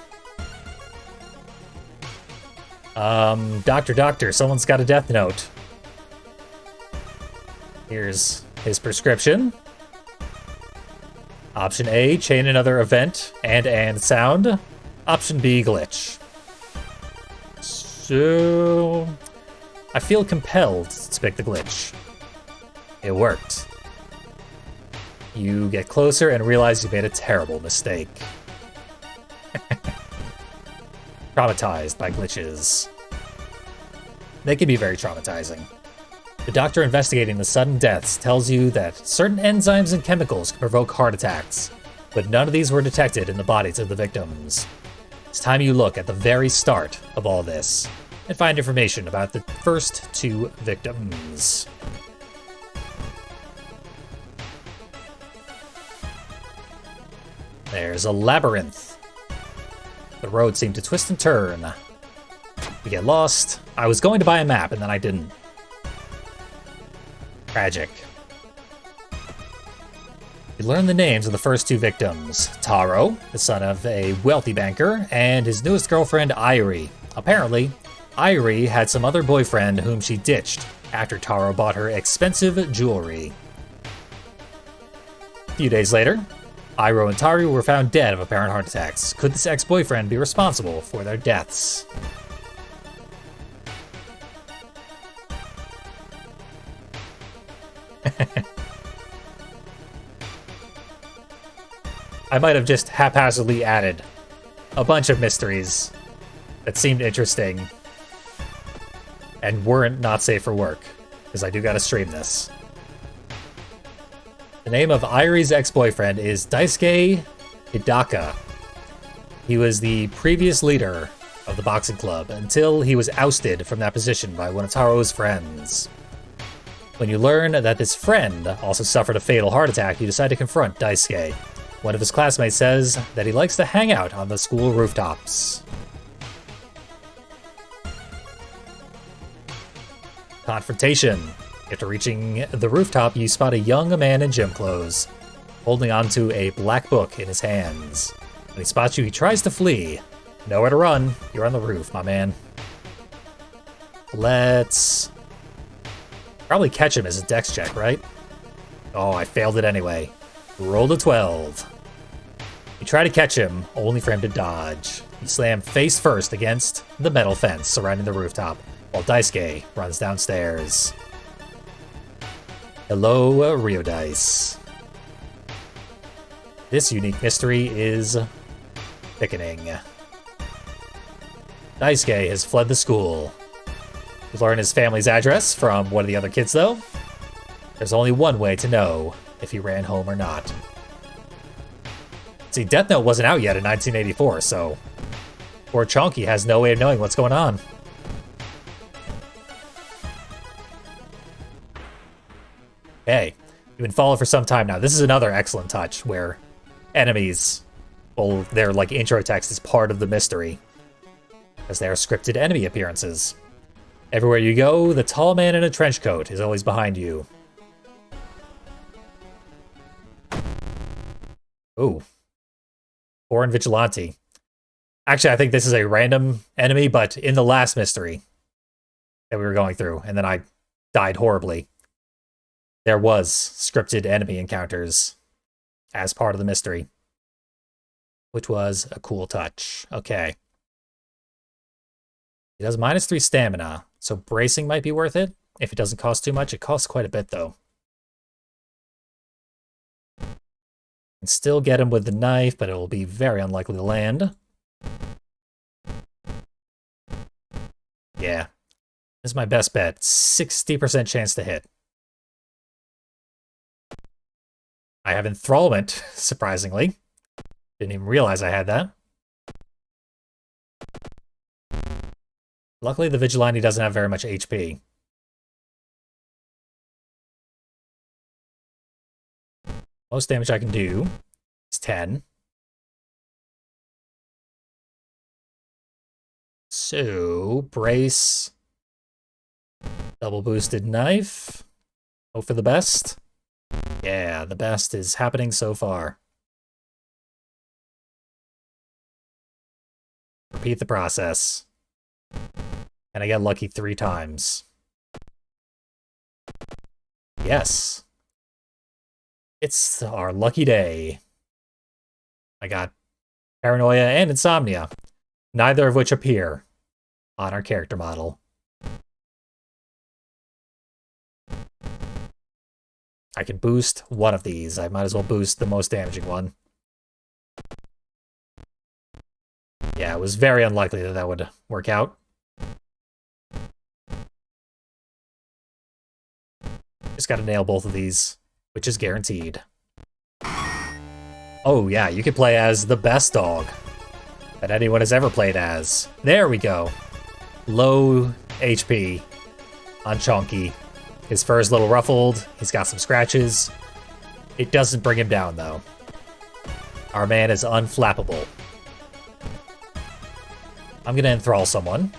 Doctor, someone's got a Death Note. Here's his prescription. Option A, chain another event and sound. Option B, glitch. So I feel compelled to pick the glitch. It worked. You get closer and realize you made a terrible mistake. Traumatized by glitches. They can be very traumatizing. The doctor investigating the sudden deaths tells you that certain enzymes and chemicals can provoke heart attacks, but none of these were detected in the bodies of the victims. It's time you look at the very start of all this and find information about the first two victims. There's a labyrinth. The road seemed to twist and turn. We get lost. I was going to buy a map and then I didn't. Tragic. We learn the names of the first two victims. Taro, the son of a wealthy banker, and his newest girlfriend, Irie. Apparently, Irie had some other boyfriend whom she ditched after Taro bought her expensive jewelry. A few days later, Iroh and Taru were found dead of apparent heart attacks. Could this ex-boyfriend be responsible for their deaths? I might have just haphazardly added a bunch of mysteries that seemed interesting and weren't not safe for work, because I do gotta stream this. The name of Irie's ex-boyfriend is Daisuke Hidaka. He was the previous leader of the boxing club until he was ousted from that position by one of Taro's friends. When you learn that this friend also suffered a fatal heart attack, you decide to confront Daisuke. One of his classmates says that he likes to hang out on the school rooftops. Confrontation. After reaching the rooftop, you spot a young man in gym clothes, holding onto a black book in his hands. When he spots you, he tries to flee. Nowhere to run. You're on the roof, my man. Let's probably catch him as a dex check, right? Oh, I failed it anyway. Rolled a 12. You try to catch him, only for him to dodge. You slam face first against the metal fence surrounding the rooftop, while Daisuke runs downstairs. Hello, Ryodice. This unique mystery is thickening. Daisuke has fled the school. You learn his family's address from one of the other kids, though. There's only one way to know if he ran home or not. See, Death Note wasn't out yet in 1984, so poor Chonky has no way of knowing what's going on. Hey, you've been followed for some time now. This is another excellent touch where enemies, well, their like intro text is part of the mystery, as they are scripted enemy appearances. Everywhere you go, the tall man in a trench coat is always behind you. Ooh. Foreign Vigilante. Actually, I think this is a random enemy, but in the last mystery that we were going through, and then I died horribly, there was scripted enemy encounters as part of the mystery, which was a cool touch. Okay. It has -3 stamina, so bracing might be worth it. If it doesn't cost too much, it costs quite a bit, though. Can still get him with the knife, but it will be very unlikely to land. Yeah. This is my best bet. 60% chance to hit. I have enthrallment, surprisingly. Didn't even realize I had that. Luckily, the Vigilante doesn't have very much HP. Most damage I can do is 10. So, brace. Double boosted knife. Hope for the best. Yeah, the best is happening so far. Repeat the process. And I get lucky 3 times. Yes. It's our lucky day. I got Paranoia and Insomnia, neither of which appear on our character model. I can boost one of these. I might as well boost the most damaging one. Yeah, it was very unlikely that that would work out. Just gotta nail both of these, which is guaranteed. Oh yeah, you could play as the best dog that anyone has ever played as. There we go. Low HP on Chonky. His fur is a little ruffled. He's got some scratches. It doesn't bring him down, though. Our man is unflappable. I'm gonna enthrall someone.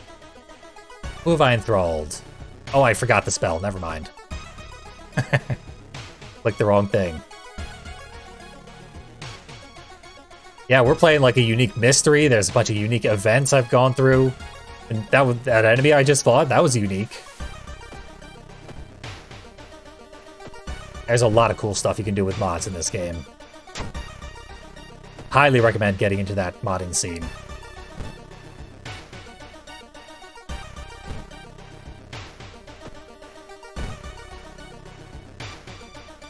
Who have I enthralled? Oh, I forgot the spell. Never mind. Clicked the wrong thing. Yeah, we're playing like a unique mystery. There's a bunch of unique events I've gone through. And that enemy I just fought, that was unique. There's a lot of cool stuff you can do with mods in this game. Highly recommend getting into that modding scene.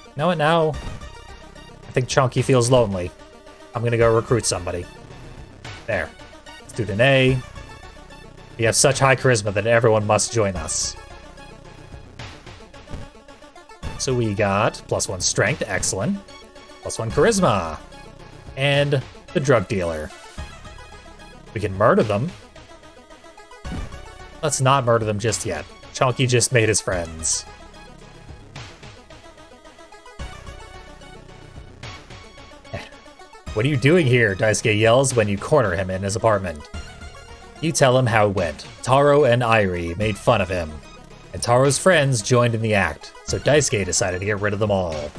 You know what, now I think Chonky feels lonely. I'm gonna go recruit somebody. There. Student A. We have such high charisma that everyone must join us. So we got +1 strength, excellent. +1 charisma. And the drug dealer. We can murder them. Let's not murder them just yet. Chonky just made his friends. What are you doing here? Daisuke yells when you corner him in his apartment. You tell him how it went. Taro and Airi made fun of him, and Taro's friends joined in the act, so Daisuke decided to get rid of them all.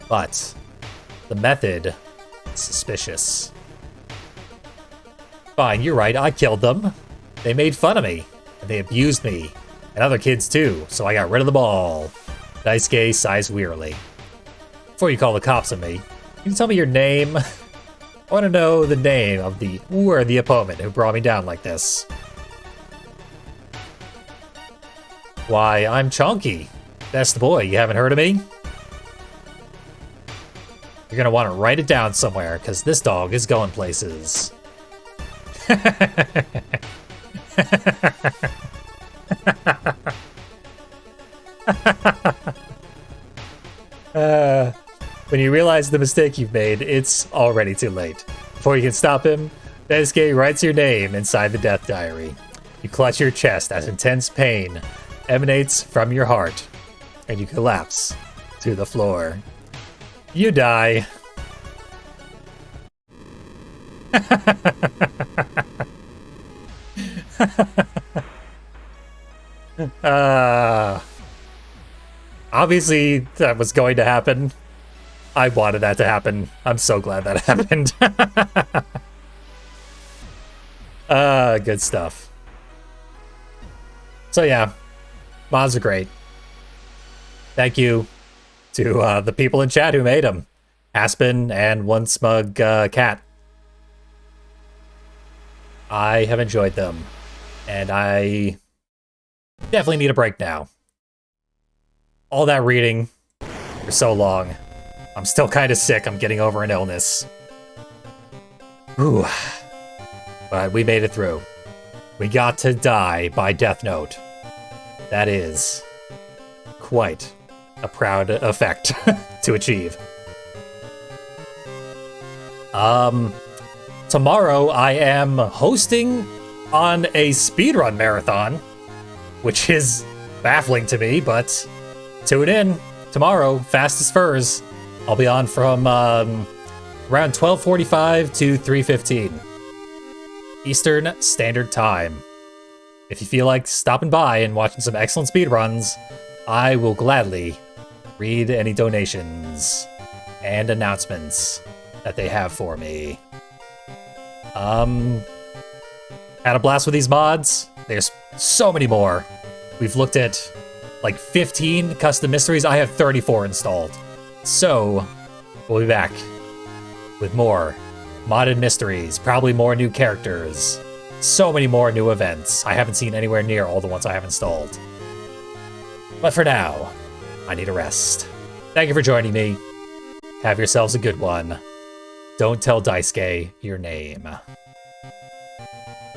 But the method is suspicious. Fine, you're right, I killed them. They made fun of me, and they abused me, and other kids too, so I got rid of them all. Daisuke sighs wearily. Before you call the cops on me, can you tell me your name? I want to know the name of the worthy opponent who brought me down like this. Why, I'm Chonky. Best boy, you haven't heard of me? You're gonna want to write it down somewhere, because this dog is going places. When you realize the mistake you've made, it's already too late. Before you can stop him, Daisuke writes your name inside the death diary. You clutch your chest as intense pain emanates from your heart, and you collapse to the floor. You die. Obviously, that was going to happen. I wanted that to happen. I'm so glad that happened. Good stuff. So yeah, mods are great. Thank you to the people in chat who made them. Aspen and One Smug Cat. I have enjoyed them, and I definitely need a break now. All that reading for so long. I'm still kind of sick. I'm getting over an illness. Ooh. But we made it through. We got to die by Death Note. That is quite a proud effect to achieve. Tomorrow I am hosting on a speedrun marathon, which is baffling to me, but tune in tomorrow, Fast as Furs. I'll be on from around 12:45 to 3:15 Eastern Standard Time. If you feel like stopping by and watching some excellent speedruns, I will gladly read any donations and announcements that they have for me. Had a blast with these mods. There's so many more. We've looked at like 15 custom mysteries. I have 34 installed. So, we'll be back with more modded mysteries, probably more new characters, so many more new events I haven't seen anywhere near all the ones I have installed. But for now, I need a rest. Thank you for joining me. Have yourselves a good one. Don't tell Daisuke your name.